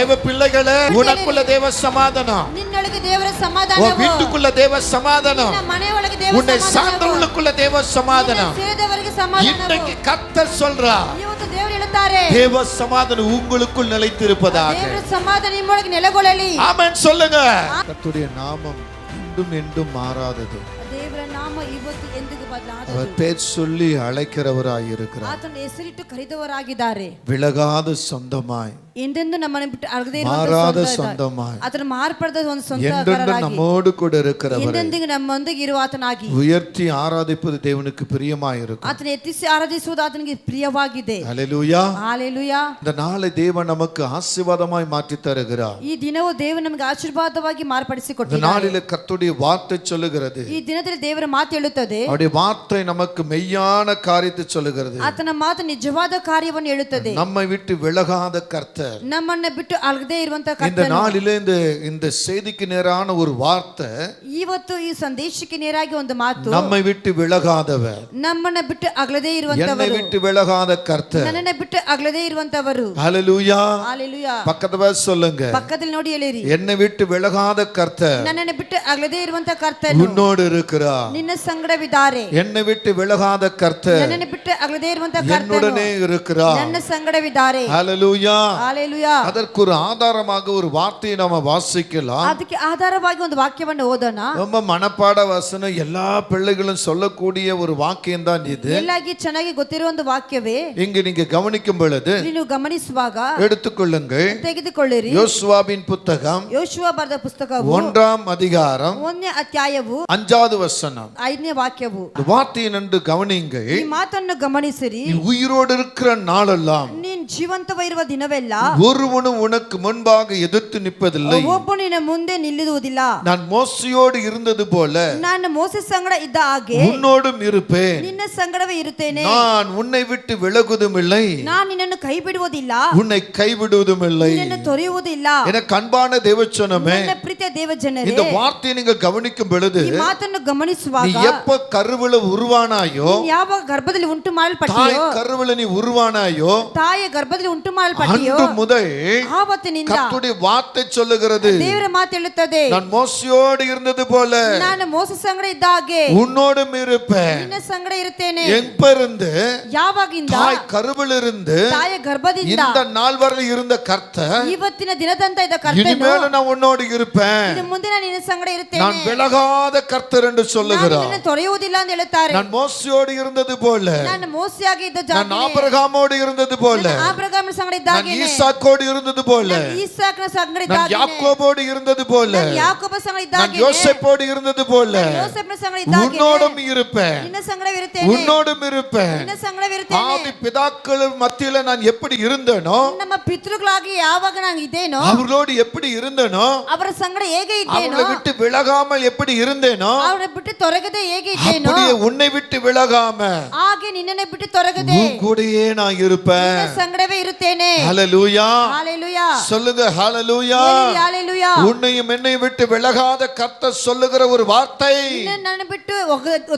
தேவ பிள்ளைகளே, உனக்குள்ள தேவ சமாதானம், ನಿನ್ನೊಳಗೆ ದೇವರ ಸಮಾಧಾನ, உன் வீட்டுக்குள்ள தேவ சமாதானம், ನಿನ್ನ ಮನೆಯೊಳಗೆ ದೇವರ உன்னை ಸಮಾಧಾನ, சார்ந்தவர்களுக்குள்ள தேவ சமாதானம். ಸೇರಿದವರಿಗೆ ಸಮಾಧಾನ. இன்னைக்கு கர்த்தர் சொல்றார், ಇವತ್ತು ದೇವರು ಹೇಳುತ್ತಾರೆ, தேவ சமாதானம் உங்களுக்குள் நிலைத்திருப்பதாக. ದೇವರ ಸಮಾಧಾನ ನಿಮ್ಮೊಳಗೆ ನೆಲೆಗೊಳ್ಳಲಿ. ஆமென் சொல்லுங்க. கர்த்தருடைய நாமம் என்றும் என்றும் மாறாதது. ದೇವರ ನಾಮ ಇವತ್ತು ಎಂದಿಗೂ ಬದಲಾಗದು. அவர் பேர் சொல்லி அழைக்கிறவராய் இருக்கிறார். ಆತನ ಹೆಸರಿಟ್ಟು ಕರೆದವರಾಗಿದ್ದಾರೆ. விலகாத சொந்தமாய், ಎಂದೆಂದು ನಮ್ಮನ್ನು ಬಿಟ್ಟು ಅಗದೇ மாறாத சொந்தமாய், ಆತನ ಮಾರ್ಪಡದ ಒಂದು என்றென்று ಸ್ವಂತ நம்மோடு கூட இருக்கிறவர், ಎಂದೆಂದಿಗೂ ನಮ್ಮೊಂದಿಗೆ ಇರುವ ಆತನಾಗಿ உயர்த்தி ஆராதிப்பது தேவனுக்கு பிரியமாய் இருக்கும். ಆತನ ಎತ್ತಿಸಿ ಆರಾಧಿಸುವುದು ಆತನಿಗೆ ಪ್ರಿಯವಾಗಿದೆ. ஹல்லேலூயா. ಹಾಲೆಲೂಯಾ. இந்த நாளை தேவன் நமக்கு ஆசீர்வாதமாய் மாற்றி தருகிறார். ಈ ದಿನವು ದೇವರು ನಮಗೆ ಆಶೀರ್ವಾದವಾಗಿ இந்த ಮಾರ್ಪಡಿಸಿಕೊಟ್ಟಿದ್ದಾನೆ. நாளிலே கர்த்தருடைய வார்த்தை சொல்லுகிறது. ಈ ದಿನದಲ್ಲಿ ದೇವರ ಮಾತು ಹೇಳುತ್ತದೆ. அவருடைய வார்த்தை நமக்கு மெய்யான காரியத்தை சொல்லுகிறது. ಆತನ ಮಾತು ನಿಜವಾದ ಕಾರ್ಯವನ್ನು ಹೇಳುತ್ತದೆ. நம்மை விட்டு விலகாத கர்த்தர், ನಮ್ಮನ್ನ ಬಿಟ್ಟು ಅಗದೇ ಇರುವಂತಹ இந்த ಕರ್ತನು. நாளிலே இந்த செய்திக்கு நேரான ஒரு வார்த்தை, ಇವತ್ತು ಈ ಸಂದೇಶಕ್ಕೆ ನೇರಾಗಿ ಒಂದು ಮಾತು, நம்மை விட்டு விலகாதவர், ನಮ್ಮನ್ನ ಬಿಟ್ಟು ಅಗಲದೇ என்னை ಇರುವಂತವರು, விட்டு விலகாத கர்த்தர். ನನ್ನನ್ನ ಬಿಟ್ಟು ಅಗಲದೇ ಇರುವಂತವರು. ஹல்லேலூயா. ಹಾಲೆಲೂಯಾ. பக்கத்துல சொல்லுங்க, ಪಕ್ಕದಲ್ಲಿ ನೋಡಿ ಹೇಳಿರಿ, என்னை விட்டு விலகாத கர்த்தர் ನನ್ನನ್ನ ಬಿಟ್ಟು ಅಗಲದೇ ಇರುವಂತ ಕರ್ತನು உன்னோடு இருக்கிறார். ನಿನ್ನ ಸಂಗಡವಿದ್ದಾರೆ. என்னை விட்டு விலகாத கர்த்தர் ನನ್ನನ್ನ ಬಿಟ್ಟು ಅಗಲದೇ ಇರುವಂತ ಕರ್ತನು என்னுடனே இருக்கிறார். ನನ್ನ ಸಂಗಡವಿದ್ದಾರೆ. ஹல்லேலூயா. ಹಾಲೆಲೂಯಾ. அதற்கு ஒரு ஆதாரமாக ஒரு வார்த்தையை நாம வாசிக்கலாம். ಅದಕ್ಕೆ ಆಧಾರವಾಗಿ ಒಂದು ವಾಕ್ಯವನ್ನು ಓದೋಣ. ரொம்ப மனப்பாட வசனம், எல்லா பிள்ளைகளும் சொல்லக்கூடிய ஒரு வாக்கியம் தான் இது. ಎಲ್ಲಾಗಿ ಚೆನ್ನಾಗಿ ಗೊತ್ತಿರುವ ಒಂದು ವಾಕ್ಯವೇ. இங்க நீங்க கவனிக்கும் பொழுது ನೀವು ಗಮನಿಸುವಾಗ எடுத்துக்கொள்ளுங்கள். ತೆಗೆದುಕೊಳ್ಳಿರಿ. யோசுவாவின் புத்தகம் ಯೋಶುವ ಬರೆದ ಪುಸ್ತಕವು 1ஆம் அதிகாரம் 1ನೇ ಅಧ್ಯಾಯವು 5வது வசனம். 5ನೇ ವಾಕ್ಯವು. இந்த வார்த்தையை நன்று கவனியுங்கள். ಈ ಮಾತನ್ನು ಗಮನಿಸಿರಿ. நீ உயிரோடு இருக்கிற நாளெல்லாம் ನೀನ್ ಜೀವಂತವಿರುವ ದಿನವೆಲ್ಲ ஒருவனும் உனக்கு முன்பாக எதிர்த்து நிற்பதில்லை. ಒಬ್ಬನು ನಿನ್ನ ಮುಂದೆ ನಿಲ್ಲುವುದಿಲ್ಲ. நான் மோசையோடு இருந்தது போல ನಾನು ಮೋಸೆಸ್ ಸಂಗಡ ಇದ್ದ ಹಾಗೆ உன்னோடும் இருப்பேன். ನಿನ್ನ ಸಂಗಡವೇ ಇರುತ್ತೇನೆ. நான் உன்னை விட்டு விலகுவதும் இல்லை, ನಾನು ನಿನ್ನನ್ನು ಕೈ ಬಿಡುವುದಿಲ್ಲ, உன்னை கைவிடுவதும் இல்லை. ನಿನ್ನನ್ನು ತೊರೆಯುವುದಿಲ್ಲ. எனக்கு அன்பான தேவச்சனமே, ನನ್ನ ಪ್ರೀತಿಯ ದೇವಜನರೇ, இந்த வார்த்தையை நீங்கள் கவனிக்கும் பொழுது ಈ ಮಾತನ್ನು நீ ಗಮನಿಸುವಾಗ எப்ப கருவில உருவானாயோ, ನೀನು ಯಾವಾಗ ಗರ್ಭದಲ್ಲಿ ಉಂಟು தாய் ಮಾಡಲ್ಪಟ್ಟಿಯೋ, கருவில நீ உருவானாயோ, ತಾಯಿಯ ಗರ್ಭದಲ್ಲಿ ಉಂಟು ಮಾಡಲ್ಪಟ್ಟಿಯೋ, அன்று முதல் ಆವತ್ತಿನಿಂದ கர்த்தருடைய வார்த்தை சொல்லுகிறது, ದೇವರ ಮಾತು ಹೇಳುತ್ತದೆ, நான் மோசையோடு இருந்தது போல ನಾನು ಮೋಸೆ ಸಂಗಡ ಇದ್ದ ಹಾಗೆ உன்னோடும் இருப்பேன். ನಿನ್ನ ಸಂಗಡ ಇರುತ್ತೇನೆ. எங்க இருந்து? ಯಾವಾಗಿಂದ? தாய் கருவில் இருந்து ತಾಯಿಯ ಗರ್ಭದಿಂದ இந்த நாள் வரை இருந்த கர்த்தர் ಇವತ್ತಿನ ದಿನದಂತ ಇದ್ದ ಕರ್ತನು இனிமேல் நான் உன்னோடு இருப்பேன். ಇನ್ನು ಮುಂದೆ ನಾನು ನಿನ್ನ ಸಂಗಡ ಇರುತ್ತೇನೆ. நான் விலகாத கர்த்தர் என்று ನಾನು சொல்லுகிறார். ನಿನ್ನನ್ನು ತೊರೆಯುವುದಿಲ್ಲ ಅಂತ ಹೇಳುತ್ತಾರೆ. நான் மோசையோடு இருந்தது போல, ನಾನು ಮೋಸೆಯಾಗಿ ಇದ್ದ நான் ಜಾಗದಲ್ಲಿ, ஆபிரகாமோடு இருந்தது போல, ನಾನು ಆಬ್ರಹಾಮನ ಸಂಗಡ ಇದ್ದ நான் ಹಾಗೆಯೇ, ஈசாக்கோடு இருந்தது போல, ನಾನು ಈಸಾಕನ ಸಂಗಡ ಇದ್ದ நான் ಹಾಗೆಯೇ, யாக்கோபோடு இருந்தது போல, ನಾನು ಯಾಕೋಬ ಸಂಗಡ ಇದ್ದ நான் ಹಾಗೆಯೇ, யோசேப்போடு இருந்தது போல ನಾನು ಯೋಸೇಫನ ಸಂಗಡ ಇದ್ದ ಹಾಗೆಯೇ, உன்னோடும் இருப்பேன். ನಿನ್ನ ಸಂಗಡವಿರುತ್ತೇನೆ. உன்னோடும் இருப்பேன். ನಿನ್ನ ಸಂಗಡವಿರುತ್ತೇನೆ. ஆதி பிதாக்கள் மத்தியில நான் எப்படி இருந்தேனோ, ನಮ್ಮ ಪಿತೃಗಳಾಗಿ ಯಾವಾಗ ನಾನು ಇದ್ದೇನೋ, அவர்களோடு எப்படி இருந்தேனோ, ಅವರ ಸಂಗಡ ಹೇಗೆ ಇದ್ದೇನೋ, அவர்களை விட்டு விலகாமல் எப்படி இருந்தேனோ, ಅವರ ಬಿಟ್ಟು ತೊರಗದೆ ಹೇಗೆ ಇದ್ದೇನೋ, அப்படியே உன்னை விட்டு விலகாம ಹಾಗೆ ನಿನ್ನನ್ನೇ ಬಿಟ್ಟು ತೊರಗದೆ உன் கூடயே நான் இருப்பேன். ನಿನ್ನ ಸಂಗಡವೇ ಇರುತ್ತೇನೆ. ஹல்லேலூயா. ಹಾಲೆಲೂಯಾ. சொல்லுங்க ஹல்லேலூயா. ಹೇಳಿರಿ, ಹಾಲೆಲೂಯಾ. உன்னையும் என்னை விட்டு விலகாத கர்த்தர் சொல்லுகிற ஒரு வார்த்தை, ನನ್ನ ಬಿಟ್ಟು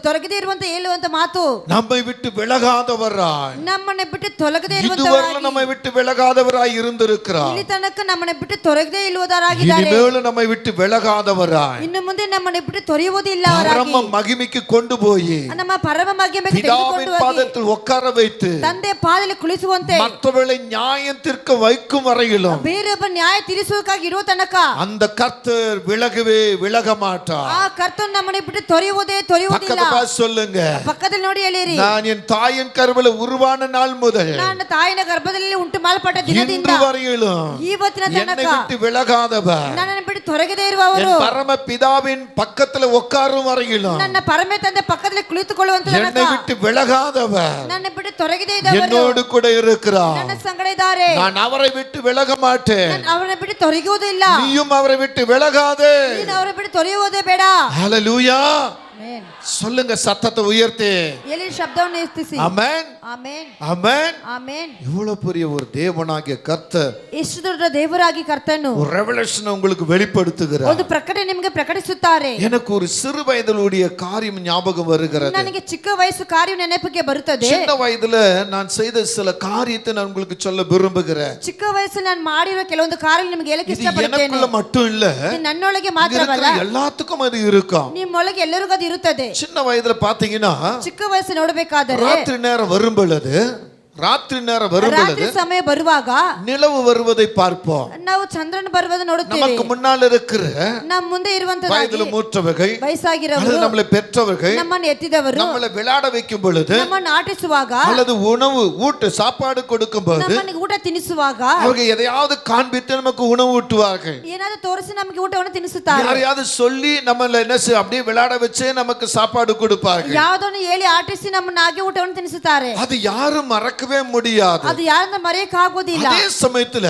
ತೊರಗದೆ ಇರುವಂತ ಹೇಳುವಂತ ಮಾತು, நம்மை விட்டு விலகாதவராய், ನಮ್ಮನ್ನ ಬಿಟ್ಟು ತೊಲಗದೆ இதுவரை ಇರುವಂತವರಾಗಿ, நம்மை விட்டு விலகாதவராய் இருந்திருக்கிறார். ಇಲ್ಲಿ ತನಕ ನಮ್ಮನ್ನ ಬಿಟ್ಟು ತೊರಗದೆ ಇಲ್ಲುವುದರಾಗಿದ್ದಾರೆ. இனிமேலும் நம்மை விட்டு விலகாதவராய் ಇನ್ನು ಮುಂದೆ ನಮ್ಮನ್ನ ಬಿಟ್ಟು ತೊರೆಯುವುದಿಲ್ಲ. பரம மகிமைக்கு கொண்டு போய் ನಮ್ಮ ಪರಮ ಮಹಿಮೆಗೆ பிதாவின் ತೆಗೆದುಕೊಂಡು ಹೋಗಿ பாதத்தில் உட்கார வைத்து ತಂದೆ ಪಾದದಲ್ಲಿ ಕುಳಿಸುವಂತೆ, மற்றவர்களை நியாயத்திற்கு வைக்கும் வரையிலும் ಬೇರೊಬ್ಬ ನ್ಯಾಯ ತೀರಿಸುವುದಕ್ಕಾಗಿ ಇರುವ ತನಕ அந்த கர்த்தர் விலகவே விலக மாட்டார். ಆ ಕರ್ತನು ನಮ್ಮನ್ನ ಬಿಟ್ಟು ತೊರೆಯುವುದೇ ತೊರೆಯುವುದಿಲ್ಲ. பக்கத்துல பார்த்து சொல்லுங்க, ಪಕ್ಕದಲ್ಲಿ ನೋಡಿ ಹೇಳಿರಿ, நான் என் தாயின் கருவில உருவான நாள் முதல் ನನ್ನ ತಾಯಿನ ಗರ್ಭದಲ್ಲಿ ಉಂಟು ಮಾಡಲ್ಪಟ್ಟ ದಿನದಿಂದ இன்று வரையிலும் ಇವತ್ತಿನ என்னை ತನಕ விட்டு விலகாதவர், ನನ್ನನ್ನು ಬಿಟ್ಟು ತೊರಗದೆ ಇರುವವರು, என் பரம பிதாவின் பக்கத்துல உட்காரும் வரையிலும் ನನ್ನ ಪರಮೆ ತಂದೆ ಪಕ್ಕದಲ್ಲಿ ಕುಳಿತುಕೊಳ್ಳುವಂತ என்னை ತನಕ விட்டு விலகாதவர் ನನ್ನ ಬಿಟ್ಟು ತೊರಗದೆ ಇದ್ದವರು என்னோடு கூட இருக்கிறார். ನನ್ನ ಸಂಗಡ ಇದ್ದಾರೆ. நான் அவரை விட்டு விலக மாட்டேன். ನಾನು ಅವರನ್ನ ಬಿಟ್ಟು ತೊರಗುವುದಿಲ್ಲ. நீயும் அவரை விட்டு விலகாதே. ನೀನು ಅವರ ಬಿಟ್ಟು ತೊರೆಯುವುದೇ ಬೇಡ. ஹல்லேலூயா. ಆಮೆನ್. சொல்லுங்க சத்தத்தை உயர்த்தி. ಎಲ್ಲಿ ಶಬ್ದವನ್ನು ಎತ್ತಿಸಿ. ஆமென். ಆಮೆನ್. ஆமென். ಆಮೆನ್. இவ்வளவு பெரிய ஒரு தேவனாகிய கர்த்தர் ಎಷ್ಟು ದೊಡ್ಡ ದೇವರಾಗಿ ಕರ್ತನು ஒரு ரெவலேஷன் உங்களுக்கு வெளிப்படுத்துகிறார். ಒಂದು ಪ್ರಕಟಣೆ ನಿಮಗೆ ಪ್ರಕಟಿಸುತ್ತಾರೆ. எனக்கு ஒரு சிறு வயதிலுடைய காரியம் ஞாபகம் வருகிறது. ನನಗೆ ಚಿಕ್ಕ ವಯಸ್ಸು ಕಾರ್ಯ ನೆನಪಿಗೆ ಬರುತ್ತದೆ. சின்ன வயதுல நான் செய்த சில காரியத்தை நான் உங்களுக்கு சொல்ல விரும்புகிறேன். ಚಿಕ್ಕ ವಯಸ್ಸಲ್ಲಿ ನಾನು ಮಾಡಿರುವ ಕೆಲವೊಂದು ಕಾರ್ಯ ನಿಮಗೆ ಹೇಳಕ್ಕೆ இது ಇಷ್ಟಪಡುತ್ತೇನೆ. எனக்குள்ள மட்டும் இல்ல, ಇದು ನನ್ನೊಳಗೆ ಮಾತ್ರವಲ್ಲ, எல்லாத்துக்கும் அது இருக்கும். ನಿಮ್ಮೊಳಗೆ ಎಲ್ಲರಿಗೂ ಅದು ಇರುತ್ತದೆ. சின்ன வயதுல பாத்தீங்கன்னா ಚಿಕ್ಕ ವಯಸ್ಸು ನೋಡಬೇಕಾದರೆ ராத்திரி நேரம் வரும் பொழுது ರಾತ್ರಿ ಸಮಯ ಬರುವಾಗ நிலவு வருவதை பார்ப்போம். ನಾವು ಚಂದ್ರನ ಬರುವುದನ್ನು ನೋಡುತ್ತೇವೆ. நமக்கு முன்னால் இருக்கிற ನಮ್ಮ ಮುಂದೆ ಇರುವಂತದ್ದು வயதில மூற்றவர்கள், ವಯಸ್ಸಾಗಿರೋರು, நம்மளை பெற்றவர்கள், ನಮ್ಮನ್ನು ಎತ್ತಿದವರು, நம்மளை விளையாட வைக்கும் பொழுது, ನಮ್ಮನ್ನು ಆಟಿಸುವಾಗ, அல்லது உணவு ஊட்டு சாப்பாடு கொடுக்கும் போது, ನಮ್ಮನ್ನು ಊಟ ತಿನ್ನಿಸುವಾಗ அவங்க எதையாவது காண்பித்து நமக்கு உணவு ஊட்டுவார்கள். ಏನಾದರೂ ತೋರಿಸಿ ನಮಗೆ ಊಟವನ್ನು ತಿನ್ನಿಸುತ್ತಾರೆ. யாரையாவது சொல்லி நம்மள என்ன அப்படியே விளையாட வச்சே நமக்கு சாப்பாடு கொடுப்பார்கள். ಯಾವುದನ್ನು ಹೇಳಿ ಆಟಿಸಿ ನಮ್ಮನ್ನು ಹಾಗೆ ಊಟವನ್ನು ತಿನ್ನಿಸುತ್ತಾರೆ. அது யாரும் மறக்கவே முடியாது. ಅದು ಯಾರನ್ನ ಮರೆಯಕ್ಕೆ ಆಗೋದಿಲ್ಲ. அதே சமயத்துல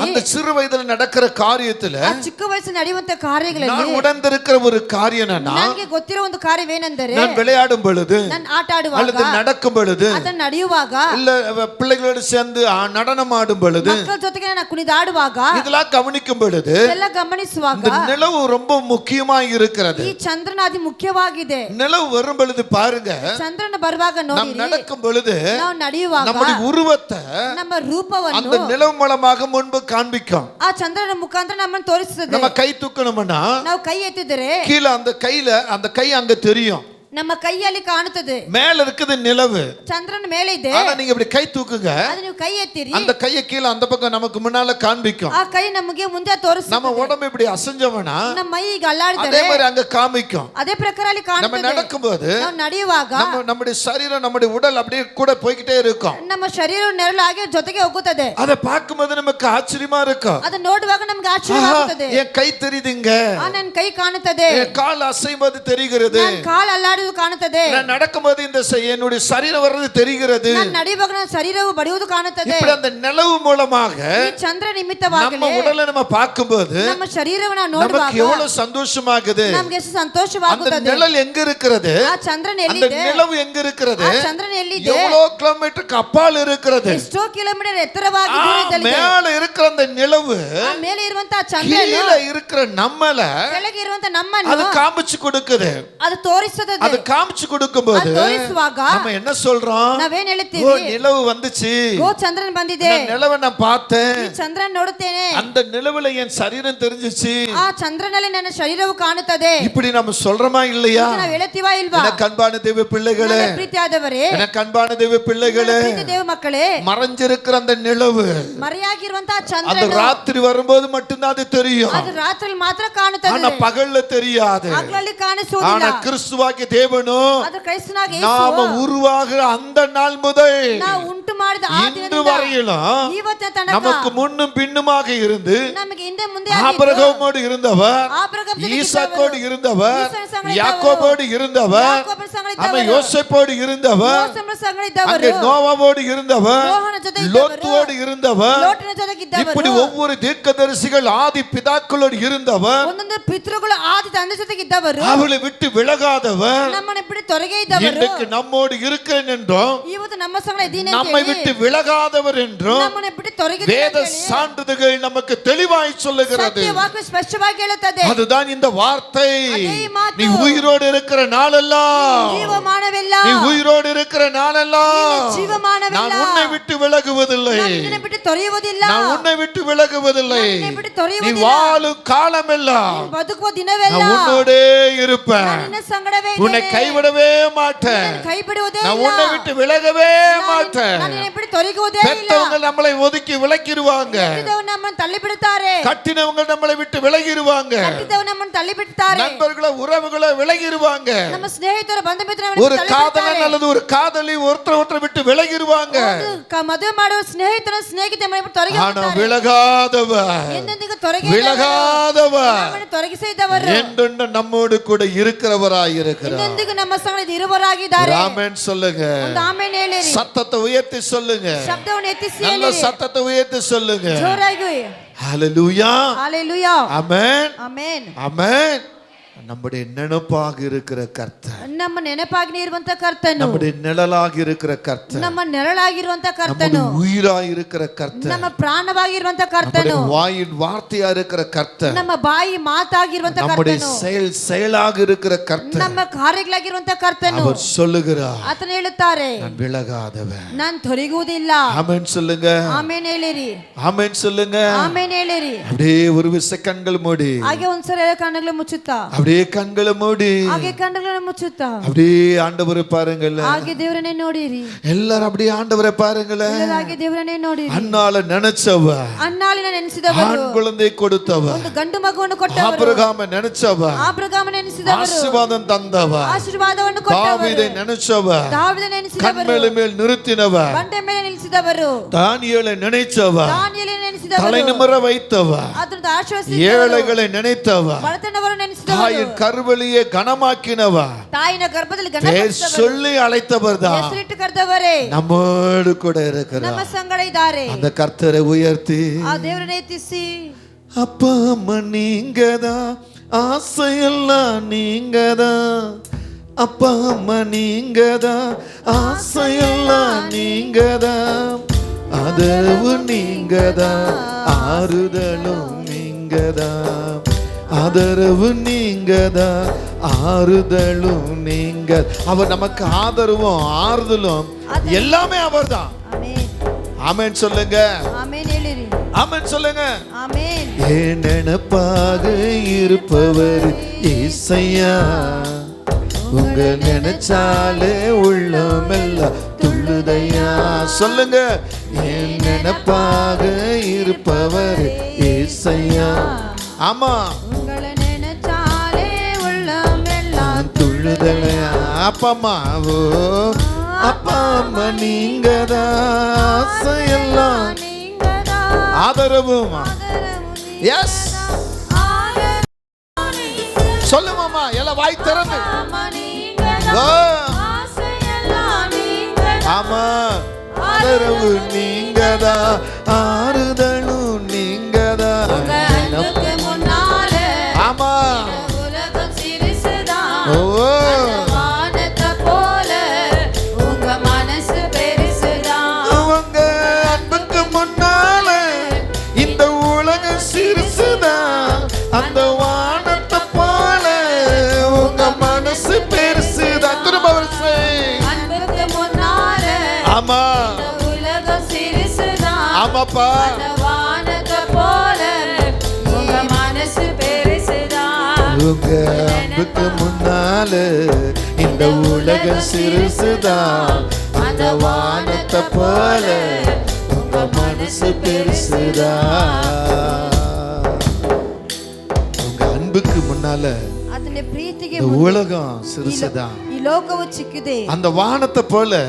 அந்த சிறு வயதுல நடக்கிற காரியத்துல ಚಿಕ್ಕ ವಯಸ್ಸಿನಲ್ಲಿ ನಡೆಯುವಂತ ಕಾರ್ಯಗಳಲ್ಲಿ நான் உணர்ந்திருக்கிற ஒரு காரியம் என்னன்னா, ನನಗೆ ಗೊತ್ತಿರೋ ಒಂದು ಕಾರ್ಯವೇನೆಂದರೆ, நான் விளையாடும் பொழுது, ನಾನು ಆಟ ಆಡುವಾಗ, அல்லது நடக்கும் பொழுது, ಅದನ್ನ ನಡೆಯುವಾಗ, இல்ல பிள்ளைகளோடு சேர்ந்து நடனம் ஆடும் பொழுது, ಮಕ್ಕಳ ಜೊತೆಗೆ ನಾನು ಕುಣಿದಾಡುವಾಗ, இதெல்லாம் கவனிக்கும் பொழுது ಎಲ್ಲ ಗಮನಿಸುವಾಗ இந்த நிலவு ரொம்ப முக்கியமா இருக்கிறது. ಈ ಚಂದ್ರನ ಅತಿ ಮುಖ್ಯವಾಗಿದೆ. நிலவு வரும் பொழுது பாருங்க, ಚಂದ್ರನ ಬರುವಾಗ நாம் ನೋಡಿ, நடக்கும் பொழுது ನಾವು ನಡೆಯುವಾಗ நம்முடைய உருவத்தை ನಮ್ಮ ರೂಪವನ್ನು அந்த நிலவு மூலமாக முன்பு காண்பிக்கும். ಆ ಚಂದ್ರನ ಮುಖಾಂತರ ನಮ್ಮನ್ನು ತೋರಿಸುತ್ತದೆ. நம்ம கை தூக்கணும்னா ನಾವು ಕೈ ಎತ್ತಿದರೆ கீழே அந்த கை அங்க தெரியும். ನಮ್ಮ ಕೈಯಲ್ಲಿ ಕಾಣುತ್ತದೆ. மேல இருக்குது நிலவு, ಚಂದ್ರನ ಮೇಲೆ ಇದೆ. ஆனா நீங்க இப்படி கை தூக்குங்க, ಅದು ನೀವು ಕೈ ಎತ್ತಿರಿ, அந்த கையை கீழே அந்த பக்கம் நமக்கு முன்னால காண்பிக்கும். ಆ ಕೈ ನಮಗೆ ಮುಂದೆ ತೋರಿಸುತ್ತದೆ. நம்ம உடம்பு இப்படி அசைஞ்சவனா ನಮ್ಮ ಮೈ ಈಗ ಅಲ್ಲಾಡಿದರೆ அதே மாதிரி அங்க காமிக்கும். ಅದೇ ಪ್ರಕಾರ ಅಲ್ಲಿ நம்ம ಕಾಣುತ್ತದೆ. நடக்கும்போது ನಾವು ನಡೆಯುವಾಗ நம்முடைய சரீரம் நம்முடைய உடல் அப்படியே கூட போய்கிட்டே இருக்கும். ನಮ್ಮ ಶರೀರ ನೆರಳಾಗಿ ಜೊತೆಗೆ ಹೋಗುತ್ತದೆ. அதை பார்க்கும்போது நமக்கு ஆச்சரியமா இருக்கும். ಅದನ್ನ ನೋಡುವಾಗ ನಮಗೆ ಆಶ್ಚರ್ಯವಾಗುತ್ತದೆ. என் கை தெரியுதுங்க, ನನ್ನ ಕೈ ಕಾಣುತ್ತದೆ, என் கால் அசைவது தெரிகிறது, ನನ್ನ ಕಾಲು ಅಲ್ಲಾಡುವುದು ಕಾಣುತ್ತದೆ, நான் நடக்கும்போது இந்த என்னுடைய சரீரம் வர்றது தெரிகிறது. ನಾನು ನಡೆಯುವಾಗ ನನ್ನ ಶರೀರವು ಬಡಿಯುವುದು ಕಾಣುತ್ತದೆ. இப்படி அந்த நிலவு மூலமாக ಈ ಚಂದ್ರ ನಿಮಿತ್ತವಾಗಿ நம்ம உடலை நம்ம பார்க்கும்போது ನಮ್ಮ ಶರೀರವನ್ನು நமக்கு ನೋಡುವಾಗ எவ்வளவு சந்தோஷமாகுது. ನಮಗೆ ಎಷ್ಟು அந்த ಸಂತೋಷವಾಗುತ್ತದೆ. நிழல் எங்க இருக்கிறது, ಆ ಚಂದ್ರನ அந்த ಎಲ್ಲಿದೆ, நிலவு எங்க இருக்கிறது, ಆ ಚಂದ್ರನ ಎಲ್ಲಿದೆ, எவ்வளவு கிலோமீட்டருக்கு அப்பால் இருக்கிறது. ಎಷ್ಟೋ ಕಿಲೋಮೀಟರ್ ಎತ್ತರವಾಗಿ ದೂರದಲ್ಲಿದೆ. மேல இருக்கிற அந்த நிலவு ಆ ಮೇಲೆ ಇರುವಂತ ಚಂದ್ರನು கீழே இருக்கிற நம்மள ಕೆಳಗೆ ಇರುವಂತ அது ನಮ್ಮನ್ನು காமிச்சு கொடுக்குது. ಅದು ತೋರಿಸುತ್ತದೆ. அது காமிச்சு கொடுக்கும்போது ಅದು ತೋರಿಸುವಾಗ நம்ம என்ன சொல்றோம், ನಾವೇನ್ ஓ ಹೇಳ್ತೀವಿ, நிலவு வந்துச்சு, ಓ ಚಂದ್ರನ್ ಬಂದಿದೆ, நான் நிலவை நான் பார்த்தேன், ಈ ಚಂದ್ರನ್ ನೋಡುತ್ತೇನೆ, அந்த நிலவுல என் சரீரம் தெரிஞ்சிச்சு. ಆ ಚಂದ್ರನಲ್ಲಿ ನನ್ನ ಶರೀರವು ಕಾಣುತ್ತದೆ. இப்படி நம்ம சொல்றோமா இல்லையா? ನಾವು ಹೇಳ್ತೀವಾ ಇಲ್ವಾ? எனக்கு அன்பான தேவ பிள்ளைகளே, ನನ್ನ ಪ್ರೀತಿಯಾದವರೇ, எனக்கு அன்பான தேவ பிள்ளைகளே, ಪ್ರೀತಿ ದೇವ ಮಕ್ಕಳೇ, மறைஞ்சிருக்கிற அந்த நிலவு ಮರೆಯಾಗಿರುವಂತ அது ಚಂದ್ರನು ராத்திரி வரும்போது மட்டும்தான் அது தெரியும். ಅದು ರಾತ್ರಿ ಮಾತ್ರ ಕಾಣುತ್ತದೆ, ஆனா பகல்ல தெரியாது. ಹಗಲಲ್ಲಿ ಕಾಣಿಸುವುದಿಲ್ಲ. ஆனா கிறிஸ்துவாகிய தேவனோ ಅದು ಕ್ರಿಸ್ತನಾಗಿ நாம உருவாகிற அந்த நாள் முதல் ನಾವು ಉಂಟು ಮಾಡಿದ ಆ இன்று ದಿನದಿಂದ வரையிலும் ಇವತ್ತಿನ ತನಕ நமக்கு முன்னும் பின்னுமாக இருந்து ನಮಗೆ ಹಿಂದೆ ಮುಂದೆ ஆபிரகாமோடு இருந்தவர், ஆபிரகாம் ಜೊತೆಗೆ ஈசாக்கோடு இருந்தவர், ஈசாக்கு ಸಂಗಡ யாக்கோபோடு இருந்தவர், ಯಾಕೋಬನ ಸಂಗಡ அவன் ಇದ್ದವರು, யோசேப்போடு இருந்தவர், ಯೋಸೇಫನ ಸಂಗಡ அங்கே ಇದ್ದವರು, நோவாவோடு இருந்தவர், ನೋಹನ ಜೊತೆ ಇದ್ದವರು, லோத்துவோடு இருந்தவர், ಲೋಟನ ಜೊತೆಗೆ ಇದ್ದವರು, இப்படி ஒவ்வொரு தீர்க்கதரிசிகள் ஆதி பிதாக்களோடு இருந்தவர், ಒಂದೊಂದು ಪಿತೃಗಳು ಆದಿ ತಂದೆ ಜೊತೆಗೆ ಇದ್ದವರು, அவளை விட்டு விலகாதவர், ನಮ್ಮನ್ನ ಬಿಟ್ಟು ತೊರೆಗೆ ಇದ್ದವರು, இன்றைக்கு நம்மோடு இருக்கிறேன் என்றும் ಇವತ್ತು ನಮ್ಮ ಸಂಗಡ ಇದ್ದೀನಿ ಅಂತ நம்மை ಹೇಳಿ, விட்டு விலகாதவர் என்றும் ನಮ್ಮನ್ನ ಬಿಟ್ಟು ತೊರೆಗೆ வேத சான்றிதழ்கள் நமக்கு தெளிவாய் சொல்லுகிறது. ಸತ್ಯವಾಕ್ಯ ಸ್ಪಷ್ಟವಾಗಿ ಹೇಳುತ್ತದೆ. அதுதான் இந்த வார்த்தை. ಅದೇ ಈ ಮಾತು. நீ உயிரோடு இருக்கிற நாளெல்லாம், ಜೀವಮಾನವೆಲ್ಲ, நீ உயிரோடு இருக்கிற நாளெல்லாம் ಜೀವಮಾನವೆಲ್ಲ, நான் உன்னை விட்டு விலகுவதில்லை, ನಾನು ನಿನ್ನನ್ನು ಬಿಟ್ಟು ತೊರೆಯುವುದಿಲ್ಲ, நான் உன்னை விட்டு விலகுவதில்லை, ನಾನು ನಿನ್ನನ್ನು ಬಿಟ್ಟು நீ ತೊರೆಯುವುದಿಲ್ಲ, வாழும் காலமெல்லாம் ನೀನು ಬದುಕುವ ದಿನವೆಲ್ಲ நான் உன்னோடே இருப்பேன், ನಾನು ನಿನ್ನ ಸಂಗಡವೇ உன்னை ಇದ್ದೇನೆ, கைவிடவே மாட்டேன், ನಿನ್ನನ್ನು ಕೈ ಬಿಡುವುದೇ நான் ಇಲ್ಲ, உன்னை விட்டு விலகவே ನಾನು மாட்டேன். ನಿನ್ನನ್ನು ಬಿಟ್ಟು ತೊರೆಯುವುದೇ ಇಲ್ಲ. பெத்தவங்க நம்மளை ஒதுக்கி விலக்கிடுவாங்க, ಕಟ್ಟಿದವರು ನಮ್ಮನ್ನು ತಳ್ಳಿ ಬಿಡುತ್ತಾರೆ, கட்டினவங்க நம்மளை விட்டு விலகிடுவாங்க, ಕಟ್ಟಿದವರು ನಮ್ಮನ್ನು ತಳ್ಳಿ ಬಿಡುತ್ತಾರೆ, நண்பர்களை உறவுகளை விலகிடுவாங்க, ನಮ್ಮ ಸ್ನೇಹಿತರು ಬಂಧು ஒரு ಮಿತ್ರರನ್ನು ತಳ್ಳಿ காதலன் ಬಿಡುತ್ತಾರೆ, அல்லது ஒரு காதலி ஒருத்தரை விட்டு விலகிடுவாங்க. ಮದುವೆ ಮಾಡುವ ಸ್ನೇಹಿತರ ಸ್ನೇಹಿತೆ ಬಿಟ್ಟು ತೊರೆಗೆ ஆனா விலகாதவர், ಎಂದೆಂದಿಗೂ ತೊರೆಗೆ விலகாதவர் ನಮ್ಮನ್ನು ತೊರಗಿಸಿದವರು என்றென்று நம்மோடு கூட இருக்கிறவராய் இருக்கிறார். ಎಂದೆಂದಿಗೂ ನಮ್ಮ ಸಂಗಡ ಇರುವರಾಗಿದ್ದಾರೆ. ஆமென் சொல்லுங்க, ಒಂದು ಆಮೆನ್ ಹೇಳಿರಿ, சத்தத்தை உயர்த்தி சொல்லுங்க, ಶಬ್ದವನ್ನು ಎತ್ತಿಸಿ நல்ல ಹೇಳಿರಿ, சத்தத்தை உயர்த்தி சொல்லுங்க. ಜೋರಾಗಿ ஹalleluya, ஹalleluya, ஆமென், ಆಮೆನ್. ஆமென். நம்முடைய நினைப்பாக இருக்கிற கர்த்தர், ನಮ್ಮ ನೆನಪಾಗಿ ಇರುವಂತ ಕರ್ತನು, நம்முடைய நிழலாக இருக்கிற கர்த்தர், ನಮ್ಮ ನೆರಳಾಗಿರುವಂತ ಕರ್ತನು, நம்முடைய உயிராக இருக்கிற கர்த்தர், ನಮ್ಮ ಪ್ರಾಣವಾಗಿರುವಂತ நம்முடைய ಕರ್ತನು, வாயின் வார்த்தையா இருக்கிற கர்த்தர், ನಮ್ಮ ಬಾಯಿ ಮಾತಾಗಿರುವಂತ நம்முடைய ಕರ್ತನು, செயலாக இருக்கிற கர்த்தர், ನಮ್ಮ ಕಾರ್ಯಗಳಾಗಿರುವಂತ ಕರ್ತನು. அவர் சொல்லுகிறார், ಆತನು ಹೇಳುತ್ತಾರೆ, நான் விலகாதவன். ನಾನು ತೊಲಗುವುದಿಲ್ಲ. ஆமென் சொல்லுங்க, ಆಮೇನ್ ಹೇಳಿರಿ, ஆமென் சொல்லுங்க. ಆಮೇನ್ ಹೇಳಿರಿ. அப்படியே ஒரு விசை கண்கள் மூடி, ಹಾಗೆ ಒಂದ್ಸರಿ ಕಣ್ಣುಗಳು ಮುಚ್ಚುತ್ತಾ, அப்படியே கண்களை மூடி, ಹಾಗೆ ಕಣ್ಣುಗಳನ್ನು ಮುಚ್ಚುತ್ತಾ, அப்படியே ஆண்டவரை பாருங்கள. ಹಾಗೆ ದೇವರನ್ನೇ ನೋಡಿರಿ. எல்லாரும் அப்படியே ஆண்டவரை பாருங்கள. ಹಾಗೆ ದೇವರನ್ನೇ ನೋಡಿರಿ. அன்னால நினைச்சவ, ಅನ್ನಾಳಿನ ನೆನೆಸಿದವರು, ஆண் குழந்தை கொடுத்தவ, ಒಂದು ಗಂಡು ಮಗುವನ್ನು ಕೊಟ್ಟವರು, ஆபிரகாமை நினைச்சவ, ಆಬ್ರಹಾಮನ ನೆನೆಸಿದವರು, ஆசீர்வாதம் தந்தவ, ಆಶೀರ್ವಾದವನ್ನು ಕೊಟ್ಟವರು, தாவீதை நினைச்சவ, ದಾವೀದನ ನೆನೆಸಿದವರು, கண்மேல் மேல் நிறுத்தினவ, ಬಂಡೆ ಮೇಲೆ ನಿಲ್ಲಿಸಿದವರು, தானியேலை நினைச்சவ, ದಾನಿಯೇಲನ ನೆನೆಸಿದವರು, தலை நிமிர வைத்தவ, ಅದನ್ನು ಆಶ್ವಾಸಿಸಿದವರು, ஏழைகளை நினைத்தவ, ಬಡತನವನ್ನು ನೆನೆಸಿದವರು, தாயின் கருவழியை கனமாக்கினவ, ತಾಯಿನ ಗರ್ಭದಲ್ಲಿ பேர் சொல்லி அழைத்தவர் தான் ಹೆಸರಿಟ್ಟು ಕರೆದವರೇ நம்மோடு கூட இருக்கிறார். ನಮ್ಮ ಸಂಗಡ ಇದ್ದಾರೆ. அந்த கர்த்தரை உயர்த்தி, ಆ ದೇವರನ್ನ ಎತ್ತಿಸಿ, அப்பா அம்மா நீங்கதான், ஆசையெல்லாம் நீங்கதான், அப்பா அம்மா நீங்கதான், ஆசையெல்லாம் நீங்கதான், ஆதரவு நீங்கதான், ஆறுதலும் நீங்கதான், ஆதரவு நீங்கதான், ஆறுதலும் நீங்க. அவர் நமக்கு ஆதரவும் ஆறுதலும் எல்லாமே அவர்தான். ಆಮೆನ್. ஆமென் சொல்லுங்க, ಆಮೆನ್ ಹೇಳಿರಿ. ஆமென் சொல்லுங்க. ಆಮೆನ್. என் நினைப்பாக இருப்பவர் ஏசையா, உங்க நினைச்சாலே உள்ளமெல்லாம் துள்ளுதையா. சொல்லுங்க, என் நினைப்பாக இருப்பவர் ஏசையா. ஆமா, உங்களை நினைச்சாலே உள்ளமெல்லாம் துள்ளுதையா. அப்பா அம்மாவோ, அப்பா அம்மா நீங்கதான், ஆசையெல்லாம் நீங்கதான், ஆதரவும். ஆதரவு எஸ், நீங்கதான், சொல்லுமாமா எல்லாம் வாய் திறந்து. ஆமா நீங்கதான், ஓ, ஆசையெல்லாம் நீங்கதான், ஆமா, ஆதரவு நீங்கதான், ஆறுதலும் நீங்கதான். உங்க அன்புக்கு முன்னாலே ஆமா, உலகம் சிறுசுதான், ஓ, வானத்தை போல உங்க மனசு பெருசுதான். உங்க அன்புக்கு முன்னால இந்த உலகம் சிறுசுதான், அந்த வானத்தை போல உங்க மனசு பெருசுதான். திரும்ப வருஷம். அன்புக்கு முன்னாலே ஆமா, உலகம் சிறுசுதான், ஆமாப்பா, அந்த வானத்தை போல உங்க மனசு பெருசுதான். உங்க அன்புக்கு முன்னால இந்த உலகம் சிறுசுதான், அந்த வானத்தை போல உங்க மனசு பெருசுதான். உங்க அன்புக்கு முன்னால ಅದನ್ನ ಪ್ರೀತಿಗೆ இந்த உலகம் சிறுசுதான், ಈ ಲೋಕವು ಚಿಕ್ಕಿದೆ, அந்த வானத்தை போல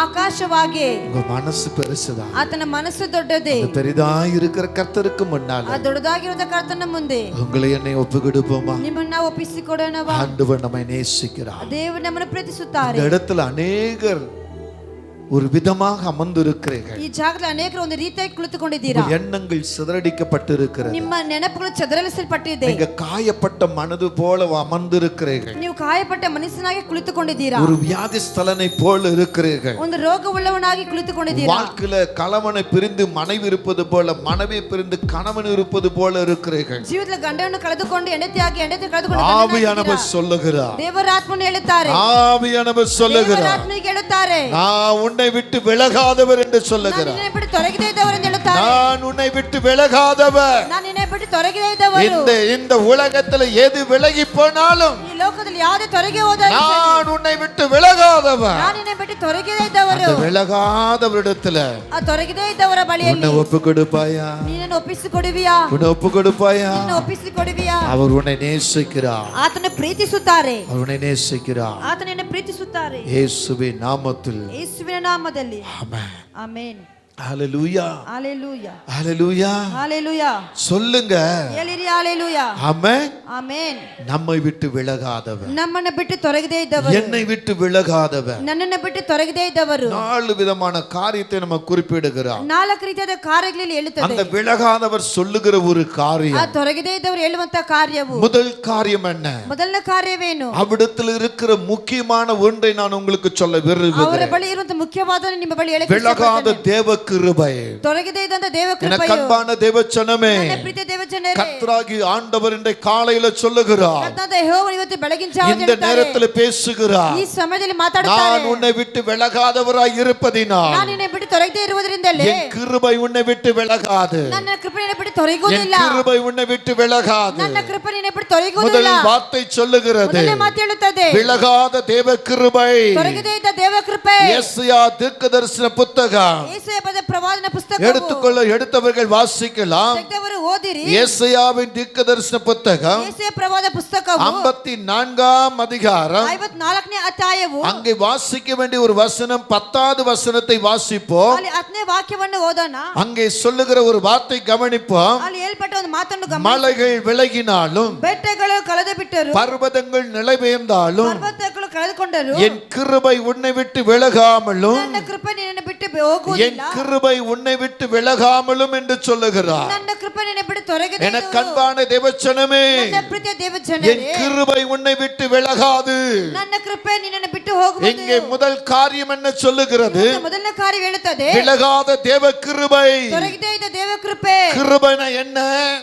ಆಕಾಶವಾಗಿ உங்க மனசு பெருசுதான். ಆತನ ಮನಸ್ಸು ದೊಡ್ಡದೆ. அந்த பெரிதாய் இருக்கிற கர்த்தருக்கு ಆ முன்னால ದೊಡ್ಡದಾಗಿರುವ ಕರ್ತನ ಮುಂದೆ உங்களை என்னை ஒப்பு கொடுப்போமா? ನಿಮ್ಮನ್ನ ಒಪ್ಪಿಸಿಕೊಡೋಣವಾ? ஆண்டவர் நம்மை நேசிக்கிறார். ದೇವರು ನಮ್ಮನ್ನು ಪ್ರೀತಿಸುತ್ತಾರೆ. இந்த இடத்துல அநேகர் ஒரு விதமாக அமர்ந்திருக்கிறீர்கள். ಈ ಜಾಗದಲ್ಲಿ ಅನೇಕರು ಒಂದು ರೀತಿಯಾಗಿ ಕುಳಿತುಕೊಂಡಿದ್ದೀರಾ. உங்கள் எண்ணங்கள் சிதறடிக்கப்பட்டிருக்கிறது. ನಿಮ್ಮ ನೆನಪುಗಳು ಚದರಿಸಲ್ಪಟ್ಟಿದೆ. நீங்க காயப்பட்ட மனது போல அமர்ந்திருக்கிறீர்கள். ನೀವು ಕಾಯಪಟ್ಟ ಮನಸ್ಸಿನಾಗಿ ಕುಳಿತುಕೊಂಡಿದ್ದೀರಾ. ஒரு வியாதிஸ்தலனை போல இருக்கிறீர்கள். ಒಂದು ರೋಗವುಳ್ಳವನಾಗಿ ಕುಳಿತುಕೊಂಡಿದ್ದೀರಾ. வாழ்க்கையில கணவனை பிரிந்து மனைவி இருப்பது போல, மனைவி பிரிந்து கணவன் இருப்பது போல இருக்கிறீர்கள். ಜೀವಿತದಲ್ಲಿ ಗಂಡನನ್ನು ಕಳೆದುಕೊಂಡು ಹೆಂಡತಿಯಾಗಿ ಹೆಂಡತಿ ಕಳೆದುಕೊಂಡು ஆவியானவர் சொல்லுகிறார், ದೇವರ ಆತ್ಮನು ಹೇಳುತ್ತಾರೆ. ஆவியானவர் ದೇವರ சொல்லுகிறார், ಆತ್ಮನಿಗೆ ಹೇಳುತ್ತಾರೆ, நான் உன்னை விட்டு விலகாதவர் என்று ನಾನು சொல்லுகிறார். ನಿನ್ನೆ ಬಿಟ್ಟು ತೊಲಗದೇ ಇದ್ದವರು ಎಂದು ಹೇಳುತ್ತಾರೆ. நான் உன்னை விட்டு விலகாதவர். ನಾನು ನಿನ್ನೆ ಬಿಟ್ಟು ತೊಲಗದೇ ಇದ್ದವರು. இந்த உலகத்துல எது விலகி போனாலும் ಈ ಲೋಕದಲ್ಲಿ ಯಾವುದೇ ತೊಲಗಿ ಹೋದರೂ நான் உன்னை விட்டு விலகாதவர். ನಾನು ನಿನ್ನೆ ಬಿಟ್ಟು ತೊಲಗದೇ ಇದ್ದವರು. அந்த விலகாதவரிடத்துல ಆ ತೊಲಗದೇ ಇದ್ದವರ ಬಳಿಯಲ್ಲಿ உன்னை ஒப்பு கொடுப்பாயா? ನೀನನ್ನು ಒಪ್ಪಿಸಿಕೊಡುವಿಯಾ? உன்னை ஒப்பு கொடுப்பாயா? ನಿನ್ನ ಒಪ್ಪಿಸಿಕೊಡುವಿಯಾ? அவர் உன்னை நேசிக்கிறார். ಆತನ ಪ್ರೀತಿಸುತ್ತಾರೆ. அவர் உன்னை நேசிக்கிறார். ಆತನನ್ನು ಪ್ರೀತಿಸುತ್ತಾರೆ. இயேசுவின் நாமத்தில் ಯೇಸುವಿನ ನಾಮದಲ್ಲಿ ஆமென். ಆಮೆನ್. ஹalleluya ஹalleluya ஹalleluya ஹalleluya சொல்லுங்க. ಹೇಳಿರಿ ஹalleluya ஆமென். ಆಮೆನ್. நம்மை விட்டு விலகாதவர், ನಮ್ಮನ್ನ ಬಿಟ್ಟು ತೊಲಗದೇ ಇದ್ದವರು, என்னை விட்டு விலகாதவர், ನನ್ನನ್ನ ಬಿಟ್ಟು ತೊಲಗದೇ ಇದ್ದವರು 4 விதமான காரியத்தை நம்ம குறிப்பிடுகிறார். 4 ರೀತಿಯಾದ ಕಾರ್ಯಗಳಲ್ಲಿ ಹೇಳುತ್ತದೆ. அந்த விலகாதவர் சொல்லுகிற ஒரு ಆ காரியம், ತೊಲಗದೇ ಇದ್ದವರು ಹೇಳುವಂತ ಕಾರ್ಯವು முதல் காரியம் என்ன? ಮೊದಲನೇ ಕಾರ್ಯವೇನು? அவிடத்தில் இருக்கிற முக்கியமான ஒன்றை நான் உங்களுக்கு சொல்ல ಅವರ விரும்புகிறேன். ಬಳಿ ಇರುವಂತ ಮುಖ್ಯವಾದ ನಿಮ್ಮ ಬಳಿ ಹೇಳಕ್ಕೆ விலகாத ಇಷ್ಟಪಡ್ತೇನೆ. தேவ கிருபை. ತೊಲಗದೇ ಇದ್ದಂತ ದೇವ என ಕೃಪೆಯು, கண்பான தேவச்சனமே, ನನ್ನ ಪ್ರೀತಿಯ ದೇವಜನರೇ, கர்த்தராகி ஆண்டவர் இன்றை காலையில சொல்லுகிறார், ಕರ್ತನಾದ ಯೆಹೋವನು ಇವತ್ತು ಬೆಳಗಿನ ಜಾವ இந்த நேரத்தில் ಈ பேசுகிறார். ಸಮಯದಲ್ಲಿ ಮಾತಾಡುತ್ತಾರೆ. நான் உன்னை விட்டு விலகாதவராய் இருப்பதினால் ನಾನು ನಿನ್ನ ಬಿಟ್ಟು ತೊಲಗದೇ ಇರುವುದರಿಂದಲೇ என் கிருபை உன்னை விட்டு விலகாது. ನನ್ನ ಕೃಪೆ ನಿನ್ನ ಬಿಟ್ಟು என் ತೊಲಗುವುದಿಲ್ಲ. கிருபை உன்னை விட்டு விலகாது. ನನ್ನ ಕೃಪೆ ನಿನ್ನ ಬಿಟ್ಟು முதல் ತೊಲಗುವುದಿಲ್ಲ. வார்த்தை சொல்லுகிறது, ಮೊದಲನೇ ಮಾತು ಹೇಳುತ್ತದೆ, விலகாத தேவ கிருபை. ತೊಲಗದೇ ಇದ್ದ ದೇವ ಕೃಪೆ. ಯೆಶಾಯ தீர்க்கதரிசன புத்தகம் ಯೆಶಾಯದ ಪ್ರವಾದನ ಪುಸ್ತಕ எடுத்தவர்கள் வாசிக்கலாம். ತೆಗೆದವರು ಓದಿರಿ. ಯೆಶಾಯಾவின் தீர்க்கதரிசன புத்தகம் ಯೆಶಾಯ ಪ್ರವಾದ ಪುಸ್ತಕವು 54ஆம் அதிகாரம். 54ನೇ ಅಧ್ಯಾಯವು. அங்கே வாசிக்க வேண்டிய ஒரு வசனம் 10வது வசனத்தை வாசிப்போம். ಅಲ್ಲಿ 10ನೇ ವಾಕ್ಯವನ್ನು ಓದೋಣ. அங்கே சொல்லுகிற ஒரு வார்த்தை கவனிப்போம். ಅಲ್ಲಿ ಹೇಳ್ಪಟ್ಟ ಒಂದು ಮಾತನ್ನು ಗಮನಿಸಿ. மலைகள் விலகினாலும், ಬೆಟ್ಟಗಳು ಕಳೆದು ಬಿಟ್ಟರು, பர்வதங்கள் நிலைபெயர்ந்தாலும், ಪರ್ವತಗಳು ಕಳೆದುಕೊಂಡರು, என் கிருபை உன்னை விட்டு விலகாமலும், ನನ್ನ ಕೃಪೆ ನಿನ್ನನ್ನು ಬಿಟ್ಟು என் ಹೋಗುವುದಿಲ್ಲ. கிருபை உன்னை விட்டு விலகாமலும் என்று சொல்லுகிறார். ನನ್ನ ಕೃಪೆ ನಿನ್ನ ಬಿಟ್ಟು ತೊಲಗದೆ என கண்பான தேவச்சனமே, ನನ್ನ ಪ್ರೀತಿಯ என் ದೇವಜನರೇ, கிருபை உன்னை விட்டு விலகாது. ನನ್ನ ಕೃಪೆ ನಿನ್ನನ್ನು ಬಿಟ್ಟು ಹೋಗುವುದಿಲ್ಲ. இங்கே முதல் காரியம் என்ன சொல்லுகிறது? ಮೊದಲನೇ ಕಾರ್ಯ ಹೇಳುತ್ತದೆ, விலகாத தேவ கிருபை. ತೊಲಗದೇ ಇದ್ದ ದೇವ ಕೃಪೆ. கிருபைனா என்ன?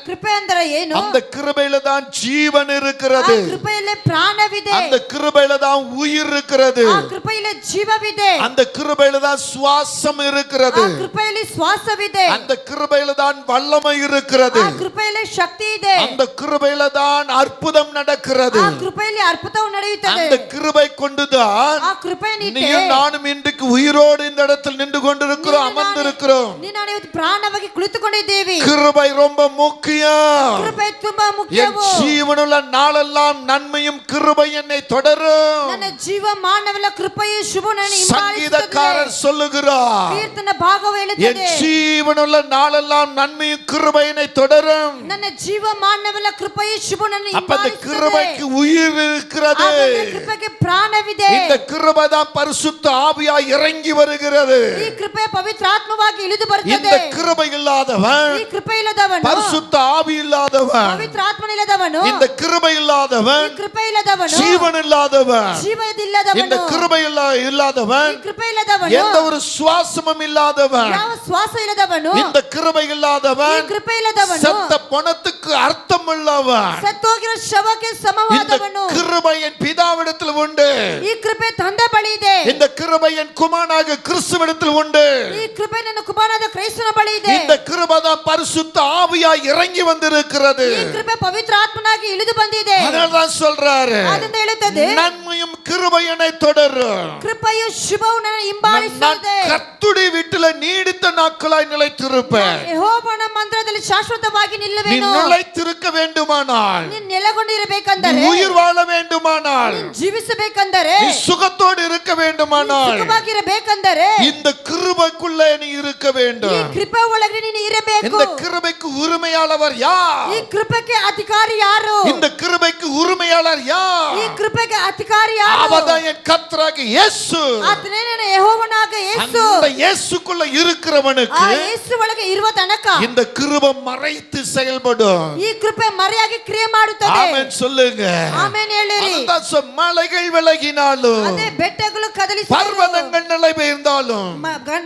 ಕೃಪೆ ಅಂದರೆ ಏನು? அந்த கிருபையில தான் ஜீவன் ಆ இருக்கிறது. ಕೃಪೆಯಲ್ಲಿ ಪ್ರಾಣವಿದೆ. அந்த கிருபையில தான் உயிர் இருக்கிறது. ಆ ಕೃಪೆಯಲ್ಲಿ ಜೀವವಿದೆ. அந்த கிருபையில தான் சுவாசம் இருக்கிறது. ಆ ಕೃಪೆಯಲ್ಲಿ ಶ್ವಾಸವಿದೆ. அந்த கிருபையில தான் வல்லமை இருக்கிறது. ಆ ಕೃಪೆಯಲ್ಲಿ ಶಕ್ತಿ ಇದೆ. அந்த கிருபையில தான் அற்புதம் நடக்கிறது. ಆ ಕೃಪೆಯಲ್ಲಿ ಅದ್ಭುತವು ನಡೆಯುತ್ತದೆ. அந்த கிருபை கொண்டுதான் ಆ ಕೃಪೆಯನ್ನಿಟ್ಟೆ நீயும் நானும் இன்றைக்கு உயிரோடு இந்த இடத்தில் நின்று கொண்டிருக்கிறோம், அமர்ந்திருக்கிறோம். ನಾನು ಇವತ್ತು ಪ್ರಾಣವಾಗಿ ಕುಳಿತುಕೊಂಡಿದ್ದೇವೆ. கிருபை ரொம்ப முக்கியம். ಕೃಪೆ ತುಂಬಾ என் ಮುಖ್ಯವು. ஜீவனுள்ள நாளெல்லாம் நன்மையும் கிருபை என்னை தொடரும். ನನ್ನ ಜೀವ ಮಾನವಲ್ಲ ಕೃಪೆಯು ಶುಭ ನನ್ನ சங்கீதக்காரர் சொல்லுகிறார், ಕೀರ್ತನ ಭಾಗವು என் ಹೇಳುತ್ತದೆ, ஜீவனுள்ள நாளெல்லாம் நன்மையும் கிருபை என்னை தொடரும். ನನ್ನ ಜೀವ ಮಾನವಲ್ಲ ಕೃಪೆಯು ಶುಭ ನನ್ನ அப்ப அந்த கிருபைக்கு உயிர் இருக்கிறது. ಕೃಪೆಗೆ ಪ್ರಾಣವಿದೆ. இந்த கிருபை தான் பரிசுத்த ஆவியாய் இறங்கி வருகிறது. ಈ ಕೃಪೆ ಪವಿತ್ರಾತ್ಮವಾಗಿ ಇಳಿದು ಬರುತ್ತದೆ. இந்த கிருபை இல்லாதவன், ಈ ಕೃಪೆ ಇಲ್ಲದವನು, பரிசுத்த ஆவி இல்லாதவன், ಪವಿತ್ರಾತ್ಮನ ಇಲ್ಲದವನು, இந்த கிருபை ಈ இல்லாதவன், ಕೃಪೆ ಇಲ್ಲದವನು, ஜீவன் இல்லாதவன், ಜೀವದಿಲ್ಲದವನು, இந்த கிருபை இல்லாதவன், ಈ ಕೃಪೆ ಇಲ್ಲದವನು, எந்த ஒரு சுவாசமும் இல்லாதவன், ಯಾವ ಶ್ವಾಸ ಇಲ್ಲದವನು, இந்த கிருபை ಈ இல்லாதவன், ಕೃಪೆ ಇಲ್ಲದವನು, செத்த பணத்துக்கு அர்த்தம் உள்ளவன். ಸತ್ತೋಗಿರೋ ಶವಕ್ಕೆ இந்த ಸಮವಾದವನು. கிருபை என் பிதாவிடத்தில் உண்டு. ಈ ಕೃಪೆ ತಂದೆ ಬಳಿ ಇದೆ. இந்த கிருபை என் குமாரனாக கிறிஸ்துவிடத்தில் உண்டு. ಈ ಕೃಪೆ ನನ್ನ ಕುಮಾರನಾದ ಕ್ರೈಸ್ತನ ಬಳಿ ಇದೆ. இந்த கிருபை தான் பரிசுத்த ஆவியாய் இறங்கி வந்திருக்கிறது. ಈ ಕೃಪೆ ಪವಿತ್ರ ಆತ್ಮನಾಗಿ ಇಳಿದು ಬಂದಿದೆ. அதனால தான் சொல்றாரு, ಅದರಿಂದ ಹೇಳುತ್ತದೆ, நன்மையும் கிருபை என்னை தொடரும். ಕೃಪೆಯು ಶುಭವು ನನ್ನ நான் ಹಿಂಬಾಲಿಸುತ್ತದೆ. கர்த்தருடைய வீட்டில நீடித்த நாட்களாய் நிலைத்திருப்பேன். ಯೆಹೋವನ ಮಂದಿರದಲ್ಲಿ ಶಾಶ್ವತವಾಗಿ நீ ನಿಲ್ಲುವೆನು. நிலைத்திருக்க வேண்டுமானால், ನೀನು ನೆಲೆಗೊಂಡಿರಬೇಕಂದರೆ, நீ உயிர் வாழ வேண்டுமானால், ಜೀವಿಸಬೇಕಂದರೆ, நீ சுகத்தோடு இருக்க வேண்டுமானால், ಸುಖವಾಗಿರಬೇಕಂದರೆ, இந்த கிருபைக்குள்ளே நீ இருக்க ಈ வேண்டும். ಕೃಪೆ ಒಳಗೆ ನೀನು ಇರಬೇಕು. இந்த கிருபைக்கு உரிமையாளவர் யார்? ಈ ಕೃಪೆಗೆ ಅಧಿಕಾರಿ ಯಾರು? இந்த கிருபைக்கு உரிமையாளர் யார்? ಈ ಕೃಪೆಗೆ ಅಧಿಕಾರಿ ಯಾರು? அவர்தான் என் கர்த்தராகிய இயேசு. ಆತನೇ ನನ್ನ ಯೆಹೋವನಾಗ ಯೇಸು. அந்த இயேசுக்குள்ள ಆ இருக்கிறவனுக்கு ಯೇಸು ಒಳಗೆ ಇರುವ ತನಕ இந்த கிருபை மறைத்து செயல்படும். ಈ ಕೃಪೆ ಮರೆಯಾಗಿ ಕ್ರಿಯೆ ಮಾಡುತ್ತದೆ. ஆமென் சொல்லுங்க. ಆಮೆನ್ ಹೇಳಿರಿ. அதுதான் மலைகள் விலகினாலும், ಅದೇ ಬೆಟ್ಟಗಳು ಕದಲಿ, பர்வதங்கள் நிலைபெயர்ந்தாலும்,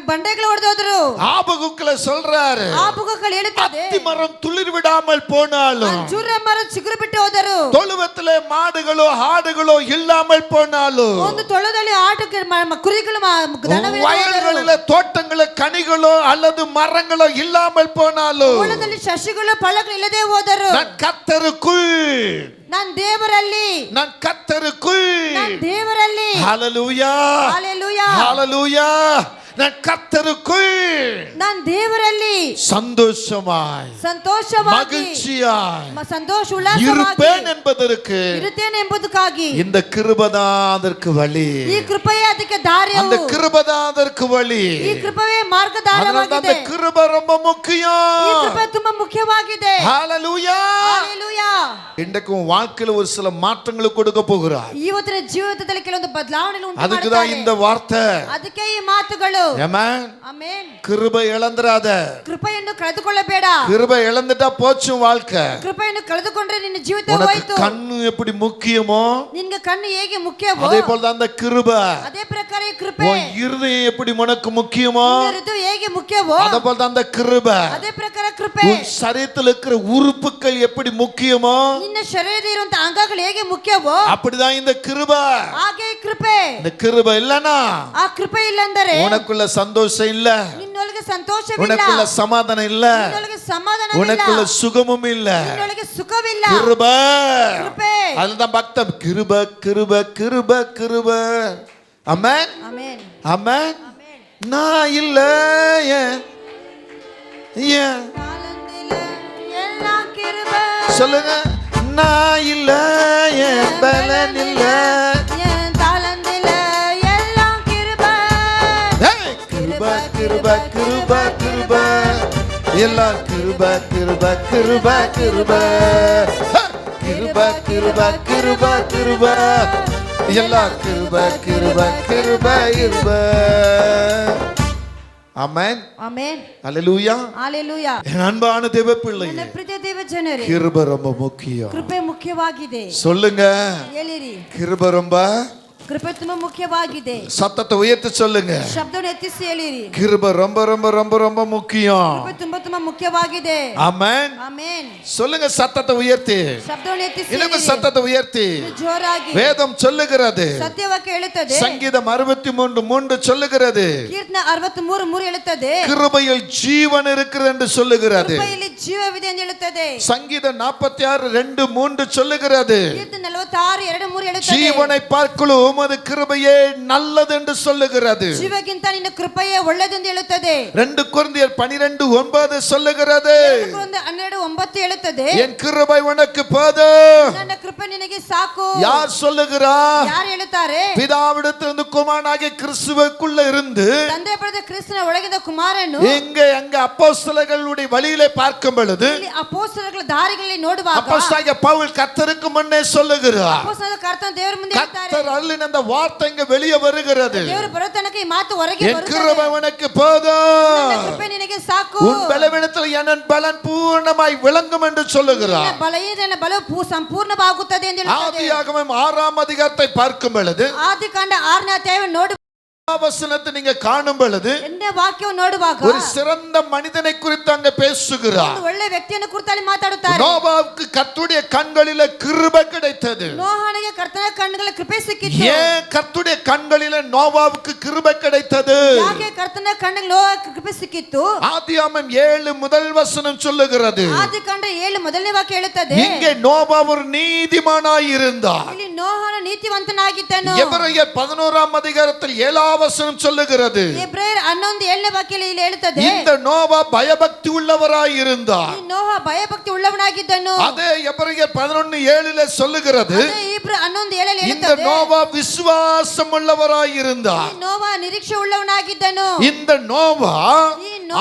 ಬಂಡೆಗಳು ಹೊಡೆದೋದ್ರು. ஆபகுக்குள்ள சொல்றாரு, ಆಬುಗಗಳು ಹೇಳುತ್ತದೆ, அத்தி மரம் துளிர் விடாமல் போனாலும், ಅಂಜೂರ ಮರ ಚಿಗುರು ಬಿಟ್ಟು ಹೋದರು. தொழுவத்திலே மாடுகளோ ஆடுகளோ இல்லாமல் போனாலும், ಒಂದು ತೊಳದಲ್ಲಿ ಕುರಿಗಳು ದನವಿಲ್ಲದೆ ಹೋದರು. வயல்களிலே தோட்டங்கள கனிகளோ அல்லது மரங்களோ இல்லாமல் போனாலும், ಹೊಲದಲ್ಲಿ ಸಸಿಗಳು ಫಲಗಳು ಇಲ್ಲದೆ ಹೋದರು. நான் கர்த்தருக்குள், நான் ದೇವರಲ್ಲಿ, நான் கர்த்தருக்குள். நான் ದೇವರಲ್ಲಿ. ஹalleluya, ஹalleluya, ஹalleluya. நான் கர்த்தருக்குள் ನಾನು ದೇವರಲ್ಲಿ சந்தோஷமாய் ಸಂತೋಷವಾಗಿ மகிழ்ச்சியாய் ಸಂತೋಷ ಉಲ್ಲಾಸವಾಗಿ இருப்பேன் என்பதற்கு ಇರುತ್ತೇನೆ ಎಂಬುದಕ್ಕಾಗಿ இந்த கிருபைதான் அதற்கு வழி. ಈ ಕೃಪೆಯೇ ಅದಕ್ಕೆ ದಾರಿಯು. அந்த கிருபைதான் அதற்கு வழி. ಈ ಕೃಪೆಯೇ அதனால ಮಾರ್ಗದಾರವಾಗಿದೆ. அந்த கிருபை ரொம்ப ಈ முக்கியம். ಕೃಪೆ ತುಂಬಾ ಮುಖ್ಯವಾಗಿದೆ. ஹalleluya. ಹalleluya. இன்றைக்கு உன் வாழ்க்கையில ஒரு சில மாற்றங்களை கொடுக்க போகிறார். ಇವತ್ತಿನ ಜೀವಿತದಲ್ಲಿ ಕೆಲವೊಂದು ಬದಲಾವಣೆಗಳು ಉಂಟು அதுக்கு தான் ಮಾಡುತ್ತಾರೆ. இந்த வார்த்தை. ಅದಕ್ಕೆ ಈ ಮಾತುಗಳು. ஆமென். ಆಮೆನ್. கிருபை இழந்துராத. ಕೃಪೆಯನ್ನು ಕಳೆದುಕೊಳ್ಳಬೇಡ. கிருபை இழந்துட்டா போச்சு உன் வாழ்க்கை. ಕೃಪೆಯನ್ನು ಕಳೆದುಕೊಂಡ್ರೆ ನಿನ್ನ ಜೀವಿತ உனக்கு ಹೋಯಿತು. கண்ணு எப்படி முக்கியமோ ನಿನಗೆ ಕಣ್ಣು ಹೇಗೆ ಮುಖ್ಯವೋ அதே போல தான் அந்த கிருபை. ಅದೇ ಪ್ರಕಾರ ಈ ಕೃಪೆ. உன் இருதயம் எப்படி உனக்கு முக்கியமோ ನಿನ್ನ ಹೃದಯ ಹೇಗೆ ಮುಖ್ಯವೋ அதே போல தான் அந்த கிருபை. ಅದೇ ಪ್ರಕಾರ ಕೃಪೆ. உன் சரீரத்தில் இருக்கிற உறுப்புகள் எப்படி முக்கியமோ ನಿನ್ನ ಶರೀರದಲ್ಲಿ ಇರುವಂತ ಅಂಗಗಳು ಹೇಗೆ ಮುಖ್ಯವೋ அப்படிதான் இந்த கிருபை. ಹಾಗೆ ಈ ಕೃಪೆ. இந்த கிருபை இல்லனா ಆ ಕೃಪೆ ಇಲ್ಲಂದರೆ உனக்குள்ள சந்தோஷம் இல்ல, ನಿನ್ನೊಳಗೆ ಸಂತೋಷವಿಲ್ಲ, உனக்குள்ள சமாதானம் இல்ல, ನಿನ್ನೊಳಗೆ ಸಮಾಧಾನವಿಲ್ಲ, உனக்குள்ள சுகமும் இல்ல. ನಿನ್ನೊಳಗೆ ಸುಖವಿಲ್ಲ. கிருபை. ಕೃಪೆ. அதுதான் பக்தம். கிருபை கிருபை கிருபை கிருபை. ஆமென் ಆಮೆನ್. ஆமென். நான் இல்ல ஏன் ಕಾಲಂದಿಲ್ಲ ಎಲ್ಲ ಕಿರುಬೆ. சொல்லுங்க. நான் இல்ல என் பலன் இல்ல. என் தாளந்தில எல்லாம் கிருபை. ஏய், கிருபை கிருபை கிருபை கிருபை எல்லாம் கிருபை கிருபை கிருபை கிருபை. ஹே! கிருபை கிருபை கிருபை கிருபை எல்லாம் கிருபை கிருபை கிருபை கிருபை. ஆமென். ಆಮೆನ್. அல்லேலூயா. ಹalleluya. என் அன்பான தேவ பிள்ளையே, ನನ್ನ ಪ್ರೀತಿಯ ದೇವ ಜನರೇ, கிருபை ரொம்ப முக்கியம். ಕೃಪೆ ಮುಖ್ಯವಾಗಿದೆ. சொல்லுங்க. ಹೇಳಿರಿ, கிருபை ரொம்ப. ಕೃಪೆ ತುಂಬಾ ಮುಖ್ಯವಾಗಿದೆ. சத்தத்தை உயர்த்தி சொல்லுங்க. ಶಬ್ದವನ್ನು ಎತ್ತಿಸಿ ಹೇಳಿರಿ, கிருபை ரொம்ப ரொம்ப ரொம்ப ரொம்ப முக்கியம். ಕೃಪೆ ತುಂಬಾ ತುಂಬಾ ಮುಖ್ಯವಾಗಿದೆ. ஆமென். ಆಮೆನ್. சொல்லுங்க சத்தத்தை உயர்த்தி. ಶಬ್ದವನ್ನು ಎತ್ತಿಸಿ இன்னும் ಹೇಳಿರಿ. சத்தத்தை உயர்த்தி. ಜೋರಾಗಿ. வேதம் சொல்லுகிறது. ಸತ್ಯವಾಕ್ಯ ಹೇಳುತ್ತದೆ. சங்கீதம் 63:3 சொல்லுகிறது. ಕೀರ್ತನೆ 63:3 ಹೇಳುತ್ತದೆ. கிருபையில் ஜீவன் இருக்கிறது என்று சொல்லுகிறது. ಕೃಪೆಯಲ್ಲಿ ಜೀವವಿದೆ ಎಂದು ಹೇಳುತ್ತದೆ. சங்கீதம் 46:2-3 சொல்லுகிறது. ಕೀರ್ತನೆ 46:2-3 ಹೇಳುತ್ತದೆ. ஜீவனை பார்க்கலும் உமது கிருபையே நல்லது என்று சொல்லுகிறது. ಜೀವಕ್ಕಿಂತ ನಿನ್ನ ಕೃಪೆಯೇ ಒಳ್ಳೆಯದು ಎಂದು ಹೇಳುತ್ತದೆ. 2 கொரிந்தியர் 12:9 சொல்லுகிறது. 12:9 ಹೇಳುತ್ತದೆ. என் கிருபை உனக்கு போதும். ನನ್ನ ಕೃಪೆ ನಿನಗೆ ಸಾಕು. யார் சொல்லுகிறார்? ಯಾರು ಹೇಳುತ್ತಾರೆ? பிதாவிடத்திலிருந்து குமாரனாகிய கிறிஸ்துவுக்குள்ள இருந்து ತಂದೆ ಪಡೆದ ಕ್ರಿಸ್ತನ ಒಳಗಿಂದ ಕುಮಾರನು எங்க அப்போஸ்தலர்களுடைய வழியிலே பார்க்கும் பொழுது ಇಲ್ಲಿ ಅಪೊಸ್ತಲಗಳ ದಾರಿಗಳಲ್ಲಿ ನೋಡುವಾಗ அப்போஸ்தலனாகிய பவுல் கர்த்தருக்கு முன்னே சொல்லுகிறார். ಅಪೊಸ್ತಲರ ಕರ್ತನ ದೇವರ ಮುಂದೆ ಹೇಳ್ತಾರೆ. கர்த்தர் அருளின அந்த வார்த்தை இங்க வெளியே வருகிறது. ದೇವರು ಬರೋ ತನಕ ಈ ಮಾತು ಹೊರಗೆ என் ಬರುತ್ತದೆ. கிருபை உனக்கு போதும். ನನ್ನ ಕೃಪೆ ನಿನಗೆ ಸಾಕು. உன் பலவீனத்தில் என் பலன் பூர்ணமாய் விளங்கும் என்று சொல்லுகிறார். ನಿನ್ನ ಬಲಹೀನತೆಯ ಬಲವು ಸಂಪೂರ್ಣವಾಗುತ್ತದೆ ಎಂದು ಹೇಳುತ್ತದೆ. ஆதியாகமம் 6ஆம் அதிகாரத்தை பார்க்கும் பொழுது ಆದಿಕಾಂಡ 6ನೇ ಅಧ್ಯಾಯವನ್ನು ನೋಡು வசனத்தை நீங்க காணும் பொழுது ಎಣ್ಣೆ ವಾಕ್ಯವನ್ನು ನೋಡುವಾಗ ஒரு சிறந்த மனிதனை குறித்து அங்க பேசுகிறார். ಒಂದು ಒಳ್ಳೆ ವ್ಯಕ್ತಿಯನ್ನು ಕುರಿತಲ್ಲಿ ಮಾತಾಡುತ್ತಾರೆ. நோவாவுக்கு கர்த்தருடைய கண்களிலே கிருபை கிடைத்தது. ನೋಹನಿಗೆ ಕರ್ತನ ಕಣ್ಣುಗಳ ಕೃಪೆ ಸಿಕ್ಕಿತು. ஏன் கர்த்தருடைய கண்களிலே நோவாவுக்கு கிருபை கிடைத்தது? ಯಾಕೆ ಕರ್ತನ ಕಣ್ಣಿಗೆ ನೋಹಕ್ಕೆ ಕೃಪೆ ಸಿಕ್ಕಿತು? ஆதியாகமம் 7 முதல் வசனம் சொல்லுகிறது. ಆದಿಕಾಂಡ 7 ಮೊದಲನೇ ವಾಕ್ಯ ಹೇಳುತ್ತದೆ. இங்கே நோவா ஒரு நீதிமானாய் இருந்தார். ಇಲ್ಲಿ ನೋಹನ ನೀತಿವಂತನಾಗಿದ್ದನು. எபிரெயர் 11ஆம் அதிகாரத்தில் 7ஆம் வசனம் சொல்லுகிறது. ಎಬ್ರಾಯರ್ 11:7ನೇ ವಾಕ್ಯದಲ್ಲಿ ಇಲ್ಲಿ ಹೇಳುತ್ತದೆ. இந்த நோவா பயபக்தி உள்ளவராய் இருந்தார். ಈ ನೋಹ ಭಯಭಕ್ತಿ ಉಳ್ಳವನಾಗಿದ್ದನು. அதே எபிரெயர் 11:7 சொல்லுகிறது. ಅದೇ ಇಬ್ರಾಯರ್ 11:7 இந்த ಹೇಳುತ್ತದೆ. நோவா விசுவாசம் உள்ளவராய் இருந்தார். ಈ ನೋಹ ನಿರೀಕ್ಷೆ ಉಳ್ಳವನಾಗಿದ್ದನು. இந்த நோவா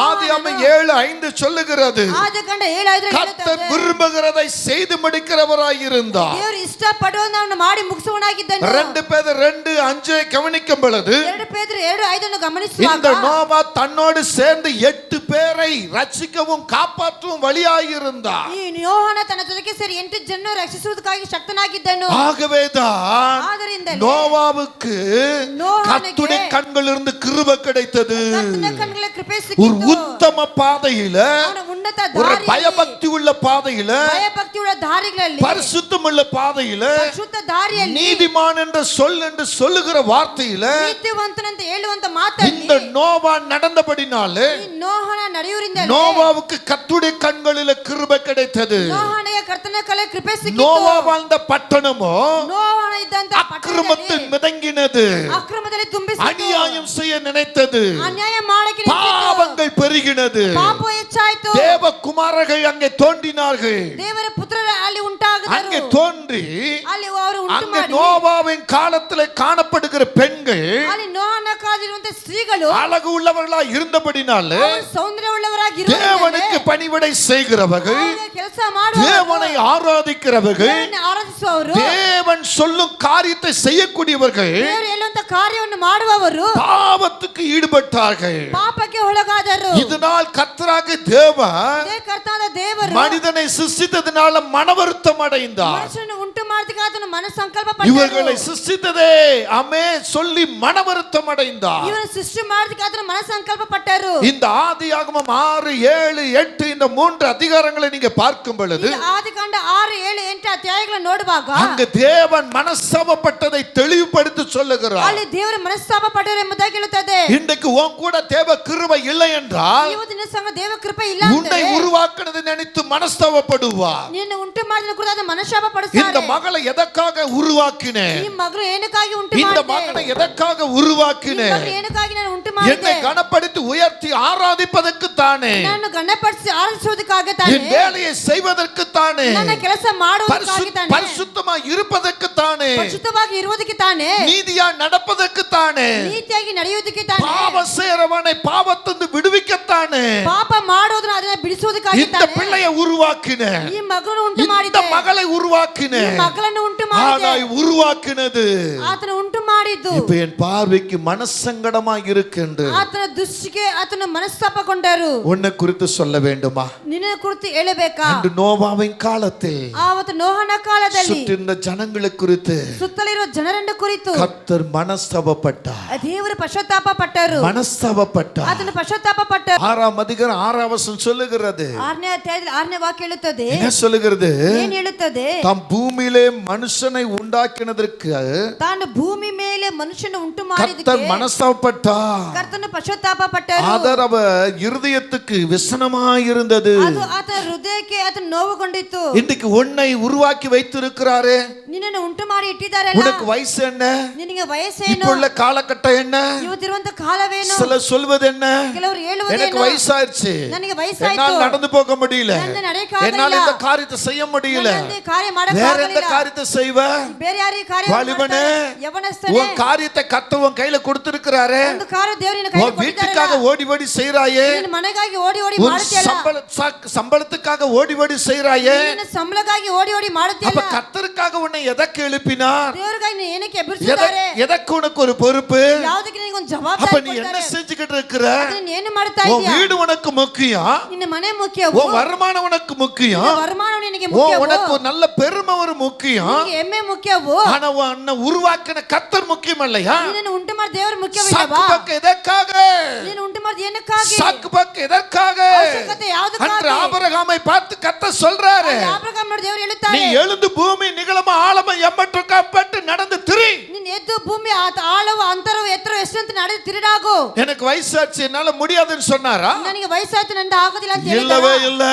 ஆதியாகமம் 7:5 சொல்லுகிறது. ಆದಿಕಾಂಡ 7:5 கர்த்தர் ಹೇಳುತ್ತದೆ. விரும்புகிறதை செய்து முடிக்கிறவராய் இருந்தார். ದೇವರು ಇಷ್ಟಪಡುವುದನ್ನು ಮಾಡಿ ಮುಗಿಸುವವನಾಗಿದ್ದನು. 2 பேதுரு 2:5 கவனிக்கும் பொழுது 2 ಪೇತ್ರ 2:5 இந்த ಗಮನಿಸುವಾಗ நோவா தன்னோடு சேர்ந்து 8 பேரை ரட்சிக்கவும் காப்பாற்றவும் வழியாய் இருந்தார். ಈ ನೋಹನ ತನ್ನ ಜೊತೆಗೆ ಸೇರಿ 8 ಜನರನ್ನು ರಕ್ಷಿಸುವುದಕ್ಕಾಗಿ ಶಕ್ತನಾಗಿದ್ದನು. ஆகவேதான் ಆದ್ದರಿಂದಲೇ நோவாவுக்கு நோவானுக்கு கர்த்தருடைய கண்களிலிருந்து கிருபை கிடைத்தது. ಕರ್ತನ ಕಣ್ಣುಗಳ ಕೃಪೆ ಸಿಕ್ಕಿತು. ஒரு ಉತ್ತಮ ಪಾದೆಯಿல ಅವನ ಉನ್ನತ ஒரு ದಾರಿಯಲ್ಲಿ பயபக்தி உள்ள பாதையில ಭಯಭಕ್ತಿ ಉಳ್ಳ ದಾರಿಗಳಲ್ಲಿ பரிசுத்தமுள்ள பாதையில ಪರಿಶುದ್ಧ ದಾರಿಯಲ್ಲಿ நீதிமான் என்ற சொல் என்று சொல்லுகிற வார்த்தையில ನೀತಿವಂತನಂತ ಹೇಳುವಂತ ಮಾತಲ್ಲಿ இந்த நோவா நடந்தபடினாலே ಈ ನೋಹನ ನಡೆಯುವುದರಿಂದ நோவாவுக்கு கர்த்தருடைய கண்களில கிருபை கிடைத்தது. ನೋಹನಿಗೆ ಕರ್ತನ ಕಲೆ ಕೃಪೆ ಸಿಕ್ಕಿತು. நோவா வாழ்ந்த பட்டணமோ ನೋಹನ ಇದ್ದಂತ அக்கிரமத்தில் மிதங்கினது, ಅಕ್ರಮದಲ್ಲಿ ತುಂಬಿಸಿತು. அநியாயம் செய்ய நினைத்தது, ಅನ್ಯಾಯ ಮಾಡಕ್ಕೆ பாவங்கள் பெருகினது. ಪಾಪ ಹೆಚ್ಚಾಯಿತು. தேவகுமாரர்கள் அங்கே தோன்றினார்கள். ದೇವರ ಪುತ್ರರು ಅಲ್ಲಿ ಉಂಟಾಗಿದರು. அங்கே தோன்றி ಅಲ್ಲಿ ಅವರು ಉಂಟು அங்கே ಮಾಡಿ நோவாவின் காலத்திலே காணப்படுகிற பெண்கள் ಅಲ್ಲಿ ನೋಹನ ಕಾಲದಲ್ಲಿರುವಂತ ಸ್ತ್ರೀಗಳು அழகு உள்ளவர்களா இருந்தபடினாலே ಅವರು ಸೌಂದರ್ಯವುಳ್ಳವರಾಗಿ தேவனுக்கு பணிவிடை செய்கிறவர்கள், ಕೆಲಸ ಮಾಡುವವರು, தேவனை ஆராதிக்கிறவர்கள், ದೇವರನ್ನು ಆರಾಧಿಸುವವರು, தேவன் சொல்லும் காரியத்தை செய்யக்கூடியவர்கள் ದೇವರು ಹೇಳುವಂತ ಕಾರ್ಯವನ್ನು ಮಾಡುವವರು பாவத்துக்கு ஈடுபட்டார்கள். ಪಾಪಕ್ಕೆ ಒಳಗಾದರು. இதனால் கர்த்தராகிய தேவன் ಅದೇ ಕರ್ತನಾದ ದೇವರು மனிதனை சிருஷ்டித்ததினால மனவருத்தம் அடைந்தார். ಮನುಷ್ಯನನ್ನು ಉಂಟು ಮಾಡಲಿಕ್ಕೆ ಆತನು ಮನ ಸಂಕಲ್ಪ இவர்களை ಪಟ್ಟನು. சிருஷ்டித்ததே அமே சொல்லி மனவருத்தம் அடைந்தார். ಇವನು ಸೃಷ್ಟಿ ಮಾಡಲಿಕ್ಕೆ ಆತನು ಮನ ಸಂಕಲ್ಪ ಪಟ್ಟರು. இந்த ஆதியாகமம் 6, 7, 8 இந்த 3 அதிகாரங்களை நீங்க பார்க்கும் பொழுது ಈ ಆದಿಕಾಂಡ 6, 7, 8 ಅಧ್ಯಾಯಗಳನ್ನು ನೋಡುವಾಗ அங்க தேவன் மனஸ்தாபப்பட்டதை தெளிவுபடுத்தி சொல்லுகிறார். ಅಲ್ಲಿ ದೇವರ ಮನಸ್ತಾಪ ಪಟ್ಟರು ಎಂಬುದಾಗಿ ಹೇಳುತ್ತದೆ. இன்றைக்கு உன் கூட தேவ கிருபை இல்லை என்றால் ಇವತ್ತಿನ ಸಂಘ ದೇವ ಕೃಪೆ ಇಲ್ಲ உன்னை ಅಂದ್ರೆ உருவாக்குனதை நினைத்து மனஸ்தாபப்படுவார். ನಿನ್ನ ಉಂಟು ಮಾಡಿದ ಕೂಡ ಮನಸ್ತಾಪ இந்த ಪಡಿಸ್ತಾರೆ. மகளை எதற்காக உருவாக்கினேன், ಈ ಮಗಳು ಏನಕ್ಕಾಗಿ ಉಂಟು இந்த ಮಾಡಿದೆ, மகனை எதற்காக ಈ உருவாக்கினேன், ಮಗಳು ಏನಕ್ಕಾಗಿ ನಾನು ಉಂಟು என்னை ಮಾಡಿದೆ, கனப்படுத்தி உயர்த்தி ஆராதிப்பதற்கு தானே, ನಾನು ಗಣಪಡಿಸಿ ಆರಾಧಿಸುವುದಕ್ಕಾಗಿ என் ತಾನೆ, வேலையை செய்வதற்கு தானே, ನನ್ನ ಕೆಲಸ ಮಾಡುವುದಕ್ಕಾಗಿ ತಾನೆ, பரிசுத்தமாய் இருப்பதற்கு தானே, ಪರಿಶುದ್ಧವಾಗಿ ಇರುವುದಕ್ಕೆ ತಾನೆ, நீதியா நடப்பதற்கு தானே, ನೀತಿಯಾಗಿ ನಡೆಯುವುದಕ್ಕೆ ತಾನೆ, பாவ செய்றவனை பாவத்திலிருந்து விடுவிக்கத்தானே ಪಾಪ ಮಾಡೋದನ್ನ ಅದನ್ನ ಬಿಡಿಸುವುದಕ್ಕಾಗಿ இந்த ತಾನೆ, பிள்ளையை உருவாக்கினேன், ಈ ಮಗಳನ್ನು ಉಂಟು இந்த ಮಾಡಿದೆ, மகளை ಈ உருவாக்கினேன், ಮಗಳನ್ನು ಉಂಟು ಮಾಡಿದೆ, ஆனாய் உருவாக்கினது ಆತನ ಉಂಟು ಮಾಡಿದ್ದು இப்ப என் பார்வைக்கு மனசங்கடமாக இருக்கின்ற ಆತನ ದೃಷ್ಟಿಗೆ ಆತನ ಮನಸ್ತಾಪಗೊಂಡರು. உன்னை குறித்து சொல்ல வேண்டுமா? ನಿನ್ನ ಕುರಿತು ಹೇಳಬೇಕಾ? அன்று நோவாவின் காலத்தில் ಆವತ್ತು ನೋಹನ ಕಾಲದಲ್ಲಿ சுற்றிருந்த ஜனங்களை குறித்து ಸುತ್ತಲಿರುವ ಜನರನ್ನು ಕುರಿತು கர்த்தர் மனஸ்தாபப்பட்டார். ದೇವರು ಪಶ್ಚಾತ್ತಾಪ ಪಟ್ಟರು. மனஸ்தாபப்பட்டார். ಆತನ ಪಶ್ಚಾತ್ತಾಪ ಪಟ್ಟರು. 6ஆம் அதிகாரம் 6ஆம் வசனம் சொல்லுகிறது. 6ನೇ ಅಧ್ಯಾಯದಲ್ಲಿ 6ನೇ ವಾಕ್ಯ ಹೇಳುತ್ತದೆ. என்ன சொல்லுகிறது? ಏನ್ ಹೇಳುತ್ತದೆ? தாம் பூமியிலே மனுஷனை உண்டாக்கினதற்கு ತಾನು ಭೂಮಿ ಮೇಲೆ ಮನುಷ್ಯನ ಉಂಟು கர்த்தர் ಮಾಡಿದ್ದಕ್ಕೆ மனஸ்தாபப்பட்டார். ಕರ್ತನ ಪಶ್ಚಾತ್ತಾಪ ಪಟ್ಟರು. அதர் அவ இருதயத்துக்கு விசனமாயிருந்தது. ಅದು ಆತನ ಹೃದಯಕ್ಕೆ ಆತನ ನೋವುಗೊಂಡಿತ್ತು. இன்றைக்கு உன்னை உருவாக்கி வைத்திருக்கிறாரே, ನಿನ್ನನ್ನು ಉಂಟು ಮಾಡಿ ಇಟ್ಟಿದ್ದಾರಲ್ಲ, உனக்கு வயசு என்ன, ನಿನಗೆ ವಯಸ್ಸೇನು, இப்போ உள்ள காலகட்டம் என்ன, ಇವತ್ತಿರುವಂತ ಕಾಲವೇನು, சில சொல்வது என்ன, ಕೆಲವರು எனக்கு ಹೇಳುವುದೇನು, வயசாயிருச்சு, ನನಗೆ ವಯಸ್ಸಾಯ್ತು, என்னால் நடந்து போக முடியல, ನನ್ನ ನಡೆಯಕ್ಕಾಗಲಿಲ್ಲ, என்னால் இந்த காரியத்தை செய்ய முடியல, ನನ್ನಿಂದ ಕಾರ್ಯ வேற எந்த ಮಾಡಕ್ಕಾಗಲಿಲ್ಲ, காரியத்தை செய்வ, ಬೇರೆ ಯಾರಿಗೆ ಕಾರ್ಯ வாலிபனே, ಯವನಸ್ಥನೇ, உன் காரியத்தை கர்த்தர் உன் கையில கொடுத்திருக்கிறாரே, ಒಂದು ಕಾರ್ಯ ದೇವರಿನ உன் ಕೈಯಲ್ಲಿ வீட்டுக்காக ಕೊಟ್ಟಿದ್ದಾರಲ್ಲ, ஓடி ஓடி செய்றாயே, ನಿನ್ನ ಮನೆಗಾಗಿ ಓಡಿ ಓಡಿ உன் ಮಾಡುತ್ತೀಯಲ್ಲ, சம்பளத்துக்காக ஓடி ஓடி செய்றாயே, ನಿನ್ನ ಸಂಬಳಕ್ಕಾಗಿ ಓಡಿ ಓಡಿ அப்ப ಮಾಡುತ್ತೀಯಲ್ಲ, கர்த்தருக்காக உன்னை எதற்கு எழுப்பினார், ದೇವರಿಗಾಗಿ ನೀನು ಏನಕ್ಕೆ ಎಬ್ಬಿಸಿದ್ದಾರೆ, எதற்கு உனக்கு ஒரு பொறுப்பு, ಯಾವುದಕ್ಕೆ ನಿನಗೆ ಒಂದು அப்ப ಜವಾಬ್ದಾರಿ நீ என்ன ಕೊಟ್ಟಿದ್ದಾರೆ, செஞ்சுக்கிட்டு இருக்கிற, ಅದನ್ನ ಏನು ಮಾಡ್ತಾ உன் ಇದೀಯಾ, வீடு உனக்கு முக்கியம், ನಿನ್ನ ಮನೆ ಮುಖ್ಯವೋ, உன் வருமானம் உனக்கு முக்கியம், ನಿನ್ನ ವರಮಾನ ನಿನಗೆ ಮುಖ್ಯವೋ, உனக்கு ஒரு நல்ல பெருமை ஒரு முக்கியம், ನಿನಗೆ ಹೆಮ್ಮೆ ಮುಖ್ಯವೋ, ஆனா உன்னை உருவாக்கின கர்த்தர் முக்கியம் இல்லையா? ನಿನ್ನನ್ನು ಉಂಟು ಮಾಡಿ ದೇವರು சாக்கு ಮುಖ್ಯವಿಲ್ಲವಾ, பக்கம் எதற்காக, ನೀನು ಉಂಟು ಮಾಡಿದ ಏನಕ್ಕಾಗಿ, சாக்கு பக்கம் எதற்காக, ಅವಶ್ಯಕತೆ ಯಾವುದಕ್ಕಾಗಿ, அன்று ஆபிரகாமை பார்த்து கர்த்தர் சொல்றாரு, ಆಬ್ರಹಾಮ್ ನೋಡಿ ದೇವರು நீ ಹೇಳುತ್ತಾರೆ, எழுந்து பூமி நிகழமா ஆழமா எம்மற்றும் கப்பட்டு நடந்து திரி, ನೀನು ಎದ್ದು ಭೂಮಿ ಆಳವು ಅಂತರವು ಎತ್ತರವು ಎಷ್ಟು ಅಂತ ನಡೆದು ತಿರುಗಾಗು, எனக்கு வயசாச்சு என்னால முடியாதுன்னு சொன்னாரா? ನನಗೆ ವಯಸ್ಸಾಯ್ತು ನಂದು ಆಗೋದಿಲ್ಲ ಅಂತ இல்லவே ಹೇಳಿದಾರಾ? இல்ல.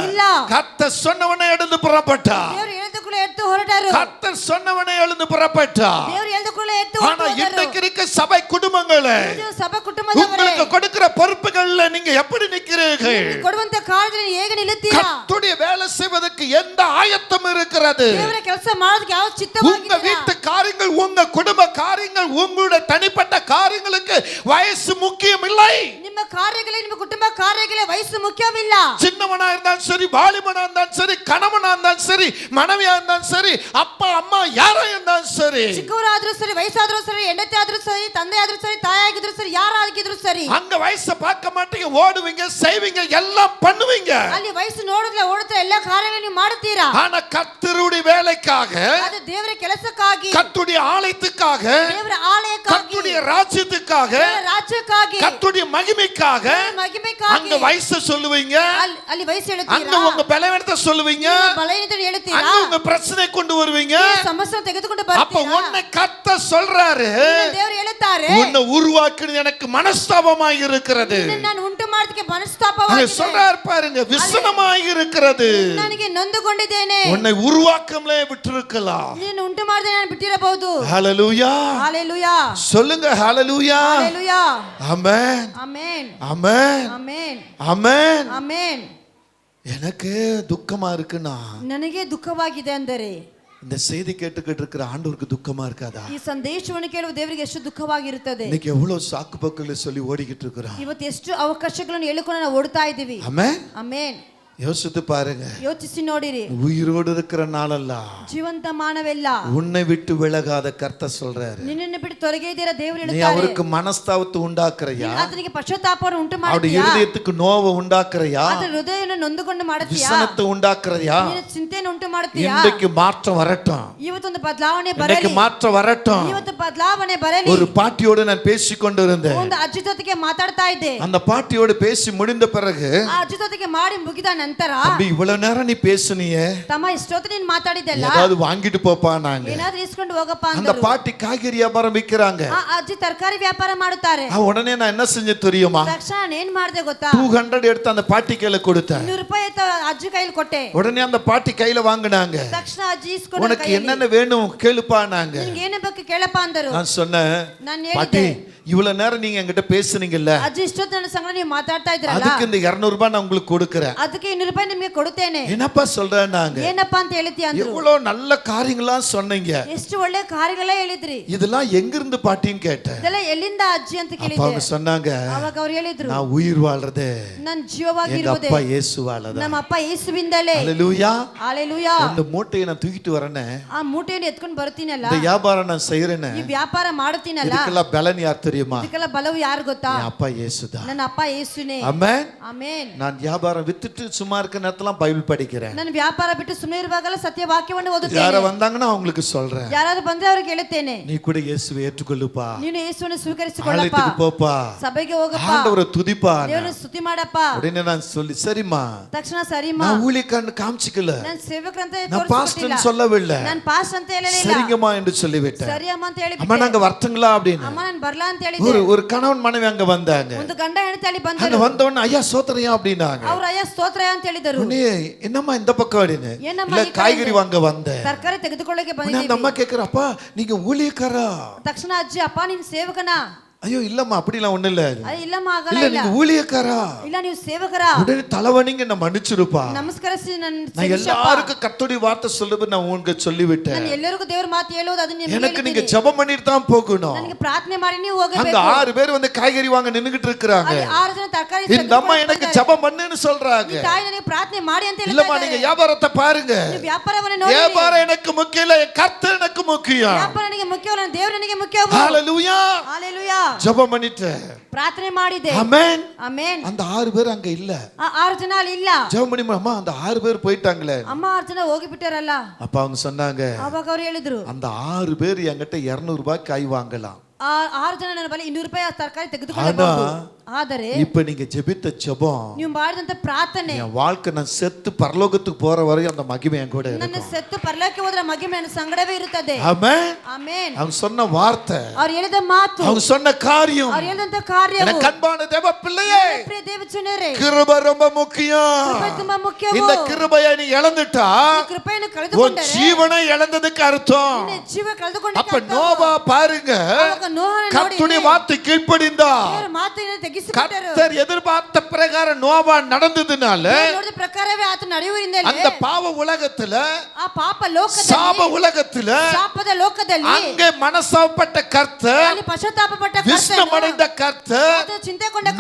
ಇಲ್ಲ, கர்த்தர் சொன்னவனே எழுந்து புறப்பட்டா, ದೇವರು ಹೇಳಿದ ಕೂಡ ಎದ್ದು ಹೊರಟರು, கர்த்தர் சொன்னவனே எழுந்து புறப்பட்டா. ದೇವರು ಹೇಳಿದ ಕೂಡ ಎದ್ದು ஆனா ಹೊರಟರು. இன்றைக்கு இருக்க சபை குடும்பங்களே, ಇದು ಸಭಾ ಕುಟುಂಬದವರೇ, உங்களுக்கு கொடுக்கிற பொறுப்புகள்ல நீங்க எப்படி நிக்கிறீர்கள்? ನಿಮಗೆ ಕೊಡುವಂತ ಕಾರ್ಯದಲ್ಲಿ ನೀವು ಹೇಗೆ ನಿಲ್ಲುತ್ತೀರಾ? கர்த்தருடைய வேலை செய்வதற்கு எந்த ஆயத்தம் இருக்கிறது? ದೇವರ ಕೆಲಸ ಮಾಡೋದಕ್ಕೆ ಯಾವ உங்க ಚಿತ್ತವಾಗಿದ್ದೀರಾ? வீட்டு காரியங்கள், உங்க குடும்ப காரியங்கள், உங்களுடைய தனிப்பட்ட காரியங்களுக்கு வயசு முக்கியம் இல்லை. ನಿಮ್ಮ ಕಾರ್ಯಗಳೇ, ನಿಮ್ಮ ಕುಟುಂಬ ಕಾರ್ಯಗಳೇ ವಯಸ್ಸು ಮುಖ್ಯವಿಲ್ಲ. சின்னவனா இருந்தாலும் சரி, வாலிபனா இருந்தாலும் சரி, கணவனா இருந்தாலும் சரி, சரி, மனைவியா இருந்தாலும் சரி, அப்பா அம்மா யாரா இருந்தாலும் சரி, ಚಿಕ್ಕವರಾದ್ರೂ ಸರಿ, ವಯಸ್ಸಾದ್ರೂ ಸರಿ, ಹೆಂಡತಿ ಆದ್ರೂ ಸರಿ, ತಂದೆ ಆದ್ರೂ ಸರಿ, ತಾಯಿ ಆಗಿದ್ರು ಸರಿ, ಯಾರಾಗಿದ್ರು ಸರಿ, அங்க வயசை பார்க்க மாட்டீங்க, ஓடுவீங்க, செய்வீங்க, எல்லாம் பண்ணுவீங்க. ಅಲ್ಲಿ ವಯಸ್ಸು ನೋಡಿದ್ರೆ ಓಡುತ್ತೆ, ಎಲ್ಲ ಕಾರ್ಯಗಳನ್ನು ನೀವು ಮಾಡುತ್ತೀರಾ. ஆனா கர்த்தருடைய வேலைக்காக, ಅದು ದೇವರ ಕೆಲಸಕ್ಕಾಗಿ, கர்த்தருடைய ஆலயத்துக்காக, ದೇವರ ಆಲಯಕ್ಕಾಗಿ, கர்த்தருடைய ராஜ்யத்துக்காக, ದೇವರ ರಾಜ್ಯಕ್ಕಾಗಿ, கர்த்தருடைய மகிமைக்காக ದೇವರ ಮಹಿಮೆಗಾಗಿ அங்க வயசை சொல்லுவீங்க, ಅಲ್ಲಿ ವಯಸ್ಸು அங்க ಹೇಳುತ್ತೀರಾ, உங்க பலவீனத்தை சொல்லுவீங்க, ಬಲಹೀನತೆ ಹೇಳುತ್ತೀರಾ, அங்க உங்க பிரச்சனை கொண்டு வருவீங்க. ಸಮಸ್ಯೆ ತೆಗೆದುಕೊಂಡು அப்ப ಬರ್ತೀರಾ. உன்னை கர்த்தர் சொல்றாரு, ದೇವರು ಹೇಳುತ್ತಾರೆ, உன்னை உருவாக்குறது எனக்கு மனஸ்தாபமாய் இருக்கிறது. ನಾನು ಉಂಟು ಮಾಡೋದಕ್ಕೆ அங்க ಮನಸ್ತಾಪವಾಗಿದೆ, சொல்றாரு பாருங்க, விசனமாய் இருக்கிறது. ನನಗೆ ನೊಂದುಕೊಂಡಿದ್ದೇನೆ, உன்னை உருவாக்கம்லே விட்டிருக்கலாம். ನೀನು ಉಂಟು ಮಾಡದೆ ನಾನು ಬಿಟ್ಟಿರಬಹುದು. ஹalleluya, ஹalleluya, சொல்லுங்க ஹalleluya, ஹalleluya, ஆமென், ஆமென், ஆமென், ஆமென், ஆமென். ஆமென். எனக்கு துக்கமா இருக்குன்னா ನನಗೆ ದುಃಖವಾಗಿದೆ ಅಂದರೆ இந்த செய்தி கேட்டுக்கிட்டு இருக்கிற ஆண்டவருக்கு துக்கமா இருக்காதா? ಈ ಸಂದೇಶವನ್ನು ಕೇಳುವ ದೇವರಿಗೆ ಎಷ್ಟು ದುಃಖವಾಗಿರುತ್ತದೆ. இன்னைக்கு எவ்வளவு சாக்கு பக்கங்களை சொல்லி ஓடிக்கிட்டு இருக்கிறோம். ಇವತ್ತು ಎಷ್ಟು ಅವಕಾಶಗಳನ್ನು ಹೇಳಿಕೊಂಡು ನಾವು ಓಡ್ತಾ ಇದ್ದೀವಿ. ஆமென். ಆಮೆನ್. யோசித்து பாருங்க, ಯೋಚಿಸಿ ನೋಡಿರಿ, உயிரோடு இருக்கிற நாளெல்லாம் ಜೀವಂತ ಮಾನವೆಲ್ಲ உன்னை விட்டு விலகாத கர்த்தர் சொல்றாரு. ನಿನ್ನನ್ನು ಬಿಟ್ಟು ತೊಲಗೇ ಇದ್ದೀರಾ ದೇವರು நீ ಹೇಳುತ್ತಾರೆ. அவருக்கு மனஸ்தாபத்தை உண்டாக்குறியா? ಆತನಿಗೆ ಪಶ್ಚಾತ್ತಾಪವನ್ನು ಉಂಟು அவருடைய ಮಾಡುತ್ತೀಯಾ? இருதயத்துக்கு நோவை உண்டாக்குறியா? ಆತನ ಹೃದಯವನ್ನು ನೊಂದುಕೊಂಡು ಮಾಡುತ್ತೀಯಾ? விசனத்தை உண்டாக்குறியா? ನೀನು ಚಿಂತೆಯನ್ನು ಉಂಟು ಮಾಡುತ್ತೀಯಾ? இன்றைக்கு மாற்றம் வரட்டும், ಇವತ್ತೊಂದು ಬದಲಾವಣೆ இன்னைக்கு ಬರಲಿ, மாற்றம் வரட்டும். ಇವತ್ತು ಬದಲಾವಣೆ ಬರಲಿ. ஒரு பாட்டியோடு நான் பேசிக்கொண்டு இருந்தேன். ಒಂದು ಅಜ್ಜಿ ಜೊತೆಗೆ ಮಾತಾಡ್ತಾ ಇದ್ದೆ. அந்த பாட்டியோடு பேசி முடிந்த பிறகு, ಆ ಅಜ್ಜಿ ಜೊತೆಗೆ ಮಾಡಿ ಮುಗಿದ ನಂತರ, அப்படி இவ்வளவு நேரம் நீ பேசுனியே, ತಮ್ಮ ಇಷ್ಟೊತ್ತು ನೀನು ಮಾತಾಡಿದ್ದೆಲ್ಲ ஏதாவது வாங்கிட்டு போப்பா நாங்க. ಏನಾದ್ರೂ ಇಸ್ಕೊಂಡು ಹೋಗಪ್ಪ அந்த ಅಂದರು. பாட்டி காய்கறி வியாபாரம் விக்கிறாங்க. ಆ ಅಜ್ಜಿ ತರಕಾರಿ ವ್ಯಾಪಾರ ಮಾಡುತ್ತಾರೆ. உடனே நான் என்ன செஞ்ச தெரியுமா? ತಕ್ಷಣ ನಾನು ಏನ್ ಮಾಡಿದೆ ಗೊತ್ತಾ? 200 எடுத்து அந்த பாட்டி கையில கொடுத்தேன். 200 ರೂಪಾಯಿ ಅಜ್ಜಿ ಕೈಲಿ ಕೊಟ್ಟೆ. உடனே அந்த பாட்டி கையில வாங்குனாங்க. ತಕ್ಷಣ ಅಜ್ಜಿ ಇಸ್ಕೊಂಡು உனக்கு என்னென்ன வேணும் கேளுப்பா நாங்க. ನಿನಗೆ ಏನು ಬೇಕು ಕೇಳಪ್ಪ ಅಂದರು. நான் சொன்னேன், ನಾನು பாட்டி ಹೇಳಿದೆ, இவ்வளவு நேரம் நீங்க என்கிட்ட பேசுனீங்கல்ல, ಅಜ್ಜಿ ಇಷ್ಟೊತ್ತು ನನ್ನ ಸಂಗಡ ನೀವು ಮಾತಾಡ್ತಾ ಇದ್ರಲ್ಲ, அதுக்கு இந்த 200 ரூபாய் நான் உங்களுக்கு கொடுக்கறேன். ಅದಕ್ಕೆ 200 ರೂಪಾಯಿ ನಿಮಗೆ ಕೊಡುತ್ತೇನೆ. என்னப்பா சொல்றேன்னாங்க. ಏನಪ್ಪ ಅಂತ ಹೇಳ್ತೀಯ ಅಂದ್ರು. எவ்வளவு நல்ல காரியங்களா சொன்னீங்க, ಎಷ್ಟು ಒಳ್ಳೆ ಕಾರ್ಯಗಳೇ ಹೇಳಿದ್ರಿ, இதெல்லாம் எங்க இருந்து பாட்டின்னு கேட்டேன். ಇದೆಲ್ಲ ಎಲ್ಲಿಂದ ಅಜ್ಜಿ ಅಂತ அப்ப ಕೇಳಿದೆ. அவங்க சொன்னாங்க, ಅವಾಗ ಅವ್ರು ಹೇಳಿದ್ರು, நான் உயிர் வாழ்றதே ನನ್ನ எங்க ಜೀವವಾಗಿರುವುದೇ அப்பா இயேசுவாலதான். ನಮ್ಮ ಅಪ್ಪ ಯೇಸುವಿಂದಲೇ. ஹalleluya. ಹalleluya. அந்த மூட்டையை நான் தூக்கிட்டு வரேனே, ಆ ಮೂಟೆಯನ್ನು ಎತ್ಕೊಂಡು ಬರ್ತೀನಲ್ಲ, இந்த வியாபாரம் நான் செய்யறேனே, ಈ ವ್ಯಾಪಾರ ಮಾಡುತ್ತೀನಲ್ಲ, இதுக்கெல்லாம் பலன் யார் தெரியுமா? ಇದಕ್ಕೆಲ್ಲ ಬಲವು ಯಾರು ಗೊತ್ತಾ? என் அப்பா இயேசுதான். ನನ್ನ ಅಪ್ಪ ಯೇಸುನೇ. ஆமென். ಆಮೆನ್. நான் வியாபாரம் வித்துட்டு சும்மா இருக்க நேரத்துல பைபிள் படிக்கிறேன். ನಾನು ವ್ಯಾಪಾರ ಬಿಟ್ಟು ಸುಮ್ಮನೆ ಇರುವಾಗಲೂ ಸತ್ಯ ವಾಕ್ಯವನ್ನು யார ಓದುತ್ತೇನೆ. வந்தாங்கன்னா அவங்களுக்கு சொல்றேன், ಯಾರಾದ್ರೂ ಬಂದ್ರೆ ಅವ್ರಿಗೆ ಹೇಳುತ್ತೇನೆ, நீ கூட இயேசுவை ஏற்றுக்கொள்ளுப்பா, ನೀನು ಯೇಸುವನ್ನು ಸ್ವೀಕರಿಸಿಕೊಳ್ಳಪ್ಪ, ஆலயத்துக்கு போப்பா, ಸಭೆಗೆ ಹೋಗಪ್ಪ, ஆண்டவரை துதிப்பா. ದೇವರನ್ನು ಸ್ತುತಿ ಮಾಡಪ್ಪ. உடனே நான் சொல்லி, சரிம்மா, ತಕ್ಷಣ ಸರಿಮಾ, நான் ஊழியக்காரன்னு காமிச்சிக்கல, ನಾನು ಸೇವಕರಂತ நான் பாஸ்டர்னு சொல்லவில்லை, ನಾನು ಪಾಸ್ಟ್ ಅಂತ ಹೇಳಲಿಲ್ಲ, சரிங்கம்மா என்று சொல்லிவிட்டேன். ಸರಿ ಅಮ್ಮ ಅಂತ ಹೇಳಿ அம்மா நாங்க வரட்டுங்களா அப்படின்னு. ಅಮ್ಮ ನಾನು ಬರ್ಲಾ ಅಂತ ಹೇಳಿದೆ. ஒரு கணவன் மனைவி அங்க வந்தாங்க. ಒಂದು ಗಂಡ ಹೆಂಡತಿ ಅಲ್ಲಿ அங்க ಬಂದರು. வந்த உடனே ஐயா சோதரையா அப்படின்னாங்க. ಅವ್ರ ಅಯ್ಯ ಸ್ತೋತ್ರ ಅಂತ ಹೇಳಿದರು. உடனே என்னம்மா இந்த பக்கம் அப்படின்னு, ಏನಮ್ಮ இல்ல ಈ ಕಡೆ காய்கறி வாங்க வந்தேன். ತರಕಾರಿ ತೆಗೆದುಕೊಳ್ಳಕ್ಕೆ உடனே அந்த ಬಂದಿದ್ದೀವಿ. அம்மா கேக்குற, அப்பா நீங்க ஊழியக்காரா? ತಕ್ಷಣ ಅಜ್ಜಿ, ಅಪ್ಪ ನೀನು ಸೇವಕನಾ? ஐயோ இல்லம்மா அப்படிலாம் ஒண்ணு இல்ல. ಅದು ಇಲ್ಲಮ್ಮ ಆಗಲ್ಲ, இல்ல ಇಲ್ಲ நீங்க ஊழியக்காரா? ಇಲ್ಲ ನೀವು ಸೇವಕರ. உடனே தலைவனிங்க என்ன மன்னிச்சிருப்பா. ನಮಸ್ಕರಿಸಿ நான் ನನ್ನ எல்லாருக்கும் கர்த்தருடைய வார்த்தை சொல்லுது நான் உங்களுக்கு சொல்லிவிட்டேன். ನಾನು ಎಲ್ಲರಿಗೂ ದೇವರ ಮಾತು ಹೇಳೋದು ಅದನ್ನ ನಿಮಗೆ எனக்கு நீங்க ಹೇಳಿದ್ದೀನಿ. ஜெபம் பண்ணிட்டு தான் போகணும். ನನಗೆ ಪ್ರಾರ್ಥನೆ ಮಾಡಿ ನೀವು அந்த ಹೋಗಬೇಕು. 6 பேர் வந்து காய்கறி வாங்க நின்னுகிட்டு இருக்காங்க. ಅಲ್ಲಿ 6 ಜನ ತರಕಾರಿ இந்த அம்மா எனக்கு ஜெபம் பண்ணுன்னு சொல்றாங்க. ಈ ತಾಯಿ ನನಗೆ ಪ್ರಾರ್ಥನೆ ಮಾಡಿ ಅಂತ இல்லம்மா ಹೇಳ್ತಾ நீங்க ಇದ್ದಾರೆ. வியாபாரத்தை பாருங்க. ನೀವು ವ್ಯಾಪಾರವನ್ನು ನೋಡಿ. வியாபாரம் எனக்கு முக்கியம் இல்ல, என் கர்த்தர் எனக்கு முக்கியம். ವ್ಯಾಪಾರ ನನಗೆ ಮುಖ್ಯವಲ್ಲ, ದೇವರು ನನಗೆ ಮುಖ್ಯವು. ஹalleluya. ಹalleluya. ஜெபம் பண்ணிட்டேன். ಪ್ರಾರ್ಥನೆ ಮಾಡಿದೆ. ஆமென். ಆಮೆನ್. அந்த 6 பேர் அங்க இல்ல. ಆ 6 ಜನ ಅಲ್ಲಿ ಇಲ್ಲ. ஜெபம் பண்ணி அம்மா அந்த 6 பேர் போயிட்டாங்களே. ಅಮ್ಮ 6 ಜನ ಹೋಗಿಬಿಟ್ಟಾರಲ್ಲ. அப்ப அவங்க சொன்னாங்க, ಅವಾಗ ಅವರು ಹೇಳಿದ್ರು, அந்த 6 பேர் என்கிட்ட 200 ரூபாய் காய் வாங்கலாம். ಆ 6 ಜನ ನನ್ನ ಬಳಿ 200 ರೂಪಾಯಿ ತರಕಾರಿ ತೆಗೆದುಕೊಳ್ಳಬಹುದು. ಆದರೆ இப்ப நீங்க ஜெபித்த ஜெபம், ನೀವು ಮಾಡಿದಂತ ಪ್ರಾರ್ಥನೆ, என் வாழ்க்கை நான் செத்து பரலோகத்துக்கு போற வரையும் அந்த மகிமை என் கூட ನನ್ನ இருக்கும். ಸತ್ತು ಪರಲೋಕಕ್ಕೆ ಹೋದ್ರೆ ಮಹಿಮೆ ನನ್ನ ಸಂಗಡವೇ ಇರುತ್ತದೆ. ஆமென். ಆಮೆನ್. அவங்க சொன்ன வார்த்தை, ಅವರು ಹೇಳಿದ ಮಾತು, அவங்க சொன்ன காரியம், ಅವರು ಹೇಳಿದಂತ ಕಾರ್ಯವು, எனக்கு அன்பான தேவ பிள்ளையே, ಪ್ರಿಯ ದೇವಜನರೇ, கிருபை ரொம்ப முக்கியம். ಕೃಪೆ ತುಂಬಾ ಮುಖ್ಯವು. இந்த கிருபையை நீ இழந்துட்டா ಈ ಕೃಪೆಯನ್ನು உன் ಕಳೆದುಕೊಂಡರೆ ஜீவனை இழந்ததுக்கு அர்த்தம். ನಿನ್ನ ಜೀವ ಕಳೆದುಕೊಂಡ. அப்ப நோவா பாருங்க, கர்த்தருடைய வார்த்தை கீழ்ப்படிந்தா, ದೇವರ ಮಾತನ್ನು ತೆಗೆಸಿಬಿಟ್ಟರು. கர்த்தர் எதிர்பார்த்த பிரகாரம் நோவா நடந்ததுனால ನೋಡಿದ ಪ್ರಕಾರವೇ ಆತ ನಡೆಯುವುದರಿಂದ அந்த பாவ உலகத்துல, ಆ ಪಾಪ ಲೋಕದಲ್ಲಿ, சாப உலகத்துல, ಶಾಪದ ಲೋಕದಲ್ಲಿ அங்கே மனசாப்பட்ட கர்த்தர், ಅಲ್ಲಿ ಪಶ್ಚಾತ್ತಾಪಪಟ್ಟ விஸ்னமடைந்த கர்த்தர் ಆತ ಚಿಂತೆಗೊಂಡ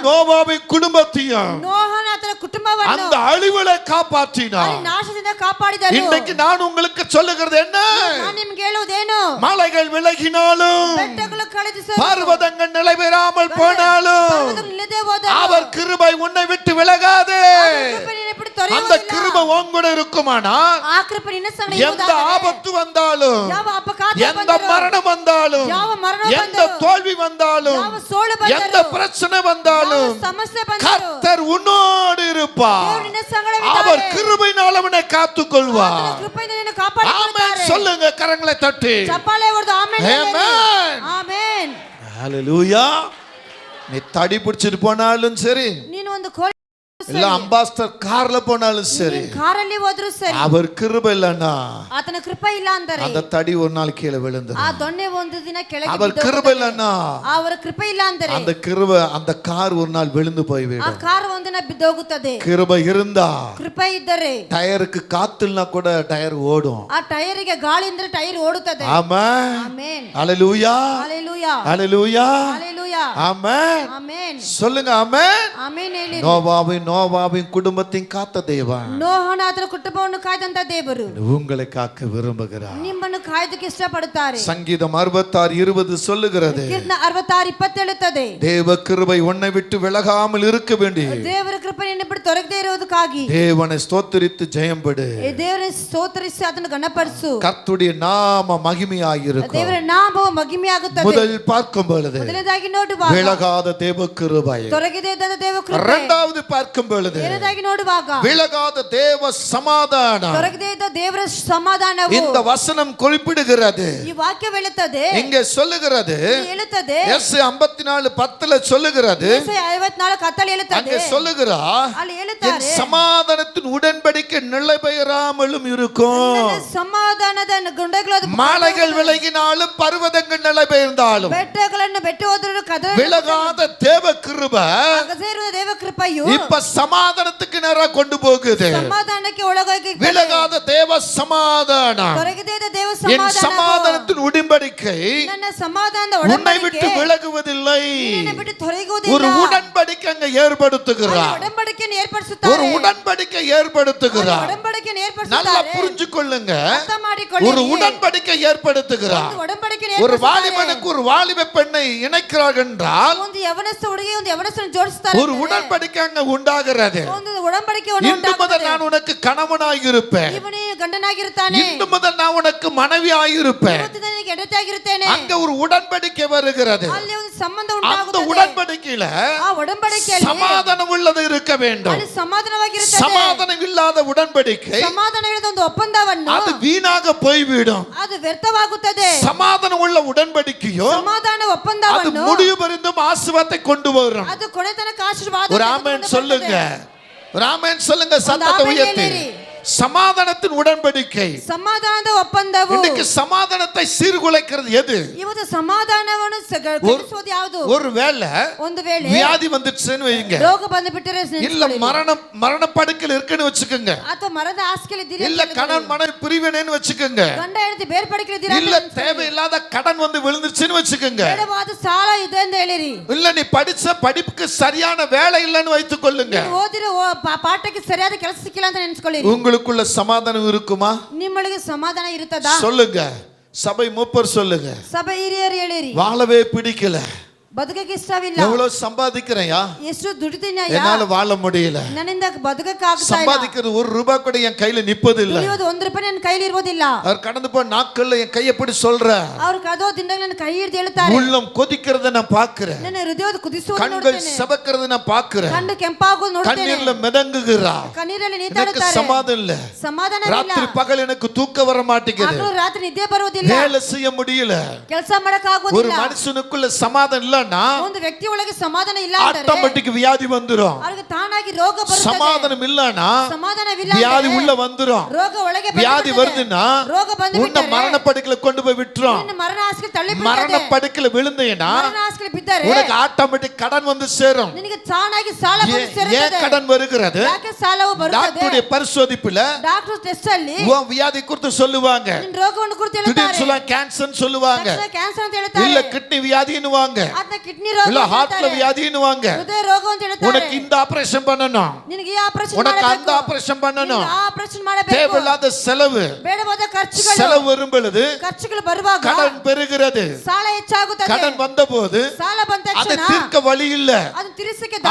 நோவாவின் குடும்பத்தையும் ನೋಹನ ಆತನ ಕುಟುಂಬವನ್ನು அந்த அழிவுல காப்பாற்றினார். ಅಲ್ಲಿ ನಾಶದಿಂದ ಕಾಪಾಡಿದರು. இன்றைக்கு நான் உங்களுக்கு சொல்லுகிறது என்ன? ನಾನು ನಿಮಗೆ ಹೇಳುವುದೇನು? மலைகள் விலகினாலும் ಬೆಟ್ಟಗಳು ಕಳೆದಿಸಲು பர்வதங்கள் நிலைபெறாமல் போனாலும் ಪರ್ವತಗಳು ನಿಲ್ಲದೆ ಹೋದರೂ அவர் கிருபை உன்னை விட்டு விலகாது. ಕೃಪೆ ನಿನ್ನ ಬಿಟ್ಟು அந்த ತೊರೆಯುವುದಿಲ್ಲ. கிருபை உன்கூட இருக்குமானா ಆ ಕೃಪೆ ನಿನ್ನ ಸಂಗಡ எந்த ಇರುವುದಾದರೆ, ஆபத்து வந்தாலும் ಯಾವ ಅಪಘಾತ எந்த ಬಂದರೂ, மரணம் வந்தாலும் ಯಾವ ಮರಣ எந்த ಬಂದರೂ, தோல்வி வந்தாலும் ಯಾವ ಸೋಲು எந்த ಬಂದರೂ, பிரச்சனை வந்தாலும் ಯಾವ ಸಮಸ್ಯೆ ಬಂದರೂ கர்த்தர் உன்னோடு இருப்பார். ದೇವರು ನಿನ್ನ ಸಂಗಡ அவர் ಇರುತ್ತಾರೆ. கிருபையினால் அவனை காத்துக்கொள்வார். ಆತನ ಕೃಪೆಯಿಂದ ನಿನ್ನನ್ನು ஆமென் ಕಾಪಾಡಿಕೊಳ್ಳುತ್ತಾರೆ. சொல்லுங்க, கரங்களை தட்டி. ಚಪ್ಪಾಳೆ ಹೊಡೆದು ಆಮೆನ್ ಆಮೆನ್. ಹೇಳಿರಿ. ಆಮೆನ್. ஹalleluya. நீ தடி பிடிச்சிட்டு போனாலும் சரி, ನೀನು ಒಂದು ಕೋಳಿ இல்ல அம்பாஸ்டர் கார்ல போனாலும் சரி, ಕಾರಲ್ಲಿ ಹೋದ್ರು ಸರಿ, அவர் கிருபை இல்லைன்னா ಆತನ ಕೃಪೆ ಇಲ್ಲ ಅಂದರೆ அந்த தடி ஒரு நாள் கீழே விழுந்து. ಆ ದೊಣ್ಣೆ ಒಂದು ದಿನ ಕೆಳಗೆ அவர் ಬಿದ್ದು கிருபை இல்லைன்னா ಅವರ ಕೃಪೆ ಇಲ್ಲ ಅಂದರೆ அந்த கிருபை அந்த கார் ஒரு நாள் விழுந்து ಆ போய்விடும். ಕಾರ್ ಒಂದಿನ ಬಿದ್ದೋಗುತ್ತದೆ. கிருபை இருந்தா ಕೃಪೆ ಇದ್ದರೆ டயருக்கு காத்துலனா கூட டயர் ஓடும். ಆ ಟೈರಿಗೆ ಗಾಳಿ ಇದ್ರೆ ಟೈರ್ ಓಡುತ್ತದೆ. ஆமென். ಆಮೆನ್. ஹalleluya. ಹalleluya. ஹalleluya. ಹalleluya. ஆமென். ಆಮೆನ್. சொல்லுங்க ஆமென். ಆಮೆನ್ ಹೇಳಿ. நோவாவின் குடும்பத்தையும் காத்த தேவன் ನೋಹನ ಅದರ ಕುಟುಂಬವನ್ನು ಕಾಯ್ದಂತ ದೇವರು உங்களை காக்க விரும்புகிறார். ನಿಮ್ಮನ್ನು ಕಾಯ್ದಕ್ಕೆ ಇಷ್ಟಪಡುತ್ತಾರೆ. சங்கீதம் 66:20 சொல்லுகிறது, ಕೀರ್ತನ 66:20 ಹೇಳುತ್ತದೆ, தேவ கிருபை உன்னை விட்டு விலகாமல் இருக்க வேண்டி ದೇವರ ಕೃಪೆ ನಿನ್ನ ಬಿಟ್ಟು ತೊರಗದೇ ಇರುವುದಕ್ಕಾಗಿ தேவனை ஸ்தோத்திரித்து ஜெயம் படு. ದೇವರನ್ನು ಸ್ತೋತ್ರಿಸಿ ಅದನ್ನು ಗಣಪಡಿಸು. கர்த்தருடைய நாம மகிமையாயிருக்கும். ದೇವರ ನಾಮವು ಮಹಿಮೆಯಾಗುತ್ತದೆ. முதல் பார்க்கும் பொழுது ಮೊದಲನೇದಾಗಿ ನೋಡುವಾಗ விலகாத தேவ கிருபை, ತೊರಗದೇ ಇದ್ದ ದೇವ ಕೃಪೆ, இரண்டாவது பார்க்கும் பொழுது ಎರಡನೇದಾಗಿ ನೋಡುವಾಗ விலகாத தேவ சமாதானம். ತೊರಗದೇ ಇದ್ದ ದೇವರ ಸಮಾಧಾನವು இந்த வசனம் குறிப்பிடுகிறது, ಈ ವಾಕ್ಯ ಹೇಳುತ್ತದೆ, இங்கே சொல்லுகிறது, ಹೇಳುತ್ತದೆ, எஸ் 54:10 சொல்லுகிறது, 54:10 ಹೇಳುತ್ತದೆ, அங்கே சொல்லுகிறா, ಅಲ್ಲಿ என் ಹೇಳುತ್ತಾರೆ, சமாதானத்தின் உடன்படிக்கை நிலை பெயராமலும் இருக்கும். ನನ್ನ ಸಮಾಧಾನದ ಗುಂಡೆಗಳು ಅದು மலைகள் விலகினாலும் பர்வதங்கள் நிலை பெயர்ந்தாலும் ಬೆಟ್ಟಗಳನ್ನು ಬೆಟ್ಟ ಹೋದರೂ ಕದಲ விலகாத தேவ கிருபை ಅಗಸೇರುವ ದೇವ ಕೃಪೆಯು இப்ப சமாதானத்துக்கு நேரா கொண்டு போகுது. ಸಮಾಧಾನಕ್ಕೆ ಒಳಗೋಗಿ விலகாத தேவ சமாதானம், ತೊರಗದೇ ಇದ್ದ ದೇವ என் ಸಮಾಧಾನ, சமாதானத்தின் உடன்படிக்கை ನನ್ನ ಸಮಾಧಾನದ உன்னை விட்டு ಒಡಂಬಡಿಕೆ விலகுவதில்லை. ನಿನ್ನನ್ನು ಬಿಟ್ಟು ஒரு ತೊರೆಯುವುದಿಲ್ಲ. உடன்படிக்கை அங்க ஏற்படுத்துகிறார். ಒಡಂಬಡಿಕೆಯನ್ನು ஒரு ಏರ್ಪಡಿಸುತ್ತಾರೆ. உடன்படிக்கை ஏற்படுத்துகிறார். ಒಡಂಬಡಿಕೆಯನ್ನು நல்லா ಏರ್ಪಡಿಸುತ್ತಾರೆ. புரிஞ்சு கொள்ளுங்க. ಅರ್ಥ ಮಾಡಿಕೊಳ್ಳಿ. ஒரு உடன்படிக்கை ஏற்படுத்துகிறார். ಒಂದು ಒಡಂಬಡಿಕೆಯನ್ನು ஒரு ಏರ್ಪಡಿಸುತ್ತಾರೆ. வாலிபனுக்கு ஒரு வாலிப பெண்ணை இணைக்கிறார்கள் என்றால் ಒಂದು ಯವನಸ್ಥ ಹುಡುಗಿ ಒಂದು ಯವನಸ್ಥನ್ನು ಜೋಡಿಸುತ್ತಾರೆ. ஒரு உடன்படிக்கை அங்க உண்டாகிறது. ಒಂದು ಒಡಂಬಡಿಕೆ இன்று முதல் நான் உனக்கு கணவனாய் இருப்பேன், ಇವನೇ ಗಂಡನಾಗಿರುತ್ತಾನೆ, இன்று முதல் நான் உனக்கு மனைவியாய் இருப்பேன். ಇವತ್ತಿನ ನಿನಗೆ ಹೆಂಡತಿಯಾಗಿರುತ್ತೇನೆ. அங்க ஒரு உடன்படிக்கை வருகிறது. ಅಲ್ಲಿ ಒಂದು ಸಂಬಂಧ அந்த ಉಂಟಾಗುತ್ತದೆ. உடன்படிக்கையில ಆ ಒಡಂಬಡಿಕೆಯಲ್ಲಿ சமாதானம் உள்ளது இருக்க வேண்டும். ಅಲ್ಲಿ ಸಮಾಧಾನವಾಗಿರುತ್ತದೆ. சமாதானம் இல்லாத உடன்படிக்கை ಸಮಾಧಾನವಿಲ್ಲದ ಒಂದು ಒಪ್ಪಂದವನ್ನು அது வீணாக போய்விடும். ಅದು ವ್ಯರ್ಥವಾಗುತ್ತದೆ. சமாதானம் உள்ள உடன்படிக்கையோ ಸಮಾಧಾನ அது ಒಪ್ಪಂದವನ್ನು முடிவு பரிந்தும் ஆசீர்வாதத்தை கொண்டு வரும். ಅದು ಕೊನೆ ತನಕ ಆಶೀರ್ವಾದ ஒரு ஆமென் சொல்லுங்க, ஒரு ஆமென் சொல்லுங்க, சத்தத்தை ஆமென் உயர்த்தி. ಹೇಳಿರಿ. சமாதானத்தின் உடன்படிக்கை. ಸಮಾಧಾನದ ಒಪ್ಪಂದವು இன்னைக்கு சமாதானத்தை சீர்குலைக்கிறது எது? ಇವತ್ತು ಸಮಾಧಾನವನ್ನು ಗಳಿಸುವುದು ಯಾವುದು? ஒருவேளை ಒಂದು ವೇಳೆ வியாதி வந்துடுச்சுன்னு வைங்க, ರೋಗ ಬಂದು ಬಿಟ್ಟರೆ இல்ல மரண படுக்கையில் இருக்குன்னு வச்சுக்கோங்க, ಅಥವಾ ಮರದ ಹಾಸಿಗೆಯಲ್ಲಿ ಇದ್ದೀರಿ இல்ல கணவன் மனைவி பிரிவினைன்னு வச்சுக்கோங்க, ಗಂಡ ಹೆಂಡತಿ ಬೇರ್ಪಡಿಕೆ இல்ல தேவையில்லாத கடன் வந்து விழுந்துருச்சுன்னு வச்சுக்கோங்க, ಬೇಡವಾದ ಸಾಲ ಇದೆ ಅಂತ ಹೇಳಿರಿ, இல்ல நீ படிச்ச படிப்புக்கு சரியான வேலை இல்லைன்னு வைத்துக் கொள்ளுங்க, ಓದಿರೋ ಪಾಠಕ್ಕೆ ಸರಿಯಾದ ಕೆಲಸ ಸಿಕ್ಕಿಲ್ಲ ಅಂತ ನೆನೆಸ್ಕೊಳ್ಳಿ. உங்களுக்குள்ள சமாதானம் இருக்குமா? ನಿಮ್ಮೊಳಗೆ ಸಮಾಧಾನ ಇರುತ್ತದಾ? சொல்லுங்க, சபை மூப்பர் சொல்லுங்க. ಸಭೆ ಹಿರಿಯರು ಹೇಳಿರಿ, வாழவே பிடிக்கல, ಬದುಕಕ್ಕೆ ಇಷ್ಟವಿಲ್ಲ, எவ்வளவு சம்பாதிக்கிறேயா, ಎಷ್ಟು ದುಡಿತೀನಿ, என்னால வாழ முடியல, ನನ್ನಿಂದ ಬದುಕಕ್ಕೆ ಆಗ್ತಾ ಇಲ್ಲ, சம்பாதிக்கிறது ₹1 கூட என் கையில நிப்பதில்லை, ದುಡಿಯೋದು ₹1 ನನ್ನ ಕೈಲಿ ಇರೋದಿಲ್ಲ. அவர் கடந்து போன நாட்கள்ல என் கையை எப்படி சொல்ற, ಅವ್ರು ಕದೋ ದಿನದಾಗ ನನ್ನ ಕೈ ಹಿಡಿದು ಹೇಳ್ತಾರೆ, உள்ளம் கொதிக்கிறத நான் பாக்குறேன், ನನ್ನ ಹೃದಯದ ಕುದಿಸುವುದು கண்கள் ನೋಡ್ತೇನೆ, செவக்கிறத நான் பாக்குறேன், ಕಣ್ಣು ಕೆಂಪಾಗೋದು ನೋಡ್ತೇನೆ, கண்ணீர்ல மிதங்குகிறா, ಕಣ್ಣೀರಲ್ಲಿ எனக்கு ನೀತಾಡುತ್ತಾರೆ, சமாதானம் இல்ல, ಸಮಾಧಾನ ಇಲ್ಲ, ராத்திரி பகல் எனக்கு தூக்கம் வர மாட்டேங்குது, ಹಗಲು ರಾತ್ರಿ ನಿದ್ದೆ ಬರುವುದಿಲ್ಲ, வேலை செய்ய முடியல. ಕೆಲಸ ಮಾಡಕ್ ஒரு ಆಗೋದಿಲ್ಲ. மனுஷனுக்குள்ள சமாதானம் இல்லன்னா ಒಂದು ವ್ಯಕ್ತಿ ಒಳಗೆ ಸಮಾಧಾನ ಇಲ್ಲ ಅಂದರೆ ஆட்டோமேட்டிக் வியாதி வந்துரும். ಅವರಿಗೆ ತಾನಾಗಿ ರೋಗ ಬರುತ್ತದೆ. சமாதானம் இல்லனா ಸಮಾಧಾನವಿಲ್ಲ வியாதி உள்ள வந்துரும். ರೋಗ ಒಳಗೆ வியாதி வருதுன்னா ರೋಗ ಬಂದು உன்னை மரண படுக்கையில கொண்டு போய் விட்டுரும். ನಿನ್ನ ಮರಣ ಹಾಸಿಗೆ ತಳ್ಳಿ மரண ಬಿಡುತ್ತದೆ. படுக்கையில விழுந்தேனா ಮರಣ ಹಾಸಿಗೆ ಬಿದ್ದರೆ உனக்கு ஆட்டோமேட்டிக் கடன் வந்து சேரும். ನಿನಗೆ ತಾನಾಗಿ ಸಾಲ ಬಂದು ஏன் ಸೇರುತ್ತದೆ. கடன் வருகிறது? ಯಾಕೆ ಸಾಲವು ಬರುತ್ತದೆ? டாக்டருடைய பரிசோதிப்புல ಡಾಕ್ಟರ್ ಟೆಸ್ಟ್ ಅಲ್ಲಿ உன் வியாதி குறித்து சொல்லுவாங்க. ನಿನ್ನ ರೋಗವನ್ನು ಕುರಿತು திடீர்னு ಹೇಳ್ತಾರೆ. சொல்ல கேன்சர் சொல்லுவாங்க. ಕ್ಯಾನ್ಸರ್ ಅಂತ ಹೇಳ್ತಾರೆ. இல்ல கிட்னி வியாதின்னுவாங்க. ಅದನ್ನ ಕಿಡ್ನಿ ರೋಗ இல்ல ಅಂತ ஹார்ட்ல ಹೇಳ್ತಾರೆ. வியாதின்னுவாங்க. ಹೃದಯ ರೋಗ ಅಂತ ಹೇಳ್ತಾರೆ. உனக்கு இந்த ஆபரேஷன் பண்ணனும், ನಿನಗೆ ಈ ಆಪರೇಷನ್ உனக்கு ಮಾಡಬೇಕು, அந்த ஆபரேஷன் பண்ணனும், ಆ ಆಪರೇಷನ್ ಮಾಡಬೇಕು, தேவையில்லாத செலவு செலவு வரும் பொழுது கடன் பெறுகிறது. கடன் வந்தபோது அதை தீர்க்க வழி இல்ல.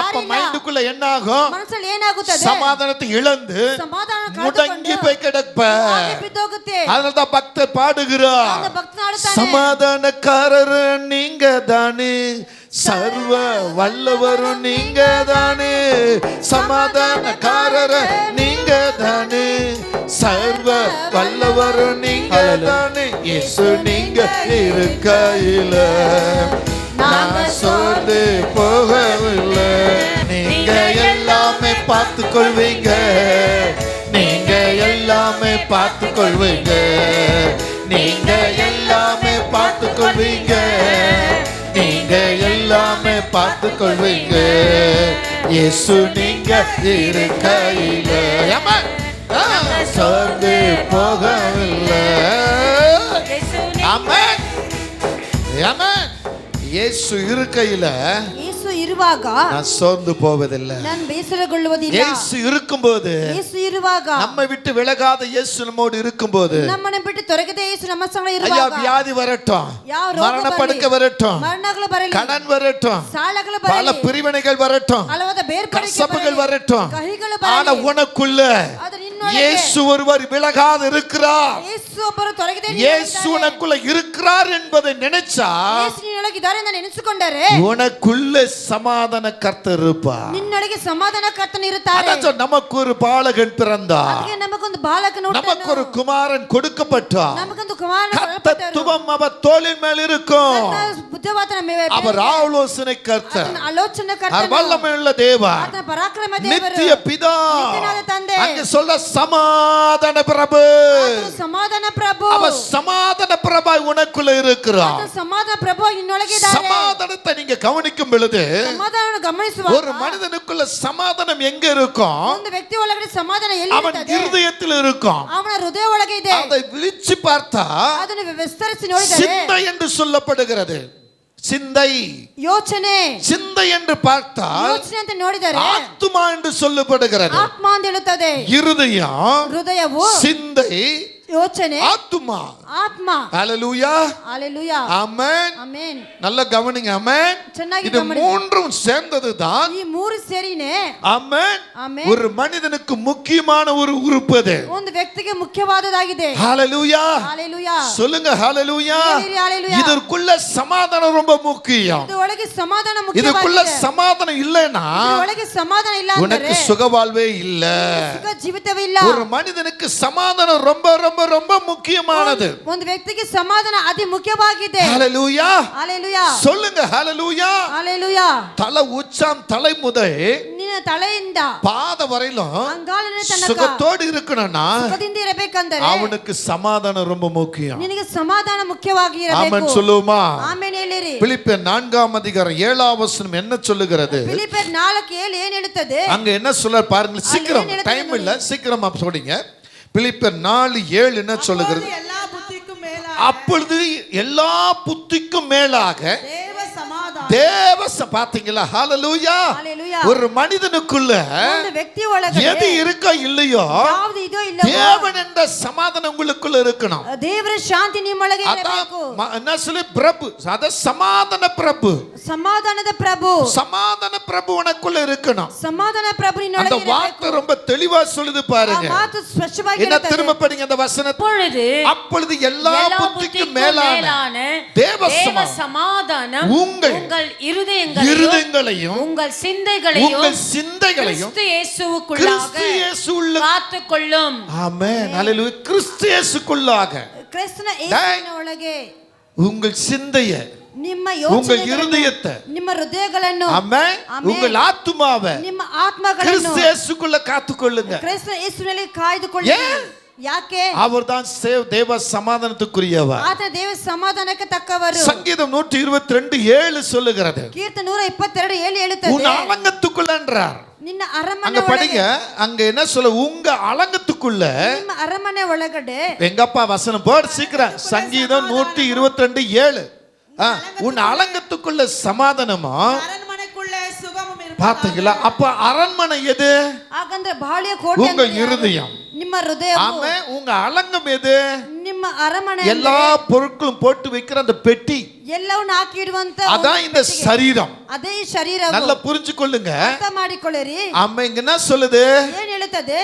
அப்ப மைண்டுக்குள்ள என்ன ஆகும்? சமாதானத்தை இழந்து முடங்கி போய் கிடப்ப. அதனால்தான் பக்தர் பாடுகிறார், சமாதானக்காரர் நீங்க தானே, சர்வ வல்லவரும் நீங்க தானே, சமாதானக்காரர் நீங்க தானே, சர்வ வல்லவரும் நீங்க தானே. இயேசு நீங்க இருக்கையில நான் சோர்ந்து போகவில்லை. நீங்க எல்லாமே பார்த்து கொள்வீங்க, நீங்க எல்லாமே பார்த்து கொள்வீங்க, நீங்க எல்லாமே பார்த்து கொள்வீங்க, நீங்க எல்லாமே பார்த்து கொள்வீங்க. இயேசு நீங்க இருக்கையில சோர்ந்து போகவில்லை. ஆமென் ஆமென். இயேசு இருக்கையில நான் சோர்ந்து போவதில்லை. இயேசு இருக்கும்போது, நம்மை விட்டு விலகாத இயேசு நம்மோடு இருக்கும்போது, ஐயா வியாதி வரட்டும், மரணப்படுக்க வரட்டும், கடன் வரட்டும், பல பிரிவினைகள் வரட்டும், கசப்புகள் வரட்டும், ஆனா உனக்குள்ள இயேசு ஒருவர் விலகாது இருக்கிறார். இயேசு உனக்குள்ள இருக்கிறார் என்பதை நினைச்சா உனக்குள்ள சமாதான கர்த்தர் இருப்பார். நமக்கு ஒரு பாலகன் பிறந்தார், நமக்கு ஒரு குமாரன் கொடுக்கப்பட்டார். கர்த்தத்துவம் அவர் தோளின் மேல் இருக்கும். அவர் ஆலோசனை கர்த்தர், அவர் வல்லமையுள்ள தேவன், நித்திய பிதா. அங்கே சொல்ல சமாதான பிரபு, அவர் சமாதான பிரபு உனக்குள்ள இருக்கிறார். சமாதானத்தை நீங்க கவனிக்கும் பொழுது ஒரு மனிதனுக்குள்ள சமாதானம் எங்க இருக்கும்? அவன் இருதயத்தில் இருக்கும். அதை விழிச்சு பார்த்தா சிந்தை என்று சொல்லப்படுகிறது. சிந்தை, யோசனை, சிந்தை என்று பார்த்தால் ஆத்மா என்று சொல்லப்படுகிறது. இருதயம், சிந்தை, ಯೋಚನೆ ಆತ್ಮ ಆತ್ಮ ஹalleluya ஹalleluya ஆமென் ஆமென். நல்ல கவனிங்க. ஆமென். இது மூன்றும் சேர்ந்ததுதான், ಈ ಮೂರು ಸೇರಿನೇ ஆமென் ஆமென் ஒரு மனிதனுக்கு முக்கியமான ஒரு உறுப்பு. அது ಒಂದು ವ್ಯಕ್ತಿಗೆ ಮುಖ್ಯವಾದದಾಗಿದೆ. ஹalleluya ஹalleluya சொல்லுங்க. ஹalleluya ஹalleluya. ಇದಕ್க்குள்ள சமாதானம் ரொம்ப முக்கியம். ಇದರೊಳಗೆ ಸಮಾಧಾನ ಮುಖ್ಯವಾಗಿದೆ. ಇದಕ್க்குள்ள சமாதானம் இல்லைனா ಇದರೊಳಗೆ ಸಮಾಧಾನ ಇಲ್ಲ ಅಂದ್ರೆ உனக்கு சுகவாழ்வே இல்ல, சுக ಜೀವಿತವೇ ಇಲ್ಲ. ஒரு மனிதனுக்கு சமாதானம் ரொம்ப ரொம்ப ரொம்ப முக்கியமானது. ಒಂದು ವ್ಯಕ್ತಿಗೆ ಸಮಾಧಾನ ಅತಿ ಮುಖ್ಯವಾಗಿದೆ. ஹalleluya ஹalleluya சொல்லுங்க. ஹalleluya ஹalleluya. தலை உச்சம் தலை முதல் ನಿನ್ನ ತಲೆಯಿಂದ ಪಾದ ವರೆயிலும் ಅಂಗಾಲಿನ ತನಕ ಸುಖத்தோடு இருக்கணும்னா ಸುಖದಿಂದ ಇರಬೇಕಂದ್ರೆ ಅವನಿಗೆ ಸಮಾಧಾನ ரொம்ப முக்கியம். ನಿನಗೆ ಸಮಾಧಾನ ಮುಖ್ಯವಾಗಿ ಇರಬೇಕು. ಆಮೆನ್ சொல்லுமா? ಆಮೆನ್ ಹೇಳಿರಿ. பிலிப்பியர் 4 அதிகாரம் 7 வசனம் என்ன சொல்லுகிறது? பிலிப்பியர் 4:7 ಏನು ಹೇಳುತ್ತದೆ? அங்க என்ன சொல்றார் பாருங்க. சீக்கிரம், டைம் இல்ல, சீக்கிரமா சொல்லுங்க. பிலிப்பியர் 4:7 என்ன சொல்லுகிறது? அப்பொழுது எல்லா புத்திக்கும் மேலாக தேவ பாத்தீங்களா? ஹalleluya. ஒரு மனிதனுக்குள்ள எது இருக்கோ இல்லையோ தேவன் என்ற சமாதானம் உங்களுக்குள்ள இருக்கணும். ದೇವರ ಶಾಂತಿ ನಿಮ್ಮೊಳಗೆ ಇರಬೇಕು. என்ன சொல்லு? பிரபு, அத சமாதான பிரபு, சமாதானದ பிரபு, சமாதான பிரபு உனக்குள்ள இருக்கணும். சமாதான பிரபு நின்னொಳಗೆ இರಬೇಕು. அந்த வார்த்தை ரொம்ப தெளிவா சொல்லுது பாருங்க. ಆ ಮಾತು ಸ್ಪಷ್ಟವಾಗಿ ಇರುತ್ತದೆ. என்ன திரும்ப படிங்க அந்த வசனத்தை. அப்பொழுது எல்லா புத்திக்கும் மேலான தேவ சமாதானம் உங்கள் இருதயங்களையும் உங்கள் சிந்தைகளையும் கிறிஸ்து இயேசுவுக்குள்ளாக காத்துக்கொள்ளும். ஆமென் ஹalleluya. கிறிஸ்து இயேசுவுக்குள்ளாக, கிறிஸ்துவிನ ಯೇಸುವಿನೊಳಗೆ உங்கள் சிந்தையை, ನಿಮ್ಮ ಯೋಚನೆಗಳನ್ನು, ನಿಮ್ಮ இருதயத்தை, ನಿಮ್ಮ ಹೃದಯಗಳನ್ನು, ಆಮೆನ್, உங்கள் ஆத்மாவை, ನಿಮ್ಮ ಆತ್ಮಗಳನ್ನು கிறிஸ்து இயேசுக்குள்ள காத்துக்கொள்ளுங்க. கிறிஸ்து இயேசுவிನಲ್ಲಿ ಕಾಯ್ದುಕೊಳ್ಳಿ. ಯಾಕೆ? அவர்தான் தேவ சமாதானத்துக்குரியவர். ಆತ ದೇವ ಸಮಾಧಾನಕ್ಕೆ ತಕ್ಕವರು. சங்கீதம் 122:7 சொல்லுகிறது. கீர்த்தனை 122:7 ಹೇಳುತ್ತದೆ. உன் அலங்கத்துக்குள்ள என்றார். ನಿನ್ನ ಅರಮನೆ படிங்க. அங்க என்ன சொல்ல? உங்க அலங்கத்துக்குள்ள, ನಿಮ್ಮ ಅರಮನೆ ಒಳಗಡೆ. எங்கப்பா வசனம் போடு சீக்கிரம். சங்கீதம் 122:7. உன் அலங்கத்துக்குள்ள சமாதானமா, அரண்மனைக்குள்ள சுகமும் பாத்தீங்களா? அப்ப அரண்மனை எது? ಹಾಗಂದ್ರೆ ಬಾಳಿಯ ಕೋಟೆ உங்க இருதயம். ನಿಮ್ಮ ಹೃದಯ. ஆமென். உங்க அலங்கம் எது? ನಿಮ್ಮ ಅರಮನೆ. எல்லா பொருட்களும் போட்டு வைக்கிற அந்த பெட்டி ಎಲ್ಲವನ್ನ ಹಾಕಿ ಇಡುವಂತ அதான் இந்த சரீரம். ಅದೇ ಈ ಶರೀರ. நல்லா புரிஞ்சுக்கொள்ளுங்க. ಅರ್ಥ ಮಾಡಿಕೊಳ್ಳಿರಿ. ஆமென். இங்க என்ன சொல்லுது? ಏನು ಹೇಳುತ್ತದೆ?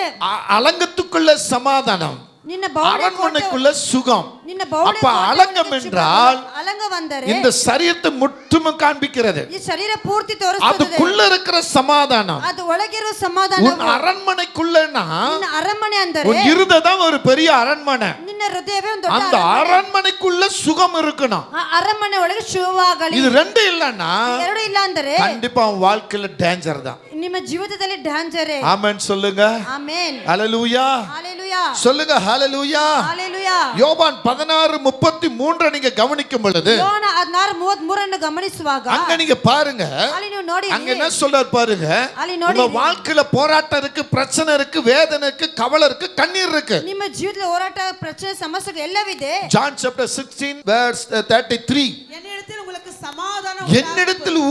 அலங்கத்துக்குள்ள சமாதானம், ನಿನ್ನ ಬಾಳಿಯ அரண்மனைக்குள்ள சுகம். ನಿನ್ನ ಬಾಳಿಯ அப்ப அலங்கம் என்றால் ಅಲಂಗವಂದರೆ இந்த சரீரத்தை முற்றுமும் காண்பிக்கிறது. ಈ ಶರೀರ ಪೂರ್ತಿ ತೋರಿಸುತ್ತದೆ. அதுக்குள்ள இருக்கிற சமாதானம், ಅದು ಒಳಗಿರುವ ಸಮಾಧಾನ. உன் அரண்மனைக்குள்ளனா ನಿನ್ನ ಅರಮನೆ ಅಂದರೆ உன் இருதயம் ஒரு பெரிய அரண்மனை. ನಿನ್ನ ಹೃದಯವೇ ಒಂದು ದೊಡ್ಡ அந்த அரண்மனைக்குள்ள சுகம் இருக்கணும். ಆ ಅರಮನೆ ಒಳಗೆ ಶುಭವಾಗಲಿ. இது ரெண்டு இல்லன்னா ಎರಡು ಇಲ್ಲ ಅಂದರೆ கண்டிப்பா உன் வாழ்க்கையில டேஞ்சர் தான். ನಿಮ್ಮ ಜೀವಿತದಲ್ಲಿ ಡೇಂಜರ್. ஆமென் சொல்லுங்க. ಆಮೆನ್. ஹalleluya. ஹalleluya. சொல்லுங்க ஹalleluya. ஹalleluya. யோவான் 16:33 நீங்க கவனிக்கும் பொழுது ಯೋನ 16:33 ಅನ್ನು ಗಮನಿಸುವಾಗ அங்க நீங்க பாருங்க. ಅಲ್ಲಿ ನೀವು ನೋಡಿ அங்க என்ன சொல்றார் பாருங்க. ಅಲ್ಲಿ ನೋಡಿ உங்க வாழ்க்கையில போராட்டம் இருக்கு, பிரச்சனை இருக்கு, வேதனை இருக்கு, கவலை இருக்கு, கண்ணீர் இருக்கு. ನಿಮ್ಮ ಜೀವಿತದಲ್ಲಿ ಹೋರಾಟ, ಪ್ರಚನೆ, ಸಮಸ್ಯೆಗಳು ಎಲ್ಲವಿದೆ. John chapter 16 verse 33. என்னிடத்தில்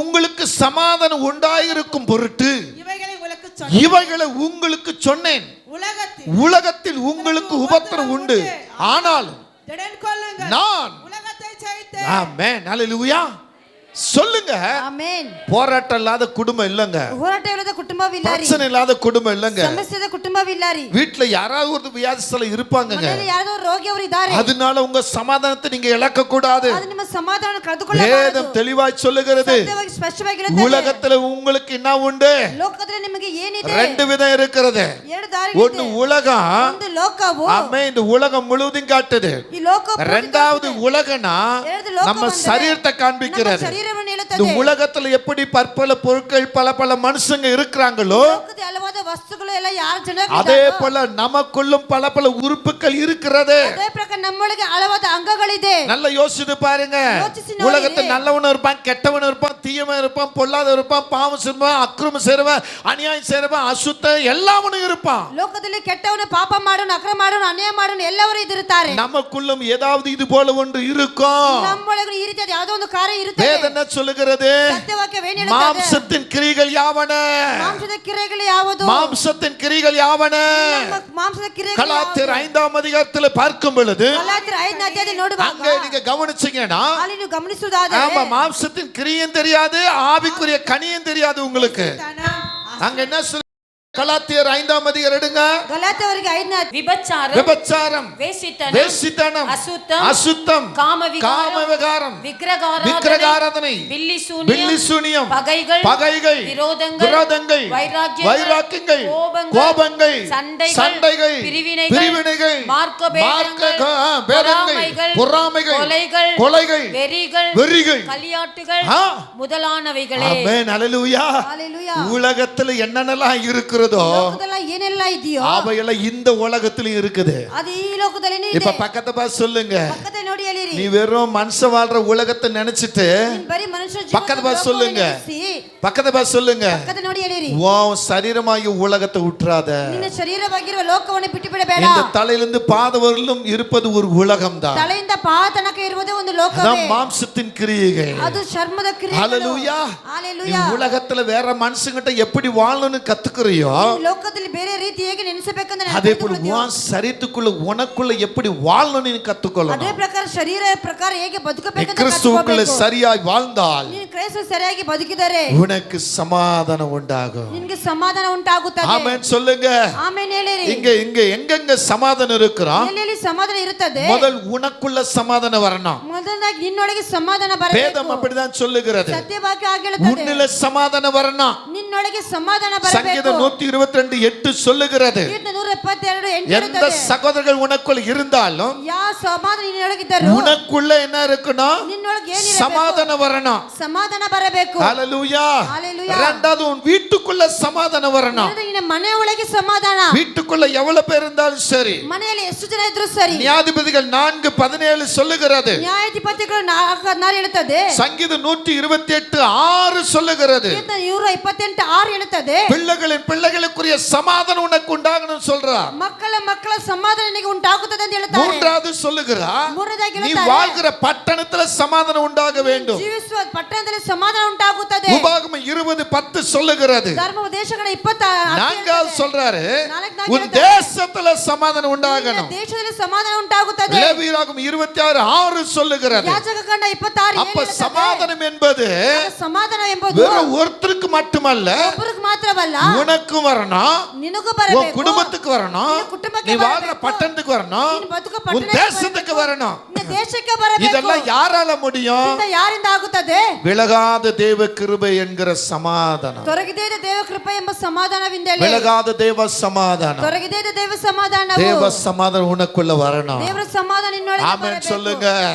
உங்களுக்கு சமாதானம் உண்டாயிருக்கும் பொருட்டு இவைகளை உங்களுக்கு சொன்னேன். உலகத்தில் உங்களுக்கு உபத்திரம் உண்டு, ஆனாலும் நான். ஆமென். ஹalleluya. சொல்லுங்க. ಆಮೆನ್. போராட்டம் இல்லாத குடும்பம் இல்லங்க. ಹೋರಾಟ ಇಲ್ಲದ ಕುಟುಂಬವಿಲ್ಲ ರೀ. பிரச்சனை இல்லாத குடும்பம் இல்லங்க. ಸಮಸ್ಯೆದ ಕುಟುಂಬವಿಲ್ಲ ರೀ. வீட்ல யாராவது ஒரு வியாதிஸ்தல இருப்பாங்கங்க. ಮನೆಯಲ್ಲಿ ಯಾರಾದರೂ ರೋಗಿಯವರು ಇದ್ದಾರೆ. அதனால உங்க சமாதானத்தை நீங்க இழக்க கூடாது. ಅದು ನಿಮ್ಮ ಸಮಾಧಾನ ಕಳೆದುಕೊಳ್ಳಬಾರದು. வேதம் தெளிவாய் சொல்லுகிறது. ಸತ್ಯವಾಗಿ ಸ್ಪಷ್ಟವಾಗಿ ಹೇಳುತ್ತದೆ. உலகத்துல உங்களுக்கு என்ன உண்டு? ಲೋಕದಲ್ಲಿ ನಿಮಗೆ ಏನಿದೆ? ரெண்டு விதம் இருக்குது. ಎರಡು ದಾರಿ ஒன்னு உலகம், ಒಂದು ಲೋಕವು. ஆமென். இந்த உலகம் முழுவதும் காட்டுது. ಈ ಲೋಕ. இரண்டாவது உலகனா நம்ம சரீரத்தை காண்பிக்கிறது. இந்த உலகத்துல எப்படி பற்பல பொருட்கள், பல பல மனுஷங்க இருக்கிறாங்களோ ಹಲವಾದ ವಸ್ತುಗಳು ಎಲ್ಲ ಯಾರ ಜನರು அதே போல நமக்குள்ளும் பல பல உறுப்புகள் இருக்கிறது. ಅದೇ ಪ್ರಕಾರ ನಮ್ಮೊಳಗೆ ಹಲವಾದ ಅಂಗಗಳಿದೆ. நல்லா யோசிச்சு பாருங்க. உலகத்துல நல்லவனும் இருப்பான், கெட்டவனும் இருப்பான், தீயவன் இருப்பான், பொல்லாதவன் இருப்பான், பாவம் செய்றவன், அக்கிரமம் செய்றவன், அநியாயம் செய்றவன், அசுத்த எல்லாவனும் இருப்பான். ಲೋಕದಲ್ಲಿ ಕೆಟ್ಟವನು, ಪಾಪ ಮಾಡೋನು, ಅಕ್ರಮ ಮಾಡೋನು, ಅನ್ಯಾಯ ಮಾಡೋನು ಎಲ್ಲರೂ ಇರುತ್ತಾರೆ. நமக்குள்ளும் ஏதாவது இது போல ஒன்று இருக்கும். ನಮ್ಮೊಳಗೆ ಈ ರೀತಿಯಾದ ಯಾವುದೋ ಒಂದು ಕಾರ್ಯ ಇರುತ್ತದೆ. வேதனை சொல்லுகிறது. ಸತ್ಯವಾಕ್ಯವೇನು ಹೇಳುತ್ತದೆ? மாம்சத்தின் கிரியைகள் யாவன? ಮಾಂಸದ ಕ್ರಿಯೆಗಳು ಯಾವುದು? மாம்சத்தின் கிரியைகள் யாவன? ಮಾಂಸದ ಕ್ರಿಯೆಗಳು கலாத்தியர் 5ஆம் அதிகாரத்தில் பார்க்கும் பொழுது ಗಲಾತ್ಯರ 5ನೇ ಅಧ್ಯಾಯದಲ್ಲಿ ನೋಡುವಾಗ அங்க நீங்க கவனிச்சீங்கன்னா ಅಲ್ಲಿ ನೀವು ಗಮನಿಸುವುದಾದರೆ ஆமா, மாம்சத்தின் கிரியும் தெரியாது, ஆவிக்குரிய கனியும் தெரியாது உங்களுக்கு. அங்க என்ன சொல்ல? கலாத்தியர் 5ஆம் அதிகாரம் எடுங்க. ಗಲಾತ್ಯರಿಗೆ 5ನೇ விபச்சாரம், வேசித்தனம், அசுத்தம், காமவிகாரம், விக்கிரகாராதனை, பில்லிசூனியம், பகைகள், விரோதங்கள், வைராக்கியங்கள், கோபங்கள், சண்டைகள், பிரிவினைகள், மார்க்கபேதங்கள், பொறாமைகள், கொலைகள், வெறிகள், களியாட்டுகள் முதலானவைகளே. ஆமென். ஹalleluya. உலகத்துல என்னென்னலாம் இருக்கு ಏನೆಲ್ಲ ಇದೆಯೋ அவையெல்லாம் இந்த உலகத்திலும் இருக்குது. அது ಈ ಲೋಕದಲ್ಲಿನೇ ಇದೆ. இப்ப பக்கத்தை பார்த்து சொல்லுங்க. ಪಕ್ಕದ ನೋಡಿ ಹೇಳಿರಿ. நீ வெறும் மனுஷ வாழ்ற உலகத்தை நினைச்சிட்டு ಬರಿ ಮನುಷ್ಯ ಜೀವನ பக்கத்தை பார்த்து சொல்லுங்க. பக்கத்தை பார்த்து சொல்லுங்க. ಪಕ್ಕದ ನೋಡಿ ಹೇಳಿರಿ. உன் சரீரமாகிய உலகத்தை விட்டுறாத. ನಿನ್ನ ಶರೀರವಾಗಿರುವ ಲೋಕವನ್ನು ಬಿಟ್ಟು ಬಿಡಬೇಡ. இந்த தலையிலிருந்து பாதவரையிலும் இருப்பது ஒரு உலகம்தான். தலைಯಿಂದ ಪಾದ ತನಕ ಇರುವುದು ಒಂದು ಲೋಕವೇ. அது மாம்சத்தின் கிரியைகள். ಅದು ಚರ್ಮದ ಕ್ರಿಯೆಗಳು. ஹalleluya. ஹalleluya. நீ உலகத்துல வேற மனுஷங்கிட்ட எப்படி வாழணும்னு கத்துக்கறியோ, ಲೋಕದಲ್ಲಿ ಬೇರೆ ರೀತಿ ಹೇಗೆ ನೆನೆಸಬೇಕಂತ அதே போல உன் சரீரத்துக்குள்ள உனக்குள்ள எப்படி வாழணும்னு நீ கத்துக்கொள்ளணும். ಅದೇ ಪ್ರಕಾರ ಶರೀರ ಪ್ರಕಾರ ಹೇಗೆ ಬದುಕಬೇಕಂತ கிறிஸ்துவுக்குள்ள சரியாய் வாழ்ந்தால், ನೀನು ಕ್ರೈಸ್ತ ಸರಿಯಾಗಿ ಬದುಕಿದರೆ உனக்கு சமாதானம் உண்டாகும். ನಿನಗೆ ಸಮಾಧಾನ ಉಂಟಾಗುತ್ತದೆ. ஆமென் சொல்லுங்க. ಆಮೆನ್ ಹೇಳಿರಿ. இங்க எங்கெங்க சமாதானம் இருக்குறா? ಎಲ್ಲೆಲ್ಲಿ ಸಮಾಧಾನ ಇರುತ್ತದೆ? முதல் உனக்குள்ள சமாதானம் வரணும். ಮೊದಲನೇದಾಗಿ ನಿನ್ನೊಳಗೆ ಸಮಾಧಾನ ಬರಬೇಕು. வேதம் அப்படிதான் சொல்லுகிறது. ಸತ್ಯವಾಕ್ಯ ಹಾಗೆ ಹೇಳುತ್ತದೆ. உன்னில சமாதானம் வரணும். ನಿನ್ನೊಳಗೆ ಸಮಾಧಾನ ಬರಬೇಕು. சங்கீதம் 122:8 சொல்லுகிறது. ಕೀರ್ತನೆ 122:8 எந்த சகோதரர்கள் உனக்குள்ள இருந்தாலும் ಯಾವ ಸಮಾಧಾನ ನಿನ್ನೊಳಗಿದ್ದರೂ உனக்குள்ள என்ன இருக்கணும்? ನಿನ್ನೊಳಗೆ ಏನಿರಬೇಕು? சமாதானம் வரணும். ಸಮಾಧಾನ ಬರಬೇಕು. ஹalleluya. ஹalleluya. இரண்டாவது உன் வீட்டுக்குள்ள சமாதானம் வரணும். ನಿನ್ನ ಮನೆ ಒಳಗೆ ಸಮಾಧಾನ. வீட்டுக்குள்ள எவ்வளவு பேர் இருந்தாலும் சரி, ಮನೆಯಲ್ಲಿ ಎಷ್ಟು ಜನ ಇದ್ರೂ ಸರಿ. நியாயாதிபதிகள் 4:17 சொல்லுகிறது. ನ್ಯಾಯಾಧಿಪತಿಗಳು 4:16 ಹೇಳುತ್ತದೆ. சங்கீதம் 128:6 சொல்லுகிறது. ಕೀರ್ತನೆ 128:6 ಹೇಳುತ್ತದೆ. பிள்ளைகளின் பிள்ளைகள் பிள்ளைகளுக்குரிய சமாதானம் உனக்கு உண்டாகணும் சொல்றார். ಮಕ್ಕಳ ಸಮಾಧಾನ ನಿನಗೆ ಉಂಟಾಗುತ್ತದೆ ಅಂತ ಹೇಳ್ತಾರೆ. மூன்றாவது சொல்லுகிறார், நீ வாழ்கிற பட்டணத்துல சமாதானம் உண்டாக வேண்டும். ಜೀವಿಸುವ ಪಟ್ಟಣದಲ್ಲಿ ಸಮಾಧಾನ ಉಂಟಾಗುತ್ತದೆ. உபாகமம் 20:10 சொல்லுகிறது. ಧರ್ಮೋಪದೇಶಗಳ 20 நான்காவது சொல்றாரு, உன் தேசத்துல சமாதானம் உண்டாகணும். ದೇಶದಲ್ಲಿ ಸಮಾಧಾನ ಉಂಟಾಗುತ್ತದೆ. லேவியராகமம் 26:6 சொல்லுகிறது. ಯಾಜಕಕಾಂಡ 26 அப்ப சமாதானம் என்பது ಸಮಾಧಾನ ಎಂಬುದು வெறும் ஒருத்தருக்கு மட்டுமல்ல, ಒಬ್ಬರಿಗೆ ಮಾತ್ರವಲ್ಲ, உனக்கும் வரணும், ನಿನಗೂ உன் ಬರಬೇಕು, குடும்பத்துக்கு வரணும், நீ வாழ்ற பட்டணத்துக்கு வரணும், உன் தேசத்துக்கு வரணும். ದೇಶಕ್ಕೆ ಬರಬೇಕು. இதெல்லாம் யாரால முடியும்? ಇದು ಯಾರಿಂದ ಆಗುತ್ತದೆ? விலகாத தேவ கிருபை என்கிற சமாதானம். ತೊರಗಿದೆ ದೇವ ಕೃಪೆ ಎಂಬ ಸಮಾಧಾನವಿಂದಲೇ. விலகாத தேவ சமாதானம். ತೊರಗಿದೆ ದೇವ ಸಮಾಧಾನವು. தேவ சமாதானம் உனக்குள்ள வரணும். ದೇವರ ಸಮಾಧಾನ ನಿನ್ನೊಳಗೆ ಬರಬೇಕು. ஆமென் சொல்லுங்க.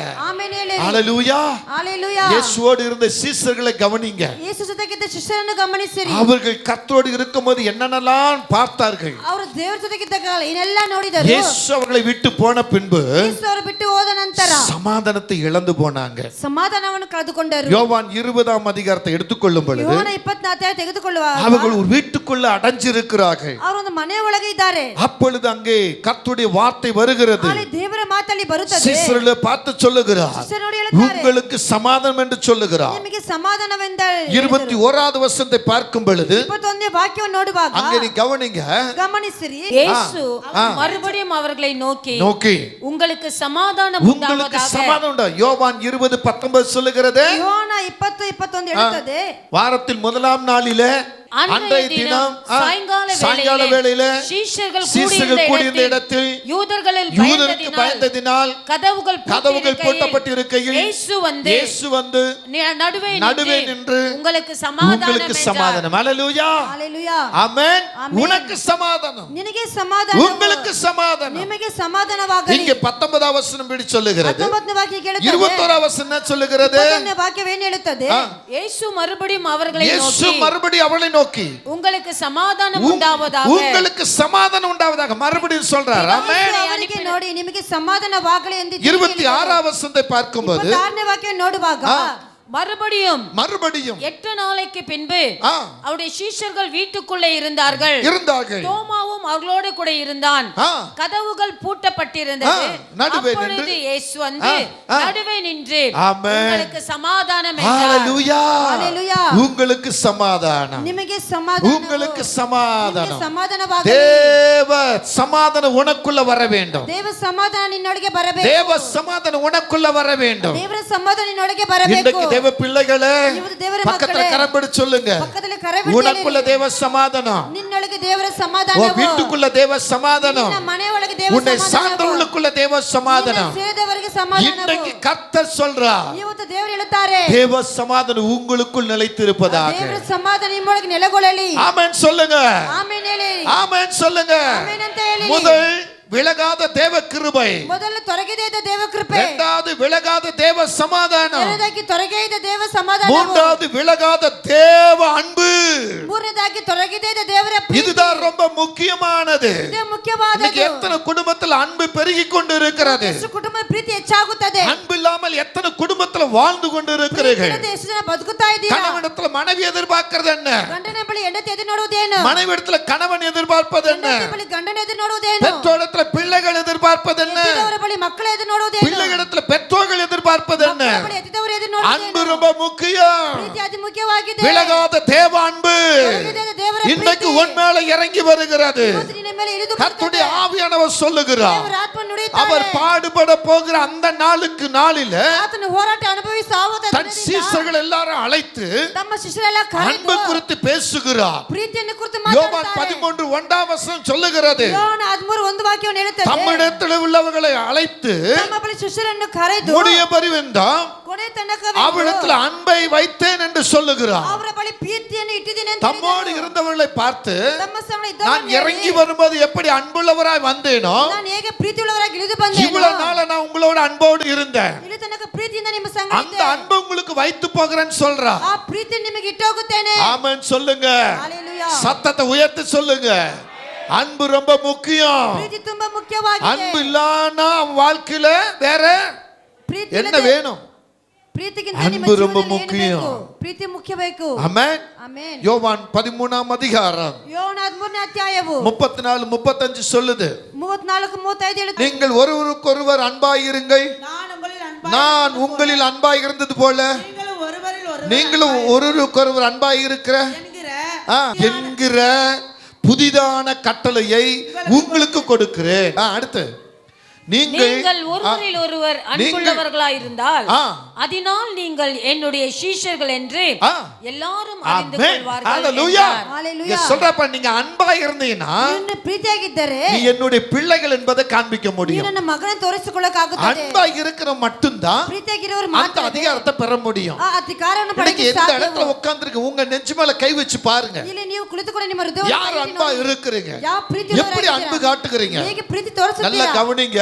ಆಮೆನ್ ಹೇಳಿ. ஹalleluya. ஹalleluya. இயேசுவோடு இருந்த சீஷர்களை கவனிங்க. ಯೇಸು ಜೊತೆಗಿದ್ದ ಶಿಷ್ಯರನ್ನು ಗಮನಿಸಿರಿ. அவர்கள் கர்த்தரோடு இருக்கும்போது என்னென்னலாம் பார்த்தார்கள். ಅವರು ದೇವರ ಜೊತೆಗಿದ್ದಾಗ ಏನೆಲ್ಲ ನೋಡಿದರು. இயேசு அவர்களை விட்டு போன பின்பு ಯೇಸು ಅವರು ಬಿಟ್ಟು ಹೋದ ನಂತರ சமாதானத்தை இழந்து போனாங்க. ಸಮಾಧಾನವನ್ನು ಕಳೆದುಕೊಂಡರು. யோவான் 20ஆம் அதிகாரத்தை எடுத்துக்கொள்ளும் பொழுது யோவான் 24 அத்தியாயம் ತೆಗೆದುಕೊಳ್ಳುವಾಗ அவர்கள் ஒரு வீட்டுக்குள்ள அடைஞ்சிருக்கிறார்கள். ಅವರು ಒಂದು ಮನೆ ಒಳಗೆ ಇದ್ದಾರೆ. அப்பொழுது அங்கே கர்த்தருடைய வார்த்தை வருகிறது. ಅಲ್ಲಿ ದೇವರ ಮಾತಲ್ಲಿ ಬರುತ್ತದೆ. சீஷர்களை பார்த்து சொல்லுகிறார், ಶಿಷ್ಯರು ನೋಡಿ ಹೇಳ್ತಾರೆ, உங்களுக்கு சமாதானம் என்று சொல்லுகிறார். ನಿಮಗೆ ಸಮಾಧಾನವೆಂದ 21வது வசனத்தை பார்க்கும் பொழுது 21ನೇ ವಾಕ್ಯವನ್ನು ನೋಡುವಾಗ அங்கே நீ கவனிங்க. ಗಮನಿಸಿರಿ. இயேசு மறுபடியும் அவர்களை நோக்கி உங்களுக்கு சமாதானம் உங்களுக்கு சமாதானம் உண்டா? யோவான் 20:19 சொல்லுகிறது. யோவான் 20:21 எழுதுது. வாரத்தின் முதலாம் நாளிலே அன்றைய தினம் சாயங்கால வேளையிலே சீஷர்கள் கூடியிருந்த இடத்தில் யூதர்களுக்கு பயந்ததினால் கதவுகள் பூட்டப்பட்டிருக்கையில் இயேசு வந்து நடுவே நின்று உங்களுக்கு சமாதானம். ஹalleluya. ஆமென். உனக்கு சமாதானம், ನಿನಗೆ ಸಮಾಧಾನ, உங்களுக்கு சமாதானம், ನಿಮಗೆ ಸಮಾಧಾನವಾಗಲಿ. இங்கே 19வது வசனம் பிடி சொல்லுகிறது. 19ನೇ ವಾಕ್ಯ ಹೇಳುತ್ತದೆ. 21வது வசனம் என்ன சொல்லுகிறது? 21ನೇ ವಾಕ್ಯ ಏನು ಹೇಳುತ್ತದೆ? இயேசு மறுபடியும் அவர்களை நோக்கி உங்களுக்கு சமாதானம் உண்டாவதாக, உங்களுக்கு சமாதானம் உண்டாவதாக மறுபடியும் சொல்றார். ஆமென். ಅವರಿಗೆ ನೋಡಿ ನಿಮಗೆ ಸಮಾಧಾನವಾಗಲಿ ಎಂದು 26வது வசனத்தை பார்க்கும்போது 26ನೇ ವಾಕ್ಯ ನೋಡುವಾಗ மறுபடியும் 8 நாளைக்கு பின்பு அவருடைய சீஷர்கள் வீட்டுக்குள்ளே இருந்தார்கள். தோமாவும் அவர்களோடு கூட இருந்தான். கதவுகள் பூட்டப்பட்டிருந்தது. அப்பொழுது இயேசு வந்து நடுவே நின்று உங்களுக்கு சமாதானம் என்றார். ஹalleluya. உங்களுக்கு சமாதானம், ನಿಮಗೆ ಸಮಾಧಾನ, உங்களுக்கு சமாதானம், ಸಮಾಧಾನವಾಗಲಿ. தேவ சமாதானம் உனக்குள்ள வர வேண்டும். ದೇವ ಸಮಾಧಾನ ನಿನ್ನೊಳಗೆ ಬರಬೇಕು. தேவ சமாதானம் உனக்குள்ள வர வேண்டும். ದೇವರ ಸಮಾಧಾನ ನಿನ್ನೊಳಗೆ ಬರಬೇಕು. தேவ பிள்ளைகளே பக்கத்துல கரம்படி சொல்லுங்க, உனக்குள்ள தேவ சமாதானம், ನಿನ್ನೊಳಗೆ ದೇವರ ಸಮಾಧಾನ, உன் வீட்டுக்குள்ள தேவ சமாதானம், ನಿನ್ನ ಮನೆಯೊಳಗೆ ದೇವರ உன்னை சார்ந்தவர்களுக்குள்ள தேவ சமாதானம். ಸೇರಿದವರಿಗೆ ಸಮಾಧಾನ. இன்னைக்கு கர்த்தர் சொல்றார், ಇವತ್ತು ದೇವರು ಹೇಳುತ್ತಾರೆ, தேவ சமாதானம் உங்களுக்குள் நிலைத்திருப்பதாக. ದೇವರ ಸಮಾಧಾನ ನಿಮ್ಮೊಳಗೆ ನೆಲೆಗೊಳ್ಳಲಿ. ஆமென் சொல்லுங்க. ಆಮೆನ್ ಹೇಳಿ. ஆமென் சொல்லுங்க. ಆಮೆನ್ ಅಂತ ಹೇಳಿ. முதல் விலகாத தேவ கிருபை, ಮೊದಲು ತೊರಗಿದೆ ಇದ್ದ ದೇವ ಕೃಪೆ, இரண்டாவது விலகாத தேவ சமாதானம், ಎರಡನೇದಾಗಿ ತೊರಗೆ ಇದ್ದ ದೇವ ಸಮಾಧಾನ, மூன்றாவது விலகாத தேவ அன்பு, ಮೂರನೇದಾಗಿ ತೊರಗಿದೆ ಇದ್ದ ದೇವರ ಪ್ರೀತಿ. இதுதான் ரொம்ப முக்கியமானது. ಇದು ಮುಖ್ಯವಾದದ್ದು. இன்னைக்கு எத்தனை குடும்பத்தில் அன்பு பெருகிக் கொண்டு இருக்கிறது? ಎಷ್ಟು ಕುಟುಂಬ ಪ್ರೀತಿ ಹೆಚ್ಚಾಗುತ್ತದೆ. அன்பு இல்லாமல் எத்தனை குடும்பத்தில் வாழ்ந்து கொண்டு இருக்கிறீர்கள்? ಎಷ್ಟು ಜನ ಬದುಕುತ್ತಾ ಇದ್ದೀರಾ? கணவனிடத்தில் மனைவி எதிர்பார்க்கிறது என்ன? ಗಂಡನ ಬಳಿ ಹೆಂಡತಿ ಎದುರು ನೋಡುವುದೇನು? மனைவிடத்தில் கணவன் எதிர்பார்ப்பது என்ன? ಹೆಂಡತಿ ಬಳಿ ಗಂಡನ ಎದುರು ನೋಡುವುದೇನು? பெற்றோரிடத்தில் பிள்ளைகள் எதிர்பார்ப்பது என்ன? ಎತ್ತಿದವರ ಬಳಿ ಮಕ್ಕಳು ಎದುರು ನೋಡುವುದೇನು? பிள்ளைகளிடத்தில் பெற்றோர்கள் எதிர்பார்ப்பது என்ன? ಮಕ್ಕಳ ಬಳಿ ಎತ್ತಿದವರು ಎದುರು ನೋಡುವುದೇನು? அன்பு ரொம்ப முக்கியம். ಪ್ರೀತಿ ಅತಿ ಮುಖ್ಯವಾಗಿದೆ. விலகாத தேவ அன்பு ತೊರಗಿದೆ ಇದ್ದ ದೇವರ ಪ್ರೀತಿ இன்னைக்கு உன் மேல இறங்கி வருகிறது. ಇವತ್ತು ನಿನ್ನ ಮೇಲೆ ಇಳಿದು கர்த்தருடைய ஆவியானவர் சொல்லுகிறார், ದೇವರ ಆತ್ಮ ನುಡಿಯುತ್ತಾನೆ. அவர் பாடுபட போகிற அந்த நாளில ಆತನು ಹೋರಾಟ ಅನುಭವಿಸುವ தன் சீஷர்கள் எல்லாரும் அழைத்து ತಮ್ಮ ಶಿಷ್ಯರೆಲ್ಲ அன்பு ಕರೆದು குறித்து பேசுகிறார். ಪ್ರೀತಿಯನ್ನು ಕುರಿತು யோவான் ಮಾತನಾಡುತ್ತಾರೆ. 13:1 வசனம் சொல்லுகிறது, ಯೋಹಾನ 13:1 ವಾಕ್ಯವನ್ನು ಹೇಳುತ್ತದೆ, தம்மிடத்தில் உள்ளவர்களை அழைத்து ತಮ್ಮ ಬಳಿ ಶಿಷ್ಯರನ್ನು ಕರೆದು முடிய பரிவெந்தாம் ಕೊನೆ ತನಕ அவரிடத்தில் அன்பை வைத்தேன் என்று சொல்லுகிறார். ಅವರ ಬಳಿ ಪ್ರೀತಿಯನ್ನು ಇಟ್ಟಿದ್ದೇನೆ ಅಂತ தம்மோடு இருந்தவர்களை பார்த்து ತಮ್ಮ ಸಂಗಡ நான் ಇದ್ದವರನ್ನು இறங்கி வரும்போது எப்படி அன்புள்ளவராய் வந்தேனோ ನಾನು ಹೇಗೆ ಪ್ರೀತಿಯುಳ್ಳವರಾಗಿ ಇಳಿದು ಬಂದೆ, இவ்வளவு நாள நான் உங்களோட அன்போடு இருந்தேன், ಇಲ್ಲಿ ತನಕ ಪ್ರೀತಿಯಿಂದ ನಿಮ್ಮ ಸಂಗಡ அந்த ಇದ್ದೆ. அன்பு உங்களுக்கு வைத்து போகிறேன்னு சொல்றா. ಆ ಪ್ರೀತಿ ನಿಮಗೆ ಇಟ್ಟೋಗುತ್ತೇನೆ. ஆமென் சொல்லுங்க. ஹalleluya. சத்தத்தை உயர்த்தி சொல்லுங்க. அன்பு ரொம்ப முக்கியம். ಪ್ರೀತಿ ತುಂಬಾ ಮುಖ್ಯವಾಗಿದೆ. அன்பு இல்லனா வாழ்க்கையில வேற ಪ್ರೀತಿ என்ன வேணும்? ಪ್ರೀತಿಗಿಂತ ನಿಮ್ಮ அன்பு ரொம்ப ಜೀವನದಲ್ಲಿ ಏನು முக்கியம். ಬೇಕು? ಪ್ರೀತಿ ಮುಖ್ಯ ಬೇಕು. ஆமென். ಆಮೆನ್. யோவான் 13ஆம் அதிகாரம் ಯೋಹನ 13ನೇ ಅಧ್ಯಾಯವು 34 35 சொல்லுது. 34 35 ಹೇಳುತ್ತದೆ. நீங்கள் ஒருவருக்கொருவர் அன்பாயிருங்கள், நான் உங்களில் அன்பாய் இருந்தது போல நீங்களும் ஒருவருக்கொருவர் அன்பாய் என்கிற புதிதான கட்டளையை உங்களுக்கு கொடுக்கிறேன். அடுத்து நீங்கள் ஒருவரில் ஒருவர் அன்புள்ளவர்களாய் இருந்தால் அதனால் நீங்கள் என்னுடைய சீஷர்கள் என்று எல்லாரும் அறிந்து கொள்வார்கள். ஹalleluya. சொல்றப்ப நீங்க அன்பா இருந்தீனா ನೀನು ಪ್ರೀತಿಯಾಗಿದ್ದರೆ நீ என்னுடைய பிள்ளைகள் என்பதை காண்பிக்க முடியும். ನೀನು ನನ್ನ ಮಗನನ್ನು ತೋರಿಸಿಕೊಳ್ಳಕಾಗುತ್ತದೆ. அன்பா இருக்கிற மட்டும்தான் ಪ್ರೀತಿಯಾಗಿರೋರು அந்த ಮಾತ್ರ அதிகாரத்தை பெற முடியும். ಆ ಅಧಿಕಾರವನ್ನು இன்னைக்கு ಪಡೆಯಲು எந்த ಸಾಧ್ಯ. இடத்துல உட்கார்ந்திருக்கு உங்க நெஞ்சு மேல கை வச்சு பாருங்க. ಇಲ್ಲಿ ನೀವು ಕುಳಿತುಕೊಂಡು ನಿಮ್ಮ ಹೃದಯವನ್ನು யார் அன்பா இருக்கிறீங்க, ಯಾವ ಪ್ರೀತಿ எப்படி அன்பு காட்டுகிறீங்க, ಹೇಗೆ ಪ್ರೀತಿ ತೋರಿಸುತ್ತೀರಾ? நல்லா கவனிங்க.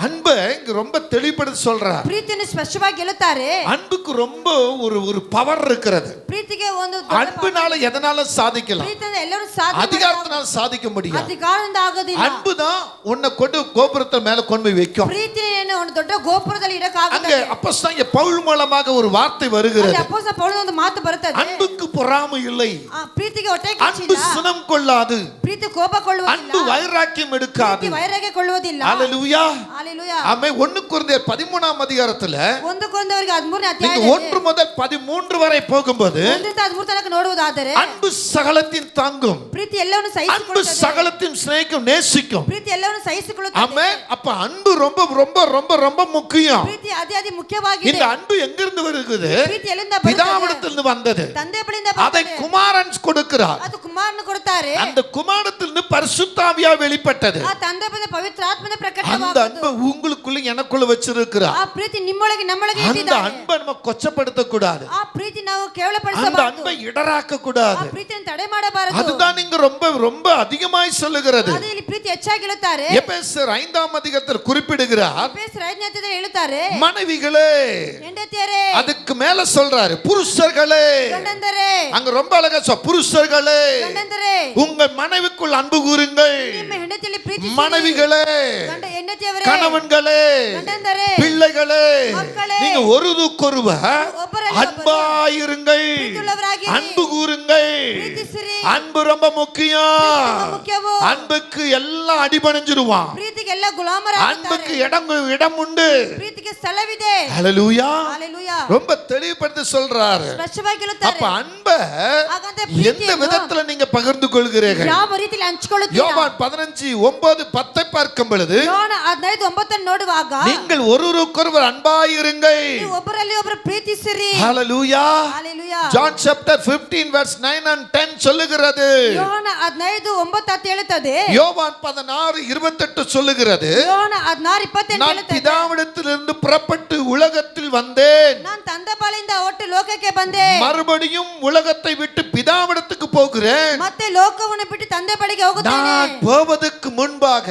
அன்பு இங்க ரொம்ப தெளிவுபடுத்தி சொல்றார். ಪ್ರೀತಿಯನ್ನು ಸ್ಪಷ್ಟವಾಗಿ ಹೇಳುತ್ತಾರೆ. அன்புக்கு ரொம்ப ஒரு பவர் இருக்கிறது. ಪ್ರೀತಿಗೆ ಒಂದು அன்புனால எதனால சாதிக்கலாம், ಪ್ರೀತಿಯಿಂದ ಎಲ್ಲರೂ ಸಾಧ್ಯ. அதிகாரத்தினால சாதிக்க முடியாது. ಅಧಿಕಾರದಿಂದ ಆಗೋದಿಲ್ಲ. அன்பு தான் உன்னை கொண்டு கோபுரத்தை மேல கொண்டு போய் வைக்கும். ಪ್ರೀತಿಯನ್ನು ಒಂದು ದೊಡ್ಡ ಗೋಪುರದಲ್ಲಿ ಇಡಕಾಗುತ್ತದೆ. அங்க அப்போஸ்தலன் பவுல் மூலமாக ஒரு வார்த்தை வருகிறது. ಅಪೊಸ್ತಲ ಪೌಲನ ಒಂದು ಮಾತು ಬರುತ್ತದೆ. அன்புக்கு பொறாமை இல்லை, ಪ್ರೀತಿಗೆ ಹೊಟ್ಟೆ அன்பு ಕಿಚ್ಚಿಲ್ಲ, சினம் கொள்ளாது, ಪ್ರೀತಿ ಕೋಪ ಕೊಳ್ಳುವುದಿಲ್ಲ, அன்பு வைராக்கியம் எடுக்காது. ಪ್ರೀತಿ ವೈರಾಗ್ಯ ಕೊಳ್ಳುವುದಿಲ್ಲ. ஹalleluya. ஹalleluya. ஆமென். 1 கொரிந்தியர் 13ஆம் அதிகாரத்துல 1 ಕೊರಿಂಥದವರಿಗೆ 13ನೇ நீங்க ಅಧ್ಯಾಯದಲ್ಲಿ 1 முதல் 13 வரை போகும்போது 1 ರಿಂದ 13 ತನಕ ನೋಡುವುದಾದರೆ அன்பு சகலத்தின் தாங்கும், ಪ್ರೀತಿ ಎಲ್ಲವನ್ನು அன்பு ಸಹಿಸಿಕೊಳ್ಳುತ್ತದೆ, சகலத்தின் சிநேகிக்கும், நேசிக்கும். ಪ್ರೀತಿ ಎಲ್ಲವನ್ನು ಸಹಿಸಿಕೊಳ್ಳುತ್ತದೆ. ஆமென். அப்ப அன்பு ரொம்ப ரொம்ப ரொம்ப ரொம்ப முக்கியம். ಪ್ರೀತಿ ಅತಿ ಮುಖ್ಯವಾಗಿದೆ. இந்த அன்பு எங்க இருந்து வருகிறது? ಪ್ರೀತಿ ಎಲ್ಲಿಂದ ಬರುತ್ತದೆ? பிதாவிடத்திலிருந்து வந்தது. ತಂದೆ ಬಳಿಯಿಂದ அதை ಬರುತ್ತದೆ. குமாரன் கொடுக்கிறார். ಅದು ಕುಮಾರನು ಕೊಡುತ್ತಾರೆ. அந்த குமாரத்திலிருந்து பரிசுத்தாவியா வெளிப்பட்டது. ಆ ತಂದೆ ಬಳಿಯಿಂದ ಪವಿತ್ರ ಆತ್ಮನ அந்த ಪ್ರಕಟವಾಗುವುದು. அன்பை உங்களுக்குள்ள எனக்குள்ள வச்சிருக்கிறார். ಆ ಪ್ರೀತಿ ನಿಮ್ಮೊಳಗೆ ನಮ್ಮೊಳಗೆ அந்த ಇಟ್ಟಿದ್ದಾರೆ. அன்பை நம்ம கொச்சப்படுத்த கூடாது, ಆ ಪ್ರೀತಿ ನಾವು அந்த ಕೇವಲಪಡಿಸಬಾರದು, அன்பை இடராக்க கூடாது. ಆ ಪ್ರೀತಿಯನ್ನು ತಡೆ ಮಾಡಬಾರದು. அதுதான் நீங்க ரொம்ப ரொம்ப அதிகமாய் சொல்லுகிறது. ಅದೇ ಇಲ್ಲಿ ಪ್ರೀತಿ ಹೆಚ್ಚಾಗಿ ಹೇಳುತ್ತಾರೆ. எபேசியர் 5ஆம் அதிகாரத்தில் குறிப்பிடுகிறார், ಎಫೆಸರ್ 5ನೇ ಅಧ್ಯಾಯದಲ್ಲಿ ಹೇಳುತ್ತಾರೆ, மனைவிகளே. ಹೆಂಡತಿಯರೇ, அதுக்கு மேல சொல்றாரு புருஷர்களே. ಗಂಡಂದರೇ, அங்க ரொம்ப அழகா புருஷர்களே ಗಂಡಂದರೇ, உங்கள் மனைவிக்குள் அன்பு கூறுங்கள். ನಿಮ್ಮ ಹೆಂಡತಿಯಲ್ಲಿ ಪ್ರೀತಿಸಿರಿ. மனைவிகளே, ಹೆಂಡತಿಯವರೇ, கணவன்களே, ಗಂಡಂದರೇ, பிள்ளைகளே, ಮಕ್ಕಳೇ, நீங்க ஒருவருக்கொருவர் அன்பாயிருங்கள், ಪ್ರೀತಿಯುಳ್ಳವರಾಗಿರಿ, அன்பு கூறுங்கள். ಪ್ರೀತಿಸಿರಿ. அன்பு ரொம்ப முக்கியம். ಮುಖ್ಯವು. அன்புக்கு எல்லாம் அடிபணிஞ்சிருவான். ಪ್ರೀತಿಗೆ ಎಲ್ಲ ಗುಲಾಮರಾಗುತ್ತಾರೆ. அன்புக்கு இடம் உண்டு. ಪ್ರೀತಿಗೆ ಸ್ಥಳವಿದೆ. ஹalleluya. ஹalleluya. ரொம்ப தெளிவுபடுத்தி சொல்றாரு. ಸ್ಪಷ್ಟವಾಗಿ ಹೇಳುತ್ತಾರೆ. அப்ப அன்பை ಹಾಗಂತ எந்த ಪ್ರೀತಿಯನ್ನು விதத்துல நீங்க பகிர்ந்து கொள்கிறீர்கள்? ಯಾವ ರೀತಿಯಲ್ಲಿ ಹಂಚಿಕೊಳ್ಳುತ್ತೀರಾ? யோவான் 15:9-10 பார்க்கும் பொழுது ಯೋಹನ 15:9 ನೋಡುವಾಗ நீங்கள் ஒருவருக்கொருவர் அன்பாயிருங்கள். ನೀವು ಒಬ್ಬರಲ್ಲಿ ಒಬ್ಬರು ಪ್ರೀತಿಸಿರಿ. ஹalleluya. ஹalleluya. John chapter 15 verse 9 and 10 சொல்லுகிறது. ಯೋಹನ 15:9 ಹೇಳುತ್ತದೆ. யோவான் 16:28 சொல்லுகிறது. ಯೋಹನ 16:28 நான் ಹೇಳುತ್ತದೆ. பிதாவிடத்திலிருந்து புறப்பட்டு உலகத்தில் வந்தேன், ನಾನು ತಂದೆ ಬಳಿಯಿಂದ ಒಟ್ಟು ಲೋಕಕ್ಕೆ ಬಂದೆ, மறுபடியும் உலகத்தை விட்டு பிதாவிடத்துக்கு போகிறேன். ಮತ್ತೆ ಲೋಕವನ್ನು ಬಿಟ್ಟು ತಂದೆ ಬಳಿಗೆ ಹೋಗುತ್ತೇನೆ. நான் போவதற்கு முன்பாக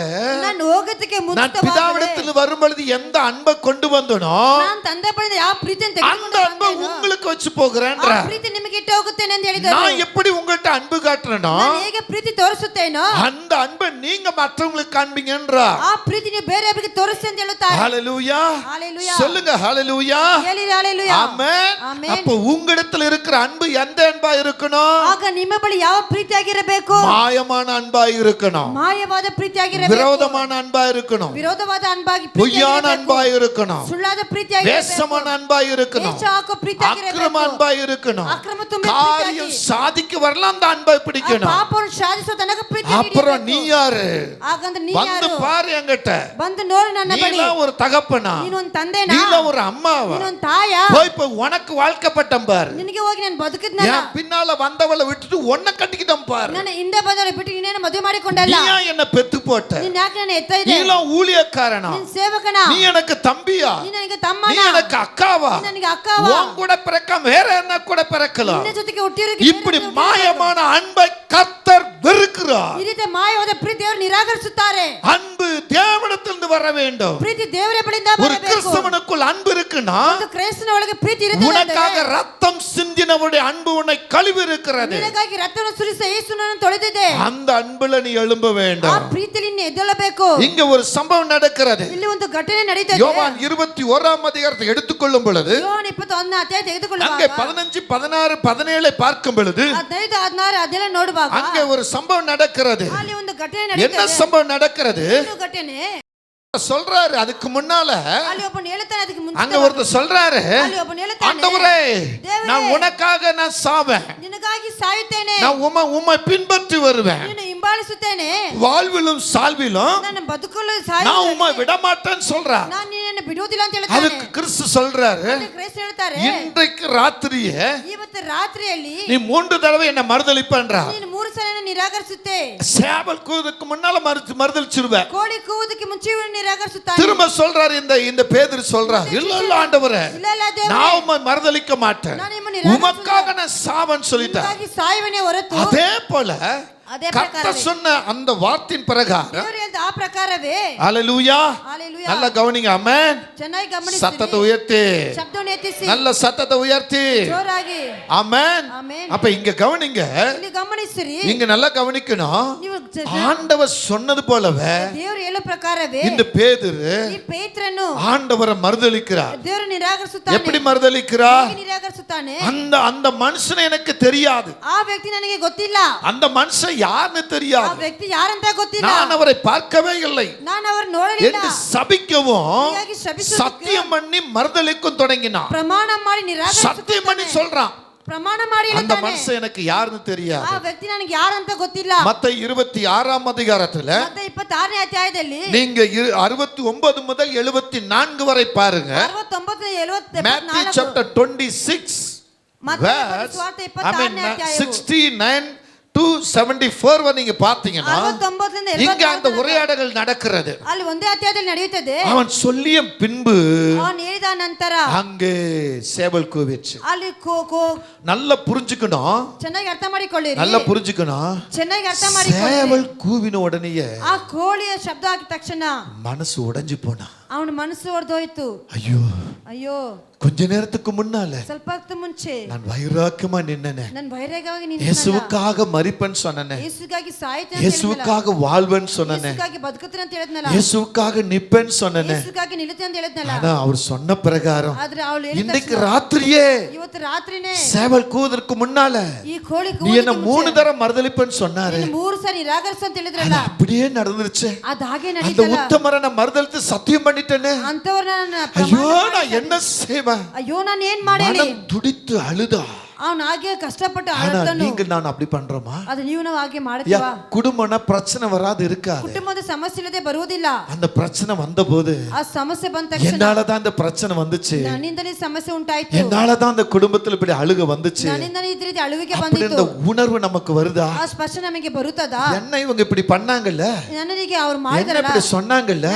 ನಾನು ಹೋಗೋದಕ್ಕೆ நான் ಮುಂಚಿತವಾಗಿ பிதாவிடத்தில் வரும் பொழுது எந்த அன்பை கொண்டு வந்தனோ ನಾನು ತಂದೆ ಬಳಿಯಿಂದ ಯಾವ ಪ್ರೀತಿಯನ್ನು அந்த ತೆಗೆದುಕೊಂಡು அன்பை ಬಂದೆನೋ, உங்களுக்கு வச்சு ಆ போகிறேன்ற. ಪ್ರೀತಿ ನಿಮಗೆ ಇಟ್ಟು ಹೋಗುತ್ತೇನೆ ಅಂತ ಹೇಳಿದರು. நான் எப்படி உங்கள்ட்ட அன்பு காட்டுறேனோ ನಾನು ಹೇಗೆ ಪ್ರೀತಿ ತೋರಿಸುತ್ತೇನೋ அந்த அன்பை நீங்க மற்றவங்களுக்கு காண்பீங்கன்ற. ಆ ಪ್ರೀತಿ ನೀವು ಬೇರೆಯವರಿಗೆ ತೋರಿಸಿ ಅಂತ ಹೇಳುತ್ತಾರೆ. ஹalleluya. ஹalleluya. சொல்லுங்க ஹalleluya. ಹೇಳಿರಿ ஹalleluya. ஆமென். ஆமென். அப்ப உங்களிடத்தில் இருக்கிற அன்பு எந்த அன்பா இருக்கணும்? ಆಗ ನಿಮ್ಮ ಬಳಿ ಯಾವ ಪ್ರೀತಿಯಾಗಿರಬೇಕು? மாயமான அன்பா இருக்கணும், ಮಾಯವಾದ ಪ್ರೀತಿಯಾಗಿರಬೇಕು, விரோதமான அன்பா இருக்கணும், ವಿರೋಧವಾದ ಅನ್ಬಾಗಿ பொய்யான அன்பா இருக்கணும், ಸುಳ್ಳಾದ ಪ್ರೀತಿಯಾಗಿರಬೇಕು, வேஷமான அன்பா இருக்கணும், ವೇಷ ಹಾಕೋ ಪ್ರೀತಿಯಾಗಿರಬೇಕು, அக்கிரம அன்பா இருக்கணும். ಅಕ್ರಮ ತುಂಬಿದ காரியம் ಪ್ರೀತಿಯಾಗಿ, சாதிக்க வரலாம் அந்த அன்பை ಆ பிடிக்கணும். ಪಾಪವನ್ನು ಸಾಧಿಸೋ ತನಕ ಪ್ರೀತಿ அப்புறம் நீ ಹಿಡಿಯಬೇಕು. யாரு? ಹಾಗಂದ್ರೆ ನೀ வந்து ಯಾರು? பாரு என்கிட்ட. ಬಂದು ನೋಡು ನನ್ನ ಬಳಿ. நீலாம் ஒரு தகப்பனா, ನೀನೊಂದು ತಂದೆನಾ? நீலாம் ஒரு அம்மாவா? ನೀನೊಂದು ತಾಯಾ? போய் இப்ப உனக்கு வாழ்க்கப்பட்டம் பாரு. ನಿನಗೆ ಹೋಗಿ ನಾನು ಬದುಕಿದ್ನಲ್ಲ, என் பின்னால வந்தவளை விட்டுட்டு உன்னை கட்டிக்கிட்டோம் பாரு. ನನ್ನ ಹಿಂದೆ ಬಂದವರ ಬಿಟ್ಟು ನೀನೇನು ಮದುವೆ ಮಾಡಿಕೊಂಡಲ್ಲ. நீயா என்ன பெத்து போட்ட? ನೀನ್ ಯಾಕೆ ನನ್ನ ಎತ್ತ ಇದೆ? நீலாம் ஊழியக்காரனா? ನೀನ್ ಸೇವಕನಾ? நீ எனக்கு தம்பியா? ನೀ ನನಗೆ நீ ತಮ್ಮನಾ? எனக்கு அக்காவா? ನೀ ನನಗೆ ಅಕ್ಕವಾ? உன் கூட பிறக்காம வேற என்ன கூட பிறக்கலாம். ನಿನ್ನ ಜೊತೆಗೆ ಹುಟ್ಟಿರೋರಿಗೆ இப்படி மாயமான அன்பை கர்த்தர் வெறுக்கிறார். ಈ ರೀತಿ ಮಾಯವಾದ ಪ್ರೀತಿ ದೇವರು ನಿರಾಕರಿಸುತ್ತಾರೆ. அன்பு தேவனிடத்தில் இருந்து வர வேண்டும். ಪ್ರೀತಿ ದೇವರ ಬಳಿಯಿಂದ ஒரு ಬರಬೇಕು. கிறிஸ்தவனுக்குள் அன்பு இருக்குன்னா ಒಂದು ಕ್ರೈಸ್ತನ ಒಳಗೆ ಪ್ರೀತಿ ಇರುತ್ತದೆ. உனக்காக ரத்தம் சிந்தினவருடைய அன்பு உன்னை கழுவி இருக்கிறது. ನಿನಗಾಗಿ ರಕ್ತವನ್ನು ಸುರಿಸಿದ ಯೇಸುವನ್ನು ತೊಳೆದಿದೆ. அந்த அன்புல நீ எழும்ப ಆ வேண்டும். ಪ್ರೀತಿಯಲ್ಲಿ ನೀನು ಎದ್ದೇಳಬೇಕು. இங்க ஒரு சம்பவம் நடக்கிறது. ಇಲ್ಲಿ ಒಂದು ಘಟನೆ ನಡೀತದೆ. யோவான் 21ஆம் அதிகாரத்தை எடுத்துக்கொள்ளும் பொழுது ಯೋಹಾನ 21ನೇ ಅಧ್ಯಾಯ ತೆಗೆದುಕೊಳ್ಳುವಾಗ அங்கே 15, 16, 17 பார்க்கும் பொழுது 15, 16 ಅದೆಲ್ಲ ನೋಡುವಾಗ அங்கே ஒரு சம்பவம் நடக்கிறது. ಅಲ್ಲಿ ಒಂದು ಘಟನೆ என்ன ನಡೀತದೆ. சம்பவம் நடக்கிறது? ಒಂದು ಘಟನೆ சொல்றாரு. அதுக்கு முன்னால ಅಲ್ಲಿ ಒಬ್ಬನು ಹೇಳ್ತಾನೆ, ಅದಕ್ಕೆ அங்க ಮುಂಚೆ ஒருத்தர் சொல்றாரு, ಅಲ್ಲಿ ಒಬ್ಬನು ಹೇಳ್ತಾನೆ, ஆண்டவரே ದೇವರೇ, நான் உனக்காக நான் சாவேன், ನಿನಗಾಗಿ ಸಾಯುತ್ತೇನೆ, நான் உம்மை பின்பற்றி வருவேன், ನಿನ್ನ ಹಿಂಬಾಲಿಸುತ್ತೇನೆ, வாழ்விலும் சால்விலும் ನನ್ನ ಬದುಕಲು நான் உம்மை ಸಾಯುತ್ತೇನೆ, விட மாட்டேன்னு சொல்றார். ನಾನು ನಿನ್ನನ್ನು ಬಿಡುವುದಿಲ್ಲ ಅಂತ ಹೇಳ್ತಾನೆ. அதுக்கு கிறிஸ்து சொல்றாரு, ಅದಕ್ಕೆ ಕ್ರೈಸ್ತ ಹೇಳ್ತಾರೆ, இன்றைக்கு ராத்திரியே ಇವತ್ತು ರಾತ್ರಿಯಲ್ಲಿ நீ 3 தடவை என்ன மறுதலிப்பன்றார். ನೀನು 3 ಸಲ ನಿರಾಕರಿಸುತ್ತೆ. சேவல் கூவுறதுக்கு முன்னால மறுதலிச்சிருவே. ಕೋಳಿ ಕೂಗುವುದಕ್ಕೆ ಮುಂಚೆ ಇವನು ನಿರಾಕರಿಸುತ್ತಾನೆ. திரும்ப சொல்றாரு, இந்த பேதுரு சொல்றார், இல்ல ஆண்டவரே ಇಲ್ಲ ಇಲ್ಲ ದೇವರೇ, நான் உம்மை மறுதலிக்க மாட்டேன், ನಾನು ನಿಮ್ಮನ್ನು ನಿರಾಕರಿಸುವುದಿಲ್ಲ, உமக்காக நான் சாவன்னு சொல்லிட்டார். ನಿನಗಾಗಿ ಸಾಯುವನೇ ಹೊರತು அதே போல ಅದೇ கர்த்தர் ಪ್ರಕಾರವೇ சொன்ன அந்த வார்த்தையின் பிரகாரம் ದೇವರು ಹೇಳಿದ ಆ ಪ್ರಕಾರವೇ ஹalleluya ஹalleluya நல்ல கவனிங்க. ஆமென். ಚೆನ್ನಾಗಿ ಗಮನಿಸಿ, சத்தத்தை உயர்த்தி, ಶಬ್ದವನ್ನು ಎತ್ತಿಸಿ, நல்ல சத்தத்தை உயர்த்தி, ಜೋರಾಗಿ ஆமென். ಆಮೆನ್. அப்ப இங்க கவனிங்க, ಇಲ್ಲಿ ಗಮನಿಸಿರಿ, இங்க நல்லா கவனிக்கணும். ನೀವು ஆண்டவர் சொன்னது போலவே ದೇವರು ಹೇಳೋ ಪ್ರಕಾರವೇ இந்த பேதுரு ಈ ಪೇತ್ರನು ஆண்டவரை மறுதலிக்கிறார். ದೇವರು ನಿರಾಕರಿಸುತ್ತಾನೆ. எப்படி மறுதலிக்கிறார்? ಹೇಗೆ ನಿರಾಕರಿಸುತ್ತಾನೆ? அந்த மனுஷனை எனக்கு தெரியாது, ಆ ವ್ಯಕ್ತಿ ನನಗೆ ಗೊತ್ತಿಲ್ಲ, அந்த மனுஷன் யாருன்னு ಆ தெரியாது, ವ್ಯಕ್ತಿ ಯಾರಂತ ಗೊತ್ತಿಲ್ಲ, நான் அவரை பார்க்கவே இல்லை ನಾನು அவர் ನೋಡಲಿಲ್ಲ என்று சபிக்கவும் ಹೀಗಾಗಿ ಶಪಿಸುವುದಕ್ಕೆ சத்தியம் பண்ணி மறுதலிக்கும் தொடங்கினான். ಪ್ರಮಾಣ ಮಾಡಿ சத்தியம் பண்ணி ನಿರಾಕರಿಸುತ್ತಾನೆ. சொல்றான், ಪ್ರಮಾಣ ಮಾಡಿ அந்த ಹೇಳ್ತಾನೆ, மனுஷன் எனக்கு யாருன்னு ಆ தெரியாது. ವ್ಯಕ್ತಿ ನನಗೆ ಯಾರಂತ ಗೊತ್ತಿಲ್ಲ. மத்தேயு 26ஆம் அதிகாரத்துல ಮತ್ತೆ 26ನೇ ಅಧ್ಯಾಯದಲ್ಲಿ நீங்க 69 முதல் 74 வரை பாருங்க. 69, 70, Matthew 74 chapter 26 ಮತ್ತಾಯ verse, ಸುವಾರ್ತೆ I mean 26ನೇ ಅಧ್ಯಾಯವು 69 to 74 ವரை நீங்க பாத்தீங்கன்னா 69 ರಿಂದ இங்க அந்த 74 உரையாடல் நடக்கிறது. ಅಲ್ಲಿ ಒಂದೇ ಅಧ್ಯಾಯದಲ್ಲಿ ನಡೆಯುತ್ತದೆ. அவன் சொல்லிய பின்பு ಅವನು ಹೇಳಿದ ನಂತರ அங்கே சேவல் கூவிச்சு. ಅಲ್ಲಿ நல்லா புரிஞ்சுக்கணும், ಚೆನ್ನಾಗಿ ಅರ್ಥ ಮಾಡಿಕೊಳ್ಳಿರಿ, நல்லா புரிஞ்சுக்கணும். ಚೆನ್ನಾಗಿ ಅರ್ಥ ಮಾಡಿಕೊಳ್ಳಿರಿ. சேவல் கூவின உடனேயே ಆ ಕೋಳಿಯ ಶಬ್ದ ಆಗಿದ ತಕ್ಷಣ மனசு உடைஞ்சு போனா. ಅವನ ಮನಸ್ಸು ಒಡೆದೋಯ್ತು. ஐயோ ಅಯ್ಯೋ, கொஞ்ச நேரத்துக்கு முன்னால ಸ್ವಲ್ಪ ಹೊತ್ತು ಮುಂಚೆ நான் வைராக்கியமா நின்னேனே, ನನ್ನ ವೈರಾಗ್ಯವಾಗಿ ನಿನ್ನ இயேசுவுக்காக மரிப்பேன்னு சொன்னேனே, ಯೇಸುಗಾಗಿ ಸಾಯ್ತೇನೆ ಅಂತ இயேசுவுக்காக வாழ்வேன்னு சொன்னேனே, ಯೇಸುಗಾಗಿ ಬದುಕುತ್ತೇನೆ ಅಂತ ಹೇಳಿದ್ನಲ್ಲ, இயேசுவுக்காக நிப்பேன்னு சொன்னேனே. ಯೇಸುಗಾಗಿ ನಿಲ್ಲುತ್ತೇನೆ ಅಂತ ಹೇಳಿದ್ನಲ್ಲ, ஆனா அவர் சொன்ன பிரகாரம் ಆದ್ರೆ ಅವಳು ಹೇಳಿದ இன்னைக்கு ತಕ್ಷಣ, ராத்திரியே ಇವತ್ತು ರಾತ್ರಿನೇ சேவல் கூவதற்கு முன்னால ಈ ಕೋಳಿ நீ என்ன 3 தடவை மறுதலிப்பேன்னு சொன்னாரு. 3 ಸಾರಿ ನಿರಾಕರಿಸು ಅಂತ அது ಹೇಳಿದ್ರಲ್ಲ, அப்படியே நடந்துருச்சு. ಅದ ಹಾಗೆ அந்த ನಡೀತಲ್ಲ. உத்தமரை நான் மறுதலித்து சத்தியம் பண்ணிட்டேனே. ಅಂತವರನ್ನ ஐயோ நான் என்ன செய்வேன்? ಅಯ್ಯೋ ನಾನು ಏನ್ ಮಾಡಲಿ? மனம் துடித்து அழுதா. ಅವನು ಹಾಗೆ ಕಷ್ಟಪಟ್ಟು ஆனா ಅಳುತ್ತಾನು. நீங்க நான் அப்படி பண்றோமா? ಅದು ನೀವು ನಾವು ಹಾಗೆ ಮಾಡ್ತೀವಾ? குடும்பம்னா பிரச்சனை வராது இருக்காது. ಕುಟುಂಬದ ಸಮಸ್ಯೆ ಇಲ್ಲದೆ ಬರುವುದಿಲ್ಲ. அந்த பிரச்சனை வந்தபோது ಆ ಸಮಸ್ಯೆ ಬಂದ ತಕ್ಷಣ என்னாலதான் அந்த பிரச்சனை வந்துச்சு, ನನ್ನಿಂದನೇ ಸಮಸ್ಯೆ ಉಂಟಾಯ್ತು, என்னாலதான் அந்த குடும்பத்துல இப்படி அழுக வந்துச்சு ನನ್ನಿಂದನೇ ಈ ರೀತಿ ಅಳುವಿಕೆ அப்படி ಬಂದಿತ್ತು. இந்த உணர்வு நமக்கு வருதா? ಆ ಸ್ಪರ್ಶ ನಮಗೆ ಬರುತ್ತದಾ? என்ன இவங்க இப்படி பண்ணாங்கல்ல, ನನಗೆ ಅವ್ರು என்ன ಮಾಡಿದ್ರಲ್ಲ, இப்படி சொன்னாங்கல்ல,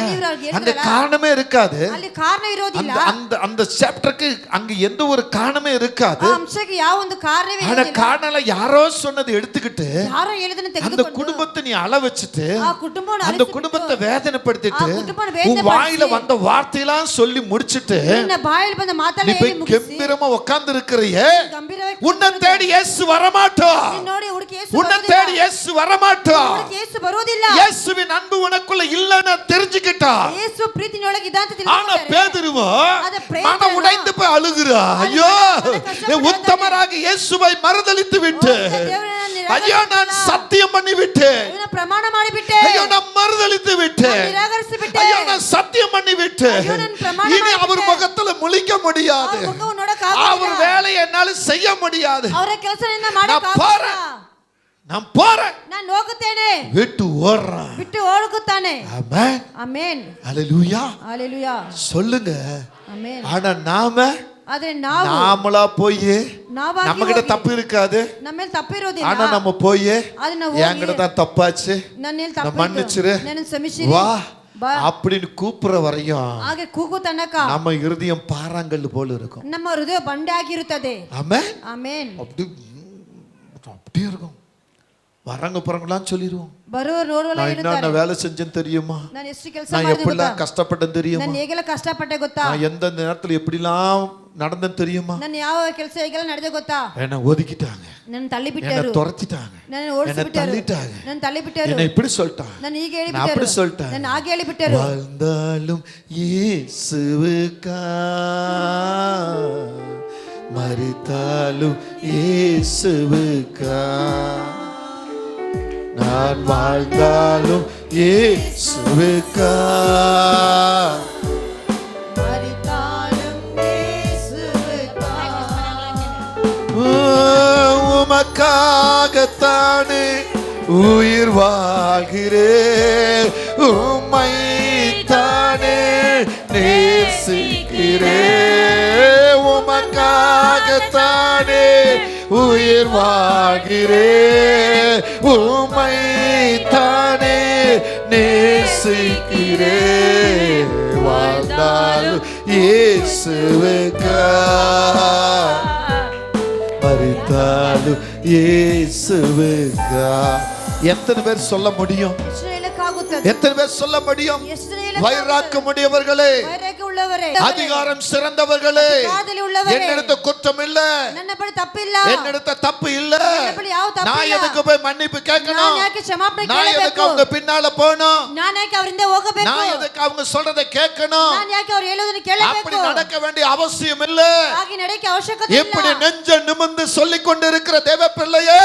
அந்த காரணமே இருக்காது. ಅಲ್ಲಿ ಕಾರಣ ಇರೋದಿಲ್ಲ. அந்த அந்த சாப்டருக்கு அங்க எந்த ஒரு காரணமே இருக்காது. ಆ ಅಂಶಕ್ಕೆ ಯಾವ ಒಂದು ಕಾರಣವೇ ஆனா காரணம் யாரோ சொன்னதை எடுத்துக்கிட்டு ಯಾರೋ ಹೇಳಿದನ್ನ அந்த ತೆಗೆದುಕೊಂಡು குடும்பத்தை நீ அள வச்சுட்டு ಆ ಕುಟುಂಬವನ್ನು அந்த குடும்பத்தை வேதனைப்படுத்திட்டு ಆ ಕುಟುಂಬವನ್ನು உன் வாயில ವೇದನೆಪಡಿಸಿ வந்த வார்த்தையெல்லாம் சொல்லி முடிச்சிட்டு ನಿನ್ನ ಬಾಯಲ್ಲಿ ಬಂದ நீ ಮಾತನ್ನ போய் ಹೇಳಿ ಮುಗಿಸಿ கம்பீரமா உட்கார்ந்து இருக்கிறியே, ಗಂಭೀರವಾಗಿ உன்னை தேடி இயேசு வரமாட்டா. ನೀನು ನೋಡಿ ಹುಡುಕಿ ಯೇಸು உன்னை ಬರುವುದಿಲ್ಲ. தேடி இயேசு வரமாட்டா. ಹುಡುಕಿ ಯೇಸು ಬರುವುದಿಲ್ಲ. இயேசுவின் அன்பு உனக்குள்ள இல்லைன்னு தெரிஞ்சுக்கிட்டா. ಯೇಸು ಪ್ರೀತಿಯೊಳಗೆ ಇದ್ದಾಂತ ஆனா ತಿಳಿದುಕೊಂಡರೆ பேதுருவோ ಅದ ಪ್ರೇತನ மனம் உடைந்து போய் அழுகுறா. ஐயோ உத்தமராக இயேசுவை மறுதலித்து விட்டு, ஐயோ நான் சத்தியம் பண்ணி விட்டு, ಇವನ ಪ್ರಮಾಣ ಮಾಡಿಬಿಟ್ಟೆ, ஐயோ நான் மறுதலித்து விட்டு, ನಿರಾಕರಿಸಿ ಬಿಟ್ಟೆ, ஐயோ நான் சத்தியம் பண்ணி விட்டு, ஐயோ, நான் பிரமாணம் இனி அவர் ಮಾಡಿಬಿಟ್ಟೆ. முகத்துல முழிக்க முடியாது, ಅವ್ರ ಮುಖವನ್ನು ನೋಡಕ್ அவர் ಆಗೋದಿಲ್ಲ, வேலையை என்னால செய்ய முடியாது, ಅವರ ಕೆಲಸದಿಂದ ಮಾಡಕ್ நான் போறேன், நான் போறேன், ನಾನು ಹೋಗುತ್ತೇನೆ, விட்டு ஓடுறேன். ಬಿಟ್ಟು ಓಡುತ್ತಾನೆ. ஆமென். ಆಮೆನ್. ஹalleluya. ஹalleluya. சொல்லுங்க. ಆಮೆನ್. ஆனா நாம ಆದ್ರೆ ನಾವು நாமளா போய் ನಾವಾಗಿ நம்ம கிட்ட ಹೋಗಿ, தப்பு இருக்காது, ನಮ್ಮ ಮೇಲೆ ತಪ್ಪಿರೋದಿಲ್ಲ, ஆனா நம்ம போய் ಆದ್ರೆ ನಾವು என்கிட்ட தான் தப்பாச்சு, ನನ್ನಲ್ಲಿ நான் ತಪ್ಪಿತ್ತು, மன்னிச்சிரு, ನನ್ನನ್ನು ಕ್ಷಮಿಸಿರಿ, வா ಬಾ அப்படின்னு கூப்பிடுற வரையும் ಹಾಗೆ ಕೂಗು ತನಕ நம்ம இருதயம் பாறாங்கல் போல இருக்கும். ನಮ್ಮ ಹೃದಯ ಬಂಡೆ ಆಗಿರುತ್ತದೆ. ஆமென். ಆಮೆನ್. அப்படி அப்படியே இருக்கும். வரங்க போறங்களாம் சொல்லிடுவோம். ಬರುವರು ನೋಡುವಲ್ಲ நான் ಹೇಳ್ತಾರೆ. என்ன வேலை செஞ்சேன்னு தெரியுமா? ನಾನು ಎಷ್ಟು ಕೆಲಸ நான் ಮಾಡಿದೆ எப்படிலாம் ಗೊತ್ತಾ? கஷ்டப்பட்டேன் தெரியுமா? ನಾನು ಹೇಗೆಲ್ಲ ಕಷ್ಟಪಟ್ಟೆ ಗೊತ್ತಾ? நான் எந்த நேரத்துல எப்படிலாம் நடந்தேன்னு தெரியுமா? ನಾನು ಯಾವ ಕೆಲಸ ಹೇಗೆಲ್ಲ ನಡೆದೆ ಗೊತ್ತಾ? என்ன ஒதுக்கிட்டாங்க, ನನ್ನ ತಳ್ಳಿ என்ன ಬಿಟ್ಟರು, துரத்திட்டாங்க, ನನ್ನ என்ன ಓಡಿಸಿಬಿಟ್ಟರು, தள்ளிட்டாங்க, ನನ್ನ ತಳ್ಳಿ ಬಿಟ್ಟರು, என்ன இப்படி சொல்லிட்டாங்க, ನಾನು ಹೀಗೆ ಹೇಳಿ நான் அப்படி ಬಿಟ್ಟರು, சொல்லிட்டேன். ನಾನು ಹಾಗೆ ಹೇಳಿ ಬಿಟ್ಟರು. வாழ்ந்தாலும் இயேசுவுக்கா, மரித்தாலும் இயேசுவுக்கா, நான் வாழ்ந்தாலும் இயேசுவுக்கா, மரித்தாலும் இயேசுவுக்கா. உமக்காகத்தானே உயிர் வாழ்கிறேன், உம்மை தானே நேசிக்கிறேன், உமக்காகத்தானே உயிர் வாழ்கிறேன், உம்மை தானே நேசிக்கிறேன், வாழ்ந்தாலும் இயேசுவுக்கா, மரித்தாலும் இயேசுவுக்கா. எத்தனை பேர் சொல்ல முடியும்? ಎಷ್ಟು ಹೇಳಕ್ಕಾಗುತ್ತದೆ? எத்தனை பேர் சொல்ல முடியும்? ಎಷ್ಟು வைராக்கம் உடையவர்களே, ವೈರಾಗ್ಯ ಉಳ್ಳವರೇ, அதிகாரம் சிறந்தவர்களே, ಕಾದಲಿ ಉಳ್ಳವರೇ, என்னிடத்த குற்றம் இல்ல, ನನ್ನ ಬಳಿ ತಪ್ಪಿಲ್ಲ, என்னிடத்த தப்பு இல்ல, ನನ್ನ ಬಳಿ ಯಾವ நான் ತಪ್ಪಿಲ್ಲ, எதுக்கு போய் மன்னிப்பு கேட்கணும், ನಾನು ಯಾಕೆ ಕ್ಷಮಾಪಣೆ நான் எதுக்கு ಕೇಳಬೇಕು, அவங்க பின்னால போகணும், ನಾನು ಯಾಕೆ ಅವರಿಂದ ಹೋಗಬೇಕು, நான் எதுக்கு அவங்க சொல்றதை கேட்கணும், ನಾನು ಯಾಕೆ ಅವರು ಹೇಳೋದನ್ನ அப்படி ಕೇಳಬೇಕು, நடக்க வேண்டிய அவசியம் இல்ல. ಹಾಗೆ ನಡೆಯಕ್ಕೆ ಅವಶ್ಯಕತೆ இப்படி ಇಲ್ಲ. நெஞ்ச நிமிர்ந்து சொல்லிக் கொண்டிருக்கிற தேவ பிள்ளையே,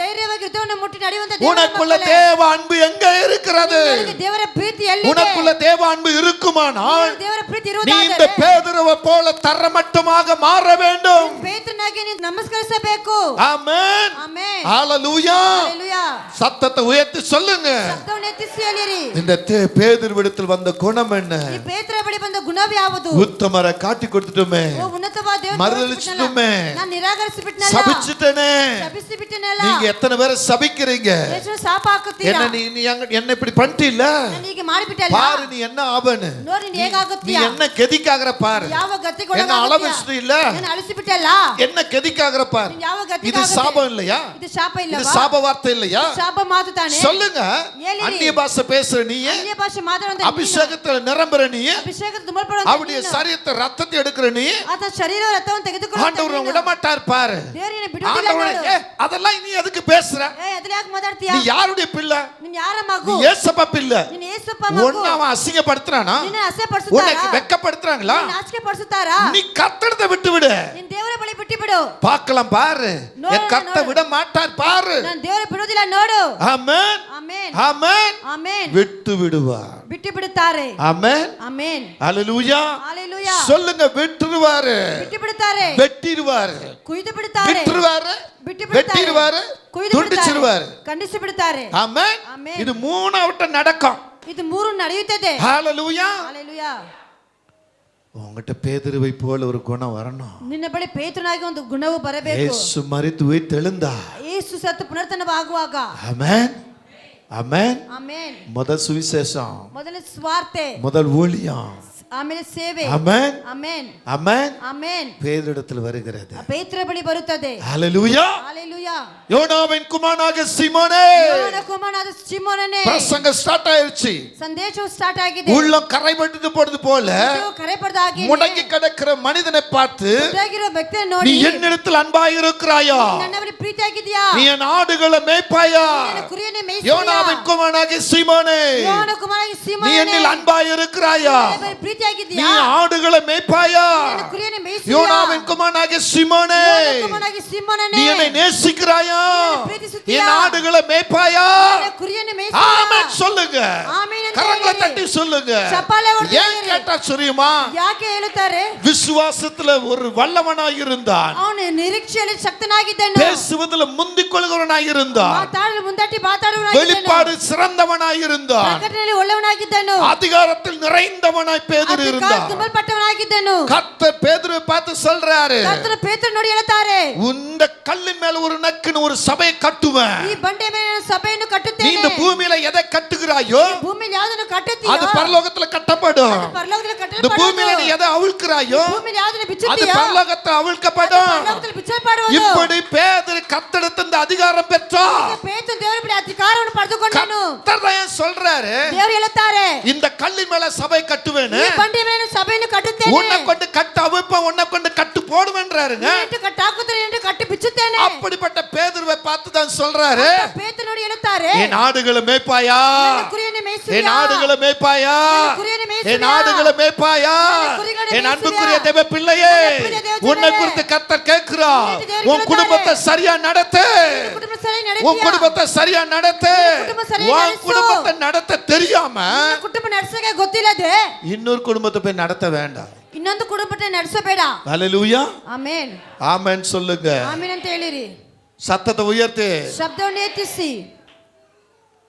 ಧೈರ್ಯವಾಗಿ ಹೃದಯವನ್ನು ಮುಟ್ಟಿ ನಡೆಯುವಂತ உனக்குள்ள தேவ அன்பு எங்க இருக்கிறது? ದೇವರ ಪ್ರೀತಿ ಎಲ್ಲಿದೆ? உனக்குள்ள தேவ அன்பு இருக்குமானால் ದೇವರ ಪ್ರೀತಿ நீ இந்த ಇರುವುದಾದರೆ பேதுருவை போல தரமட்டமாக மாற வேண்டும். ಪೇತ್ರನಾಗಿ ನೀನು ನಮಸ್ಕರಿಸಬೇಕು. ஆமென், ಆಮೆನ್, ஹalleluya. ಹalleluya. சத்தத்தை உயர்த்தி சொல்லுங்க. ಶಬ್ದವನ್ನು ಎತ್ತಿಸಿ ಹೇಳಿರಿ. இந்த பேதுருவிடத்தில் வந்த குணம் என்ன? ಈ ಪೇತ್ರ ಬಳಿ ಬಂದ ಗುಣವು ಯಾವುದು? உத்தமரை காட்டி கொடுத்துட்டோமே, ಓ ಉನ್ನತವಾದ ದೇವರು மறுதலிச்சிட்டுமே, ನಾನು ನಿರಾಕರಿಸಿಬಿಟ್ನಲ್ಲ, சபிச்சிட்டனே. ಶಪಿಸಿಬಿಟ್ಟನಲ್ಲ. நீங்க எத்தனை பேரை சபிக்கிறீங்க? ಎಷ್ಟು ಶಾಪ ಹಾಕುತ್ತೀರಾ? என்ன நீ என்ன இப்படி பண்ணிட்டீல்ல, ನಾನು ಹೀಗೆ ಮಾಡಿಬಿಟ್ಟಲ್ಲ, பாரு நீ என்ன ஆவன்னு, ನೋಡಿ ನೀನು நீ ಹೇಗಾಗುತ್ತೀಯಾ, என்ன கெதிக்காகற பாரு, ಯಾವ ಗತಿಗೆ என்ன அளவிச்சிட்டு இல்ல, ನಾನು ಅಳಿಸಿಬಿಟ್ಟಲ್ಲ, என்ன கெதிக்காகற பாரு. ನೀನು ಯಾವ ಗತಿಗೆ இது சாபம் இல்லையா? ಇದು ಶಾಪ இது ಇಲ್ಲವಾ? சாப வார்த்தை இல்லையா? ಶಾಪ ಮಾತು ತಾನೆ. சொல்லுங்க. ಹೇಳಿರಿ. அந்நிய பாஷை பேசுற நீ, ಅನ್ಯ ಭಾಷೆ ಮಾತಾಡುವಂತ அபிஷேகத்துல நிரம்புற நீ, ಅಭಿಷೇಕದ ತುಂಬಲ್ಪಡುವಂತ அவருடைய சரீரத்தை ரத்தத்தை எடுக்கிற நீ, ಆತ ಶರೀರ ರಥವನ್ನು ತೆಗೆದುಕೊಳ್ಳುವಂತ ஆண்டவர் விட மாட்டார் பாரு. ದೇವರನ್ನ ಬಿಡುವುದಿಲ್ಲ ஆண்டவர் ನೋಡು. அதெல்லாம் நீ எதுக்கு பேசுற? ಅದ್ರ ಯಾಕೆ ಮಾತಾಡ್ತೀಯಾ? நீ யாருடைய பிள்ளை? ನೀನು ಯಾರ ಮಗು? நீ ஏசப்பா பிள்ளை. ನೀನು ಯೇಸಪ್ಪ ಮಗು. உன்னை அவன் அசிங்கப்படுத்துறானா? ನಿನ್ನ ಅಸಹ್ಯ ಪಡಿಸುತ್ತಾರಾ? உனக்கு வெட்கப்படுத்துறாங்களா? ನಿನ್ನ ನಾಚಿಕೆ ಪಡಿಸುತ್ತಾರಾ? நீ கர்த்தரத்தை விட்டு விடு. ನೀನು ದೇವರ ಬಳಿ ಬಿಟ್ಟು ಬಿಡು. பார்க்கலாம் பாரு. ನೋಡು, என் கர்த்தர் விட மாட்டார் பாரு. ನಾನು ದೇವರ ಬಿಡುವುದಿಲ್ಲ ನೋಡು. ஆமென், ಆಮೆನ್, ஆமென். ಆಮೆನ್. விட்டு விடுவார். ಬಿಟ್ಟು ಬಿಡುತ್ತಾರೆ. ஆமென், ಆಮೆನ್, ஹalleluya. ಹalleluya. சொல்லுங்க, விட்டுருவாரு, ಬಿಟ್ಟು ಬಿಡುತ್ತಾರೆ, வெட்டிடுவாரு, ಕುಯ್ದು ಬಿಡುತ್ತಾರೆ, விட்டுருவாரு, ಬಿಟ್ಟು ಬಿಡುತ್ತಾರೆ, வெட்டிடுவாரு, ಕುಯ್ದು துண்டிச்சிருவாரு. ಬಿಡುತ್ತಾರೆ, ಖಂಡಿಸಿ ಬಿಡುತ್ತಾರೆ. ஆமென். ஆமென். இது மூணாவட்ட நடக்கும். ಇದು ಮೂರು ನಡೆಯುತ್ತದೆ. ஹalleluya. ಹalleluya. உங்ககிட்ட பேதுருவை போல ஒரு குணம் வரணும். ನಿನ್ನ ಬಳಿ ಪೇತ್ರನಾಗಿ ಒಂದು ಗುಣವು ಬರಬೇಕು. இயேசு மரித்து உயிர்த்தெழுந்தா. ಯೇಸು ಸತ್ತು ಪುನರ್ತನವಾಗುವಾಗ. ஆமென், ஆமென். ಆಮೆನ್. முதல் சுவிசேஷம், ಮೊದಲ ಸ್ವಾರ್ತೆ, முதல் ஊழியம், ಆಮೇಲೆ ಸೇವೆ. ஆமென், ಆಮೆನ್, ஆமென். ಆಮೆನ್. பேதுருவிடத்தில் வருகிறது. ಪೇತ್ರ ಬಳಿ ಬರುತ್ತದೆ. ஹalleluya. ಹalleluya. யோனாவின் குமாரனாக சீமோனே, ಯೋಹಾನ ಕುಮಾರನಾದ ಸಿಮೋನನೇ, பிரசங்கம் ஸ்டார்ட் ஆயிருச்சு. ಸಂದೇಶವು ಸ್ಟಾರ್ಟ್ ಆಗಿದೆ. உள்ளம் கரைபட்டு போறது போல ಇದು ಕರೆ ಪಡೆದ ಹಾಗೆ முடங்கி கிடக்கிற மனிதனை பார்த்து, ಮುದ್ದಾಗಿರೋ ವ್ಯಕ್ತಿಯನ್ನು நீ ನೋಡಿ, என்னிடத்தில் அன்பாயிருக்கிறாயா? ನನ್ನ ಬಳಿ ಪ್ರೀತಿಯಾಗಿದೆಯಾ? நீ என் ஆடுகளை மேய்ப்பாயா? ನನ್ನ ಕುರಿಯನ್ನು ಮೇಯಿಸುತ್ತೀಯಾ? யோனாவின் குமாரனாக சீமோனே, ಯೋಹಾನ ಕುಮಾರನಾಗಿ நீ ಸಿಮೋನನೇ, என்னில் அன்பாயிருக்கிறாயா? ನನ್ನ ಬಳಿ நீ ಪ್ರೀತಿಯಾಗಿದೆಯಾ? ஆடுகளை மேய்ப்பாயா? ನನ್ನ ಕುರಿಯನ್ನು ಮೇಯಿಸುತ್ತೀಯಾ? யோனாவின் குமாரனாக சீமோனே, ಯೋಹಾನ ಕುಮಾರನಾಗಿ ಸಿಮೋನನೇ, நீ என்னை நேசிக்கிறாயா? ಪ್ರೀತಿಸುತ್ತೀಯಾ? என் ஆடுகளை மேய்ப்பாயா? ನನ್ನ ಕುರಿಯನ್ನು ಮೇಯಿಸುತ್ತೀಯಾ? ஆமென் சொல்லுங்க. ಆಮೆನ್ ಅಂತ கரங்களை ಹೇಳಿರಿ. தட்டி சொல்லுங்க. ಚಪ್ಪಾಳೆ ಹೊಡೆದು ஏன் ಹೇಳಿರಿ. கேட்டா தெரியுமா? ಯಾಕೆ ಹೇಳುತ್ತಾರೆ? விசுவாசத்துல ஒரு வல்லவனாய் இருந்தான், ಅವನು ನಿರೀಕ್ಷೆಯಲ್ಲಿ ಶಕ್ತನಾಗಿದ್ದನು, பேசுவதில் முந்திக் கொள்கிறவனாய் இருந்தான், ಮಾತಾಡಲು ಮುಂದಟ್ಟಿ ಮಾತಾಡುವವನಾಗಿದ್ದನು, வெளிப்பாடு சிறந்தவனாய் இருந்தான், ಪ್ರಕಟಣೆಯಲ್ಲಿ ಒಳ್ಳೆಯವನಾಗಿದ್ದನು, அதிகாரத்தில் நிறைந்தவனாய் பேதுரு இருந்தான். ತುಂಬಲ್ಪಟ್ಟವನಾಗಿದ್ದನು. கர்த்தர் பேதுருவை பார்த்து சொல்றாரு, ಕರ್ತನು ಪೇತ್ರನ ನೋಡಿ ಹೇಳುತ್ತಾರೆ, இந்த கல்லின் மேல ஒரு நக்குன்னு ஒரு சபையை கட்டுவேன். ಈ ಬಂಡೆ ಮೇಲೆ ನಾನು ಸಭೆಯನ್ನು நீ ಕಟ್ಟುತ್ತೇನೆ. இந்த பூமியில எதை கட்டுகிறாயோ ಭೂಮಿಯಲ್ಲಿ ಯಾವುದನ್ನು ಕಟ್ಟುತ್ತೀಯೋ அது பரலோகத்துல கட்டப்படும். ಪರಲೋಕದಲ್ಲಿ இந்த ಕಟ್ಟಲ್ಪಡುವುದು. பூமியில நீ எதை அவிழ்க்கிறாயோ ಭೂಮಿಯಲ್ಲಿ ಯಾವುದನ್ನು அது ಬಿಚ್ಚುತ್ತೀಯೋ பரலோகத்துல அவிழ்க்கப்படும். ಪರಲೋಕದಲ್ಲಿ ಬಿಚ್ಚಲ್ಪಡುವುದು. இப்படி பேதுரு கர்த்தரிடத்தில் இந்த அதிகாரம் பெற்றார். ಪೇತ್ರನು ದೇವರ ಬಳಿ ಅಧಿಕಾರವನ್ನು ಪಡೆದುಕೊಂಡನು. கர்த்தர் தான் சொல்றாரு, ದೇವರು ಹೇಳುತ್ತಾರೆ, இந்த கல்லின் மேல சபை கட்டுவேன்னு, ಈ ಬಂಡೆಯ ಮೇಲೆ ಸಭೆಯನ್ನು ಕಟ್ಟುತ್ತೇನೆ. உன்னை கொண்டு கட்டு அவிழ்ப்பேன், உன்னை கொண்டு கட்டு போடுவேன்றாருங்க. ನೀನು ಕಟ್ಟಿ ಹಾಕುತ್ತೇನೆ ಎಂದು ಕಟ್ಟಿ ಬಿಚ್ಚುತ್ತೇನೆ. அப்படிப்பட்ட பேதுருவை பார்த்து தான் சொல்றாரு, ಪೇತ್ರನು ನೋಡಿ ಹೇಳುತ್ತಾರೆ, என் ஆடுகளை மேய்ப்பாயா, ನನ್ನ ಕುರಿಯನ್ನು ಮೇಯಿಸುವಿಯಾ? என் ஆடுகளை மேய்ப்பாயா, ನನ್ನ ಕುರಿಯನ್ನು ಮೇಯಿಸುವಿಯಾ? என் ஆடுகளை மேய்ப்பாயா, ನನ್ನ ಕುರಿಗಳನ್ನು என் ಮೇಯಿಸುವಿಯಾ? அன்புக்குரிய தேவ பிள்ளையே, ನನ್ನ ಪ್ರಿಯ ದೇವ உன்னை ಜನರೇ, குறித்து கர்த்தர் கேட்கிறார். உன்னை தேவன் உன் கேட்கிறார். குடும்பத்தை சரியா நடத்து, ಕುಟುಂಬ ಸರಿ உன் ನಡೆಸಿಯಾ? குடும்பத்தை சரியா நடத்து. குடும்ப சரியா உன் ನಡೆಸು. குடும்பத்தை நடத்த தெரியாம ನಿನ್ನ ಕುಟುಂಬ ನಡೆಸಕ್ಕೆ ಗೊತ್ತಿಲ್ಲದೆ இன்னொரு குடும்பத்தை போய் நடத்த வேண்டாம். ಇನ್ನೊಂದು ಕುಟುಂಬத்தை ನಡೆಸಬೇಡ. ஹல்லேலூயா, ಆಮೆನ್. ஆமென் சொல்லுங்க. ಆಮೆನ್ ಅಂತ ಹೇಳಿರಿ. சத்தத்தை உயர்த்தி ಶಬ್ದವನ್ನು ಎತ್ತಿಸಿ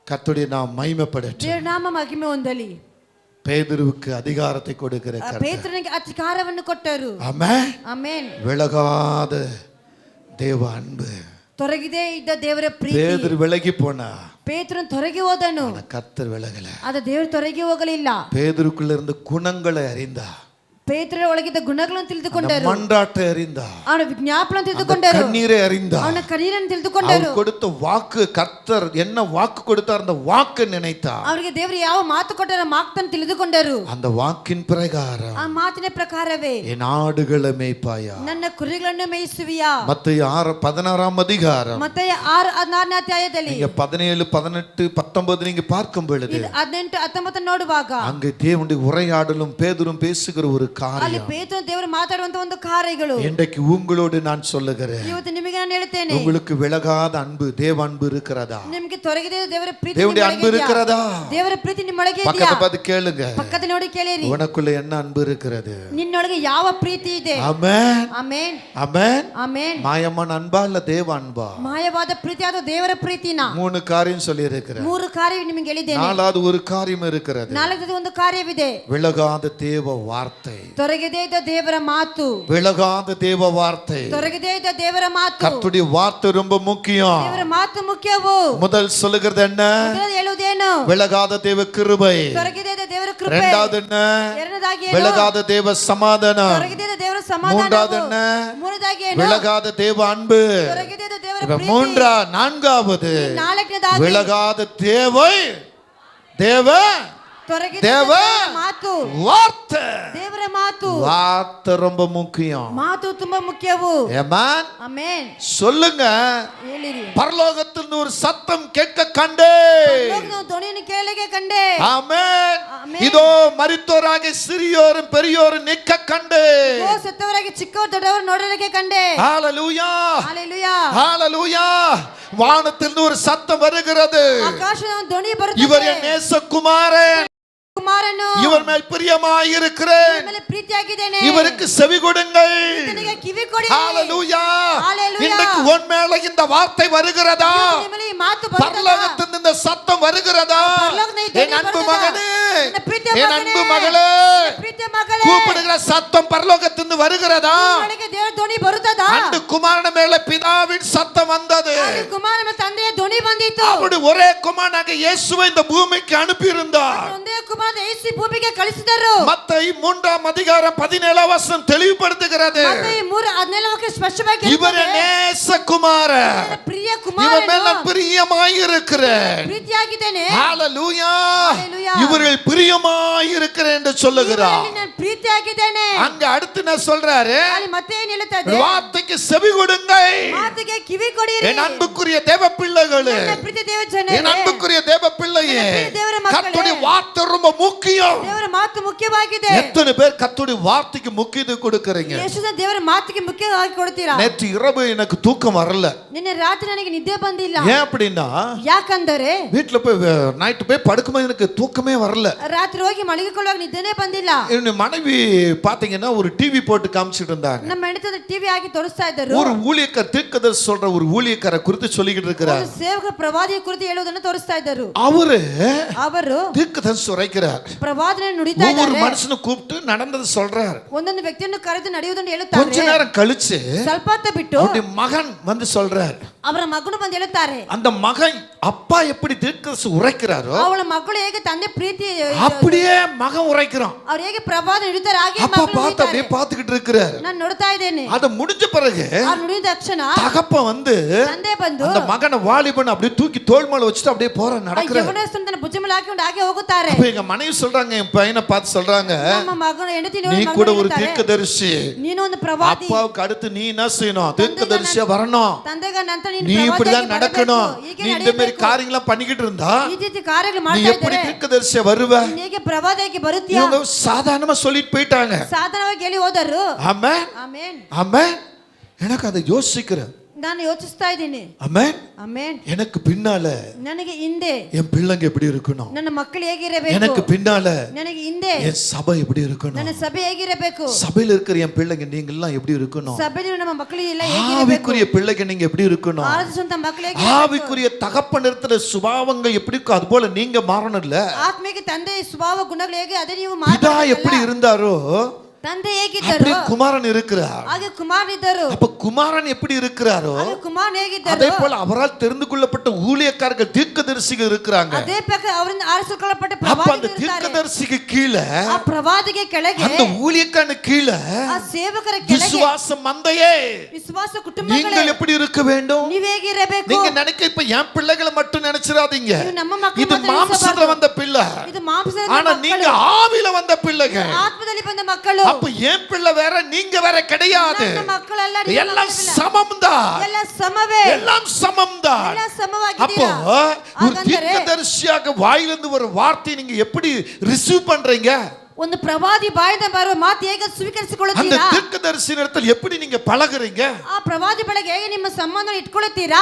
கர்த்தருடைய நாம் மகிமைப்படட்டும். ದೇವರ ನಾಮ ಮಹಿಮೆ ಹೊಂದಲಿ. பேதுருவுக்கு அதிகாரத்தை கொடுக்கிற கர்த்தர். ಪೇತ್ರನಿಗೆ ಅಧಿಕಾರವನ್ನು ಕೊಟ್ಟರು. ஆமென். ಆಮೆನ್. விலகாத தேவ அன்பு. ತೊರಗಿದೆ ಇದ್ದ ದೇವರ ಪ್ರೀತಿ. பேதுரு விலகி போனா, ಪೇತ್ರನು ತೊರಗಿ ಹೋದನು. ஆனா கர்த்தர் விலகல. ಆದ ದೇವರು ತೊರಗಿ ಹೋಗಲಿಲ್ಲ. பேதுருக்குள்ள இருந்து குணங்களை அறிந்தா, ಪೇತ್ರನ ಒಳಗಿದ್ದ ಗುಣಗಳನ್ನು ತಿಳಿದುಕೊಂಡರು. மன்றாட்டை அறிந்தா, ಅವನ ವಿಜ್ಞಾಪನೆ ತಿಳಿದುಕೊಂಡರು. கண்ணீரை அறிந்தா, ಅವನ ಕಣ್ಣೀರನ್ನು ತಿಳಿದುಕೊಂಡರು. அவர் கொடுத்த வாக்கு, கர்த்தர் என்ன வாக்கு கொடுத்தார் அந்த வாக்கு நினைத்தா, ಅವರಿಗೆ ದೇವರು ಯಾವ ಮಾತು ಕೊಟ್ಟರ ಮಾತನ್ನು ತಿಳಿದುಕೊಂಡರು. அந்த வாக்கின் பிரகாரம் ಆ ಮಾತಿನ ಪ್ರಕಾರವೇ என் ஆடுகளை மேய்ப்பாயா. ನನ್ನ ಕುರಿಗಳನ್ನು ಮೇಯಿಸುವಿಯಾ? மத்தேயு 16 அதிகாரம் ಮತ್ತೆ 6-16 ಅಧ್ಯಾಯದಲ್ಲಿ நீங்க 17, 18, 19 நீங்க பார்க்கும் பொழுது 18, 19 ನೋಡುವಾಗ அங்கே தேவனுடைய உரையாடலும் பேதுரும் பேசுகிற ஒரு ಅಲ್ಲಿ காரியம். ಪೇತ್ರನು ದೇವರು ಮಾತಾಡುವಂತ ಒಂದು ಕಾರ್ಯಗಳು இன்றைக்கு உங்களோடு நான் சொல்லுகிறேன், ಇವತ್ತು ನಿಮಗೆ ನಾನು ಹೇಳ್ತೇನೆ, உங்களுக்கு விலகாத அன்பு, தேவ அன்பு இருக்கிறதா? ನಿಮಗೆ ತೊರಗಿದೆ ದೇವರ ಪ್ರೀತಿ தேவனுடைய ನಿಮ್ಮೊಳಗೆ அன்பு ಇದೆಯಾ? இருக்கிறதா? ದೇವರ ಪ್ರೀತಿ ನಿಮ್ಮೊಳಗೆ ಇದೆಯಾ? பக்கத்தை பார்த்து கேளுங்க, ಪಕ್ಕದ ನೋಡಿ ಕೇಳಿರಿ, உனக்குள்ள என்ன அன்பு இருக்கிறது? ನಿನ್ನೊಳಗೆ ಯಾವ ಪ್ರೀತಿ ಇದೆ? ஆமென், ಆಮೆನ್, ஆமென். ಆಮೆನ್. மாயமான அன்பா இல்ல தேவ அன்பா? ಮಾಯವಾದ ಪ್ರೀತಿ ಅದು ದೇವರ ಪ್ರೀತಿನ. 3 காரியம் சொல்லி இருக்கிறேன். 3 ಕಾರ್ಯ ನಿಮಗೆ ಹೇಳಿದ್ದೇನೆ. 4வது ஒரு காரியம் இருக்கிறது, 4வது ಒಂದು ಕಾರ್ಯವಿದೆ. விலகாத தேவ வார்த்தை. ತೊರಗಿದೆ ಇದ್ದ ದೇವರ ಮಾತು. விலகாத தேவ வார்த்தை. ತೊರಗಿದೆ ಇದ್ದ ದೇವರ ಮಾತು. கர்த்தருடைய வார்த்தை ரொம்ப முக்கியம். ದೇವರ ಮಾತು ಮುಖ್ಯವು. முதல் சொல்லுகிறது என்ன? ಮೊದಲು ಹೇಳುವುದೇನು? விலகாத தேவ கிருபை. ತೊರಗಿದೆ ಇದ್ದ ದೇವರ ಕೃಪೆ. இரண்டாவது என்ன? ಎರಡನೇದಾಗಿ ಏನು? விலகாத தேவ சமாதானம். ತೊರಗಿದೆ ಇದ್ದ ದೇವರ ಸಮಾಧಾನ. மூன்றாவது என்ன? ಮೂರನೇದಾಗಿ ಏನು? விலகாத தேவ அன்பு. ತೊರಗಿದೆ ಇದ್ದ ದೇವರ இப்ப ಪ್ರೀತಿ. நான்காவது ನಾಲ್ಕನೇದಾಗಿ விலகாத தேவை தேவ ತೊರಗಿದೆ ದೇವ ದೇವರ ಮಾತು. வார்த்தை. ದೇವರ ಮಾತು. வார்த்தை ரொம்ப முக்கியம். ಮಾತು ತುಂಬಾ ಮುಖ್ಯವು. ஏமான் ಆಮೆನ್. சொல்லுங்க, ಹೇಳಿರಿ. பரலோகத்தில் ஒரு சத்தம் கேட்க கண்டே. ಪರಲೋಕದ ಧ್ವನಿಯನ್ನು ಕೇಳಲಿಕ್ಕೆ ಕಂಡೆ. ஆமென். ஆமென். இதோ மரித்தோராகிய சிறியோரும் பெரியோரும் நிற்க கண்டே. ಓ ಸತ್ತವರಾಗಿ ಚಿಕ್ಕವರು ದೊಡ್ಡವರು ನೋಡಲಿಕ್ಕೆ ಕಂಡೆ. ஹalleluya, ಹalleluya. ஹalleluya. வானத்திலிருந்து ஒரு சத்தம் வருகிறது, ಆಕಾಶದ ಧ್ವನಿ ಬರುತ್ತದೆ. இவர் என் நேசகுமாரன், ಕುಮಾರನು இவர் மேல் பிரியமாயிருக்கிறேன், ಮೇಲೆ ಪ್ರೀತಿಯಾಗಿದ್ದೇನೆ, இவருக்கு செவி கொடுங்கள். ಈತನಿಗೆ ಕಿವಿ ಕೊಡಿ. ஹalleluya. ஹalleluya. இன்றைக்கு உன் மேல இந்த வார்த்தை வருகிறதா? ನಿಮ್ಮಲ್ಲಿ ಈ ಮಾತು ಬರುತ್ತದಾ? பரலோகத்திலிருந்து இந்த சத்தம் வருகிறதா? பரலோகದಿಂದ ಈ ಧ್ವನಿ என் அன்பு ಬರುತ್ತದಾ? மகனே, ನನ್ನ ಪ್ರೀತಿಯ என் ಮಗನೇ, அன்பு மகளே, ಪ್ರೀತಿಯ ಮಗಳೇ, கூப்பிடுகிற சத்தம் பரலோகத்திலிருந்து வருகிறதா? ನಿಮ್ಮೊಳಗೆ ದೇವರ ಧ್ವನಿ ಬರುತ್ತದಾ? அன்று குமாரன மேல பிதாவின் சத்தம் வந்தது. ಅಲ್ಲಿ ಕುಮಾರನ ತಂದೆಯ ಧ್ವನಿ ಬಂದಿತು. அவருடைய ஒரே குமாரனாக இயேசுவை இந்த பூமிக்கு அனுப்பி இருந்தார். ಒಂದೇ ಕುಮಾರನ ಯೇಸು ಭೂಮಿಗೆ ಕಳಿಸಿದರು. மத்தேயு 3 அதிகாரம் 17 வசனம் தெளிவுபடுத்துகிறது, ಮತ್ತೆ ಈ 3:17 ಸ್ಪಷ್ಟವಾಗಿ இவர் நேசகுமாரன், ಪ್ರಿಯ இவர் ಕುಮಾರನು மேல பிரியமாயிருக்கிறேன். ಪ್ರೀತಿಯಾಗಿದ್ದೇನೆ. ஹalleluya. ஹalleluya. இவர்கள் பிரியமாயிருக்கிறேன் என்று சொல்லுகிறார். ಇವರಲ್ಲಿ ನಾನು ಪ್ರೀತಿಯಾಗಿದ್ದೇನೆ. அங்க அடுத்து என்ன சொல்றாரு? ಅಲ್ಲಿ ಮತ್ತೆ ಏನು ಹೇಳುತ್ತದೆ? வார்த்தைக்கு செவி கொடுங்கள், ಮಾತಿಗೆ ಕಿವಿ ಕೊಡಿರಿ. என் அன்புக்குரிய தேவ பிள்ளைகளே, ನನ್ನ ಪ್ರೀತಿ ದೇವ ಜನರೇ, என் அன்புக்குரிய தேவ பிள்ளையே, தேவர மக்களே, கர்த்தருடைய வார்த்தை ரொம்ப முக்கியம். ದೇವರ ಮಾತು ಮುಖ್ಯವಾಗಿದೆ. எத்தனை பேர் கர்த்தருடைய வார்த்தைக்கு முக்கியத்துவம் கொடுக்கறீங்க? ಯೇಸುವಿನ ದೇವರ ಮಾತಿಗೆ ಮುಖ್ಯವಾಗಿ ಕೊಡ್ತೀರಾ? நேற்று இரவு எனக்கு தூக்கம் வரல. ನಿನ್ನೆ ರಾತ್ರಿ ನನಗೆ ನಿದ್ದೆ ಬಂದಿಲ್ಲ. ஏன் அப்படின்னா, ಯಾಕಂದರೆ வீட்டுல போய் நைட் போய் படுக்கும்போது எனக்கு தூக்கமே வரல. ರಾತ್ರಿ ಹೋಗಿ ಮಲಗಿಕೊಳ್ಳುವಾಗ ನಿದ್ದೆನೇ ಬಂದಿಲ್ಲ. என்னுடைய மனைவி பாத்தீங்கன்னா ஒரு டிவி போட்டு காமிச்சிட்டு இருந்தாங்க. ನಮ್ಮ ಹೆಂಡತಿ ಟಿವಿ ಹಾಕಿ ತೋರಿಸ್ತಾ ಇದ್ದರು. ஒரு ஊழியக்காரர் தீர்க்கதரிசி சொல்ற ஒரு ஊழியக்கார குறித்து சொல்லிக்கிட்டு இருக்கிறார். ಒಂದು ಸೇವಕ ಪ್ರವಾದಿಯ ಕುರಿತು ಹೇಳುವುದನ್ನು ತೋರಿಸ್ತಾ ಇದ್ದರು. ಅವರು தீர்க்கதரிசி உரைக்கிறார். ಪ್ರವಾದನೆ ನುಡಿತಾ ஒவ்வொரு ಇದ್ದಾರೆ. மனுஷனை கூப்பிட்டு நடந்தது சொல்றார். ಒಂದೊಂದು ವ್ಯಕ್ತಿಯನ್ನು ಕರೆದು ನಡೆಯುವುದನ್ನು ಹೇಳುತ್ತಾರೆ. கொஞ்ச நேரம் கழிச்சு ಸ್ವಲ್ಪ ಹೊತ್ತು ಬಿಟ್ಟು அவருடைய மகன் வந்து சொல்றார். ಅವರ ಮಗನು ಬಂದು ಹೇಳುತ್ತಾರೆ, அந்த மகன் அப்பா எப்படி தீர்க்கதரிசி உரைக்கிறாரோ ಅವಳ ಮಗಳು ಹೇಗೆ ತಂದೆ ಪ್ರೀತಿ அப்படியே மகன் உரைக்கிறான். ಅವ್ರು ಹೇಗೆ ಪ್ರವಾದ ನುಡಿತಾರೆ ಹಾಗೆ அப்பா ಮಕ್ಕಳು பார்த்து அப்படியே ನುಡಿತಾರೆ. பார்த்துக்கிட்டு இருக்கிறாரு. ನಾನು ನೋಡ್ತಾ ಇದ್ದೇನೆ. அது முடிஞ்ச பிறகு ಅವ್ರು ನುಡಿದ ತಕ್ಷಣ தகப்பன் வந்து ತಂದೆ ಬಂದು அந்த மகனை வாலிபன் அப்படியே தூக்கி தோள் மேல வச்சுட்டு அப்படியே போற நடக்கிறாரு. ಯವನಸ್ಥನ ತನ್ನ ಭುಜ ಮೇಲೆ ಹಾಕಿಕೊಂಡು ಹಾಗೆ ಹೋಗುತ್ತಾರೆ. அப்ப எங்க மனைவி சொல்றாங்க, என் பையனை பார்த்து சொல்றாங்க, ನಮ್ಮ ಮಗನ ಹೆಂಡತಿ நீ ನೋಡಿ கூட ஒரு ಹೇಳ್ತಾರೆ, தீர்க்கதரிசி, ನೀನು ಒಂದು ಪ್ರವಾದಿ, அப்பாவுக்கு அடுத்து நீ என்ன செய்யணும், தீர்க்கதரிசியா வரணும், ತಂದೆಗ ನಂತರ நீ ನೀನು இப்படிதான் நடக்கணும், ಹೀಗೆ நீ இந்த மாதிரி காரியங்களை பண்ணிக்கிட்டு இருந்தா ಈ ರೀತಿ ಕಾರ್ಯಗಳು நீ ಮಾಡ್ತಾ எப்படி ಇದ್ದಾರೆ, தீர்க்கதரிசியா வருவ? ನೀನು ಹೇಗೆ ಪ್ರವಾದಿಯಾಗಿ ಬರುತ್ತೀಯಾ? இவங்க சாதாரணமா சொல்லிட்டு போயிட்டாங்க. ಸಾಧಾರಣವಾಗಿ ಹೇಳಿ ಹೋದರು. ஆமென் ಆಮೆನ್. ஆமென். எனக்கு அதை யோசிக்கிறேன். ನಾನು ಯೋಚಿಸ್ತಾ ಇದ್ದೀನಿ. ஆமென். ಆಮೆನ್. எனக்கு பின்னால ನನಗೆ ಹಿಂದೆ என் பிள்ளைங்க எப்படி இருக்கணும், ನನ್ನ ಮಕ್ಕಳು ಹೇಗಿರಬೇಕು, எனக்கு பின்னால ನನಗೆ ಹಿಂದೆ என் சபை எப்படி இருக்கணும், ನನ್ನ ಸಭೆ ಹೇಗಿರಬೇಕು, சபையில இருக்கிற என் பிள்ளைங்க நீங்க எல்லாம் எப்படி இருக்கணும், ಸಭೆಯಲ್ಲಿ ನಮ್ಮ ಮಕ್ಕಳು ಎಲ್ಲ ಹೇಗಿರಬೇಕು, ஆவிக்குரிய பிள்ளைங்க நீங்க எப்படி இருக்கணும், ಆರಾಧಿಸುವಂತ ಮಕ್ಕಳು ಹೇಗಿರಬೇಕು, ஆவிக்குரிய தகப்பன் இருக்கிற சுபாவங்கள் எப்படி இருக்கோ அது போல நீங்க மாறணும் இல்ல. ಆತ್ಮಿಕ ತಂದೆ ಸ್ವಭಾವ ಗುಣಗಳು ಹೇಗೆ ಅದೇ ನೀವು பிதா எப்படி இருந்தாரோ ತಂದೆ ಹೇಗಿದ್ದರು அப்படி குமாரன் இருக்கிறார். ಹಾಗೆ ಕುಮಾರ್ ಇದ್ದರು. அப்ப குமாரன் எப்படி இருக்கிறாரோ ಹಾಗೆ ಕುಮಾರ್ ಹೇಗಿದ್ದರು அதே போல அவரால் தெரிந்து கொள்ளப்பட்ட ஊழியக்காரர்கள் தீர்க்கதரிசிகள் இருக்கிறாங்க. ಅದೇ ಪ್ರಕಾರ ಅವರಿಂದ ಆರಿಸಿಕೊಳ್ಳಲ್ಪಟ್ಟ அப்ப அந்த ಪ್ರವಾದಿಗಳು ಇರ್ತಾರೆ. தீர்க்கதரிசிக்கு கீழே ಆ ಪ್ರವಾದಿಗೆ ಕೆಳಗೆ அந்த ஊழியக்காரன் கீழே ಆ ಸೇವಕರ ಕೆಳಗೆ விசுவாச மந்தையே ವಿಶ್ವಾಸ ಕುಟುಂಬಗಳೇ நீங்கள் எப்படி இருக்க வேண்டும்? ನೀವು ಹೇಗಿರಬೇಕು? நீங்க நினைக்க இப்ப என் பிள்ளைகளை மட்டும் நினைச்சிராதீங்க, ನೀವು ನಮ್ಮ ಮಕ್ಕಳು இது ಮಾತ್ರ மாம்சத்துல ಎಣಿಸಬಾರದು. வந்த பிள்ளை, ಇದು ಮಾಂಸದ ஆனா நீங்க ಮಕ್ಕಳು, ஆவியில வந்த பிள்ளைங்க. ಆತ್ಮದಲ್ಲಿ ಬಂದ ಮಕ್ಕಳು. அப்ப என் பிள்ளை வேற நீங்க வேற கிடையாது, ನನ್ನ ಮಕ್ಕಳೆಲ್ಲ ನಿಮ್ಮ எல்லாம் ಮಕ್ಕಳಿಲ್ಲ. சமம்தான், ಎಲ್ಲ ಸಮವೇ, எல்லாம் சமம்தான். ಎಲ್ಲ அப்போ ಸಮವಾಗಿದ್ದೀರಾ? ஒரு ಹಾಗಂದರೆ தீர்க்கதரிசியாக வாயிலிருந்து ஒரு வார்த்தை நீங்க எப்படி ரிசீவ் பண்றீங்க, ಒಂದು ಪ್ರವಾದಿ ಬಾಯಿಂದ ಬರುವ ಮಾತು ಹೇಗೆ அந்த ಸ್ವೀಕರಿಸಿಕೊಳ್ಳುತ್ತೀರಾ? தீர்க்கதரிசி இடத்தில் எப்படி நீங்க பழகுறீங்க, ಆ ಪ್ರವಾದಿ ಬಳಿಗೆ ಹೇಗೆ ನಿಮ್ಮ ಸಂಬಂಧ ಇಟ್ಕೊಳ್ಳುತ್ತೀರಾ?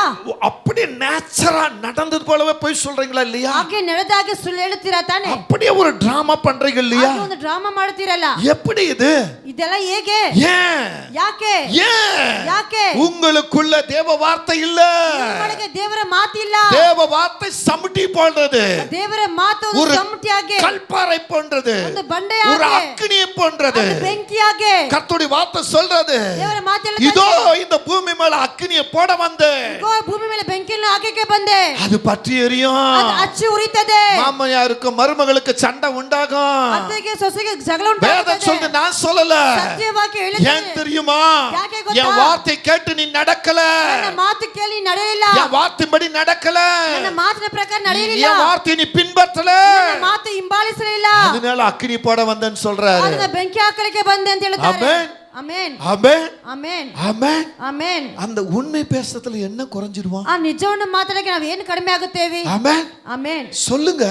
அப்படியே நேச்சரா நடந்தது போலவே போய் சொல்றீங்களா இல்லையா? ಹಾಗೆ ನಡೆದಾಗೆ ಸುಳ್ಳು ಹೇಳುತ್ತೀರಾ ತಾನೆ? அப்படியே ஒரு டிராமா பண்றீங்க இல்லையா? ಹಾಗೆ ಒಂದು ಡ್ರಾಮಾ ಮಾಡ್ತೀರಲ್ಲ, எப்படி இது? ಇದೆಲ್ಲ ಹೇಗೆ? ஏன் ಯಾಕೆ? ஏன் ಯಾಕೆ? உங்களுக்குள்ள தேவ வார்த்தை இல்ல, ನಿಮ್ಮೊಳಗೆ ದೇವರ ಮಾತಿಲ್ಲ. தேவ வார்த்தை சமுட்டி போன்றது, ದೇವರ ಮಾತು ಒಂದು ஒரு ಸಮ್ಮತಿಯಾಗೆ, கல்பாறை போன்றது, ಒಂದು ஒரு ಬಂಡೆಯಾಗೆ, அக்கினியை போன்றது. ಒಂದು ಬೆಂಕಿಯಾಗೆ. கர்த்தருடைய வார்த்தை சொல்றது, ದೇವರ ಮಾತು இதோ ಹೇಳುತ್ತದೆ, இந்த பூமி மேல அக்கினியை போட வந்தேன், ಇಗೋ ಭೂಮಿ ಮೇಲೆ ಬೆಂಕಿಯನ್ನು ಹಾಕಕ್ಕೆ ಬಂದೆ, அது பற்றி எரியும், ಅದು ಹಚ್ಚಿ ಉರಿತದೆ. மாமையாருக்கு மருமகளுக்கு சண்டை உண்டாகும். ಅತ್ತೆಗೆ ಸೊಸೆಗೆ ಜಗಳ வேதம் சொல்லுது, ಉಂಟಾಗುತ್ತದೆ. நான் சொல்லல. ಸತ್ಯವಾಕ್ಯ ಹೇಳುತ್ತದೆ. ஏன் தெரியுமா? ಯಾಕೆ ಗೊತ್ತಾ? என் வார்த்தை கேட்டு நீ நடக்கல, ನನ್ನ ಮಾತು ಕೇಳಿ ನಡೆಯಲಿಲ್ಲ, என் வார்த்தைப்படி நடக்கல, ನನ್ನ ಮಾತಿನ ಪ್ರಕಾರ ನಡೆಯಲಿಲ್ಲ, என் வார்த்தை நீ பின்பற்றல, ನನ್ನ ಮಾತು ಹಿಂಬಾಲಿಸಲಿಲ್ಲ, அதனால அக்கினி போட வந்தேன்னு சொல்றாரு. ಅದನ್ನ ಬೆಂಕಿ ಹಾಕಲಿಕ್ಕೆ ಬಂದೆ ಅಂತ ಹೇಳ್ತಾರೆ. ಆಮೆನ್. ಆಮೆನ್. ஆமென் ಆಮೆನ್. ஆமென். ಆಮೆನ್. அந்த உண்மை பேசுறதுல என்ன குறைஞ்சிருவான்? ಆ ನಿಜವನ್ನು ಮಾತಾಡಕ್ಕೆ ನಾವು ಏನು ಕಡಿಮೆ ಆಗುತ್ತೇವೆ? ஆமென். ಆಮೆನ್. சொல்லுங்க,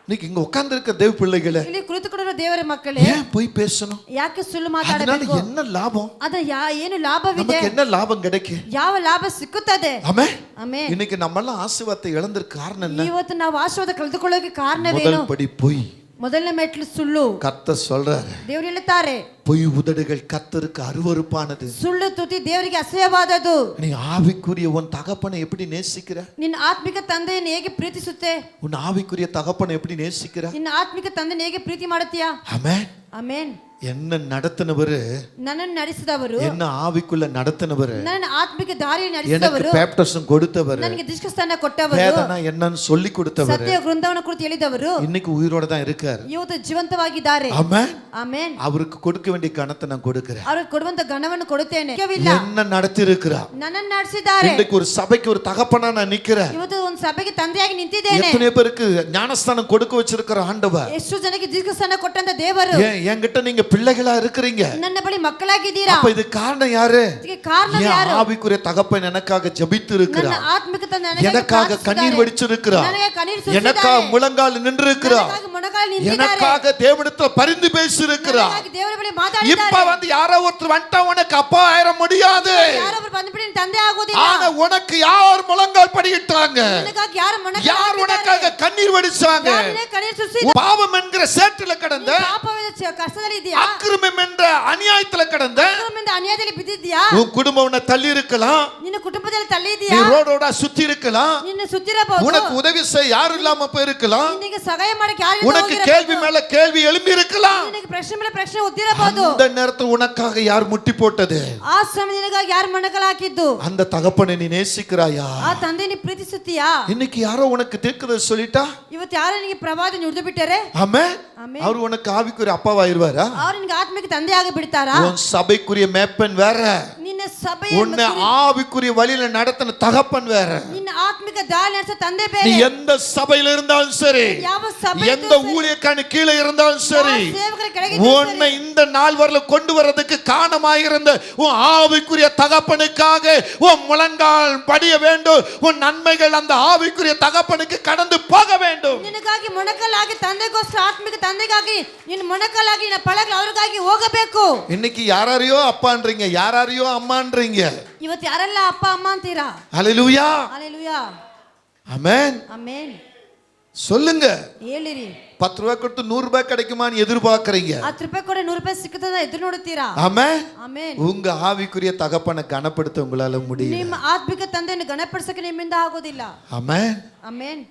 இன்னைக்கு இங்க உட்கார்ந்து இருக்க தேவ பிள்ளைகளே, ಇಲ್ಲಿ ಕುಳಿತುಕೊಂಡಿರೋ ದೇವರ ಮಕ್ಕಳೇ, ஏன் போய் பேசணும்? ಯಾಕೆ ಸುಳ್ಳು அதனால ಮಾತಾಡಬೇಕು? என்ன லாபம்? ಅದ ಏನು ಲಾಭವಿದೆ? நமக்கு என்ன லாபம் கிடைக்கும்? ಯಾವ ಲಾಭ ಸಿಕ್ಕುತ್ತದೆ? ஆமென். ಆಮೆನ್. இன்னைக்கு நம்ம எல்லாம் ஆசீர்வாதத்தை இழந்திருக்க காரணம் என்ன? ಇವತ್ತು ನಾವು ಆಶೀರ್ವಾದ ಕಳೆದುಕೊಳ್ಳೋಕೆ ಕಾರಣವೇನು? முதல் படி பொய். ಮೊದಲನೇ ಮೆಟ್ಲು ಸುಳ್ಳು. கர்த்தர் சொல்றாரு, ದೇವರು ಹೇಳುತ್ತಾರೆ, பொய் உதடுகள் கர்த்தருக்கு அருவருப்பானது. ಸುಳ್ಳು ತುಟಿ ದೇವರಿಗೆ ಅಸಹ್ಯವಾದದ್ದು. நீ ஆவிக்குரிய உன் தகப்பனை எப்படி நேசிக்கிற? ನಿನ್ನ ಆತ್ಮಿಕ ತಂದೆಯನ್ನು ಹೇಗೆ ಪ್ರೀತಿಸುತ್ತೆ? உன் ஆவிக்குரிய தகப்பனை எப்படி நேசிக்கிற? ನಿನ್ನ ಆತ್ಮಿಕ ತಂದೆಯನ್ನು ಹೇಗೆ ಪ್ರೀತಿ ಮಾಡುತ್ತೀಯಾ? ஆமென். ಆಮೆನ್. என்ன நடத்தினவரு, ನನ್ನನ್ನು ನಡೆಸಿದವರು, என்ன ஆவிக்குள்ள நடத்தினவரு, ನನ್ನ ಆತ್ಮಿಕ ದಾರಿಯಲ್ಲಿ எனக்கு ನಡೆಸಿದವರು, பேப்டிசம் கொடுத்தவரு, ನನಗೆ ದೀಕ್ಷಾಸ್ನಾನ ಕೊಟ್ಟವರು, வேதனா என்னன்னு சொல்லி கொடுத்தவரு, ಸತ್ಯ ಗ್ರಂಥವನ್ನು ಕುರಿತು ಹೇಳಿದವರು, இன்னைக்கு உயிரோட தான் இருக்காரு. ಇವತ್ತು ಜೀವಂತವಾಗಿದ್ದಾರೆ. ஆமென். ಆಮೆನ್. அவருக்கு கொடுக்க வேண்டிய கணத்தை நான் கொடுக்கிறேன். ಅವರಿಗೆ ಕೊಡುವಂತ ಗಣವನ್ನು ಕೊಡುತ್ತೇನೆ. என்ன நடத்தி இருக்கிறார்? ನನ್ನನ್ನು ನಡೆಸಿದ್ದಾರೆ. இன்னைக்கு ஒரு சபைக்கு ஒரு தகப்பனா நான் நிக்கிறேன். ಇವತ್ತು ಒಂದು ಸಭೆಗೆ ತಂದೆಯಾಗಿ ನಿಂತಿದ್ದೇನೆ. எத்தனை பேருக்கு ஞானஸ்தானம் கொடுக்க வச்சிருக்கிற ஆண்டவர், ಎಷ್ಟು ಜನಕ್ಕೆ ದೀಕ್ಷಾಸ್ನಾನ ಕೊಟ್ಟಂತ ದೇವರು, ஏன் என்கிட்ட நீங்க பிள்ளைகளா இருக்கிறீங்க? ನನ್ನ ಬಳಿ ಮಕ್ಕಳಾಗಿದ್ದೀರಾ. அப்ப இது காரணம் யாரு? ಇದಕ್ಕೆ ಕಾರಣ ಯಾರು? என் ஆவிக்குரிய தகப்பன் எனக்காக ஜெபித்து ನನ್ನ இருக்கிறார், ಆತ್ಮಿಕ ತಂದೆ எனக்காக கண்ணீர் வடிச்சிருக்கிறார், ನನಗೆ ಕಣ್ಣೀರು ಸುರಿಸಿದ್ದಾರೆ, எனக்காக முழங்கால் நின்று இருக்கிறார், ನನಗಾಗಿ ಮೊಣಕಾಲು ನಿಂತಿದ್ದಾರೆ, எனக்காக தேவனிடத்தில் பரிந்து பேசி இருக்கிறார். ನನಗಾಗಿ ದೇವರ ಬಳಿ இப்ப ಮಾತಾಡಿದ್ದಾರೆ. வந்து யாரோ ஒருத்தர் வந்துட்டா உனக்கு அப்பா ஆயிர முடியாது, ಯಾರೊಬ್ಬರು ಬಂದ್ಬಿಟ್ಟು ನಿನ್ನ ತಂದೆ ಆಗೋದಿಲ್ಲ. ஆனா உனக்கு யார் முழங்கால் படியிட்டாங்க, ನನಗಾಗಿ ಯಾರು ಮೊಣಕಾಲು யார் உனக்காக கண்ணீர் வடிச்சாங்க? ಯಾರನ್ನೇ ಕಣ್ಣೀರು ಸುರಿಸಿದ್ದಾರೆ. பாவம் என்கிற சேற்றில கடந்த, ಪಾಪವಿದ ಕಷ್ಟದಲ್ಲಿ ಇದೆಯಾ? அக்கிரமம் என்ற அநியாயத்துல கடந்த, ಅಕ್ರಮದಿಂದ ಅನ್ಯಾಯದಲ್ಲಿ ಬಿದ್ದಿದ್ಯಾ? உன் குடும்பம் உன்னை தள்ளி இருக்கலாம், ನಿನ್ನ ನಿನ್ನ ಕುಟುಂಬದಲ್ಲಿ ತಳ್ಳಿ நீ ಇದೆಯಾ ரோடோட சுத்தி இருக்கலாம் ನಿನ್ನ ಸುತ್ತಿರಬಹುದು உனக்கு உதவி செய்ய யாரும் இல்லாம போயிருக்கலாம் ನಿನಗೆ ಸಹಾಯ ಮಾಡಕ್ಕೆ ಯಾರು உனக்கு கேள்வி மேல கேள்வி எழும்பி இருக்கலாம் ನಿನಗೆ ಪ್ರಶ್ನೆ ಮೇಲೆ ಪ್ರಶ್ನೆ ಉದ್ದಿರಬಹುದು அந்த நேரத்துல உனக்காக யார் முட்டி போட்டது ಆ ಸಮಯ ನಿನಗಾಗಿ ಯಾರು ಮಣಕಲ್ ಹಾಕಿದ್ದು அந்த தகப்பனை நீ நேசிக்கிறாயா ಆ ತಂದೆ ನೀ ಪ್ರೀತಿಸುತ್ತೀಯಾ இன்னைக்கு யாரோ உனக்கு தீர்க்கதரிசி சொல்லிட்டா ಇವತ್ತು ಯಾರು ನಿನಗೆ ಪ್ರವಾದಿ ನುಡಿದು ಬಿಟ್ಟರೆ ஆமென் அவர் உனக்கு ஆவிக்குரிய அப்பாவாயிருவாரா ಅವರು ನಿನಗೆ ಆತ್ಮಿಕ ತಂದೆ ಆಗಿ ಬಿಡ್ತಾರಾ உன் சபைக்குரிய மேப்பன் வேற ನಿನ್ನ ಸಭೆಯ உன்னை ஆவிக்குரிய வழியில நடத்தின தகப்பன் வேற ನಿನ್ನ ಆತ್ಮಿಕ ದಾಳಿ ನಡೆಸೋ ತಂದೆ நீ ಬೇರೆ எந்த சபையில இருந்தாலும் சரி ಯಾವ ಸಭೆ எந்த ஊழியக்கான கீழே இருந்தாலும் சரி ಸೇವಕರ ಕೆಳಗೆ உன்னை இந்த நாள் வரல கொண்டு வரதுக்கு காரணமாயிருந்த உன் ஆவிக்குரிய தகப்பனுக்காக உன் முழங்கால் படிய வேண்டும் உன் நன்மைகள் அந்த ஆவிக்குரிய தகப்பனுக்கு கடந்து போக வேண்டும் ನಿನಗಾಗಿ ಮೊಣಕಲ್ಲಾಗಿ ತಂದೆಗೋಸ್ಕರ ಆತ್ಮಿಕ ತಂದೆಗಾಗಿ ನಿನ್ನ ಮೊಣಕಲ್ಲಾಗಿ ನಿನ್ನ ಪಳಗಳು ಅವ್ರಿಗಾಗಿ ಹೋಗಬೇಕು இன்னைக்கு யாராரையோ அப்பான்றீங்க யாராரையோ அம்மான்றீங்க ಇವತ್ತು ಯಾರೆಲ್ಲ ಅಪ್ಪ ಅಮ್ಮ ಅಂತೀರಾ ஹalleluya ஹalleluya ஆமென் ಆಮೆನ್ சொல்லுங்க ಹೇಳಿರಿ 10 ரூபாய் கொடுத்து 100 ரூபாய் கிடைக்குமான்னு எதிர்பார்க்கறீங்க 10 ರೂಪಾಯಿ ಕೊಡ 100 ರೂಪಾಯಿ ಸಿಕ್ಕುತ್ತದೆ ಎದುರು ನೋಡುತ್ತೀರಾ ஆமென் ಆಮೆನ್ உங்க ஆவிக்குரிய தகப்பனை கனப்படுத்த உங்களால முடியும் ನಿಮ್ಮ ಆತ್ಮಿಕ ತಂದೆಯನ್ನು ಗಣಪಡಿಸಕ್ಕೆ ನಿಮ್ಮಿಂದ ಆಗೋದಿಲ್ಲ ஆமென் ಆಮೆನ್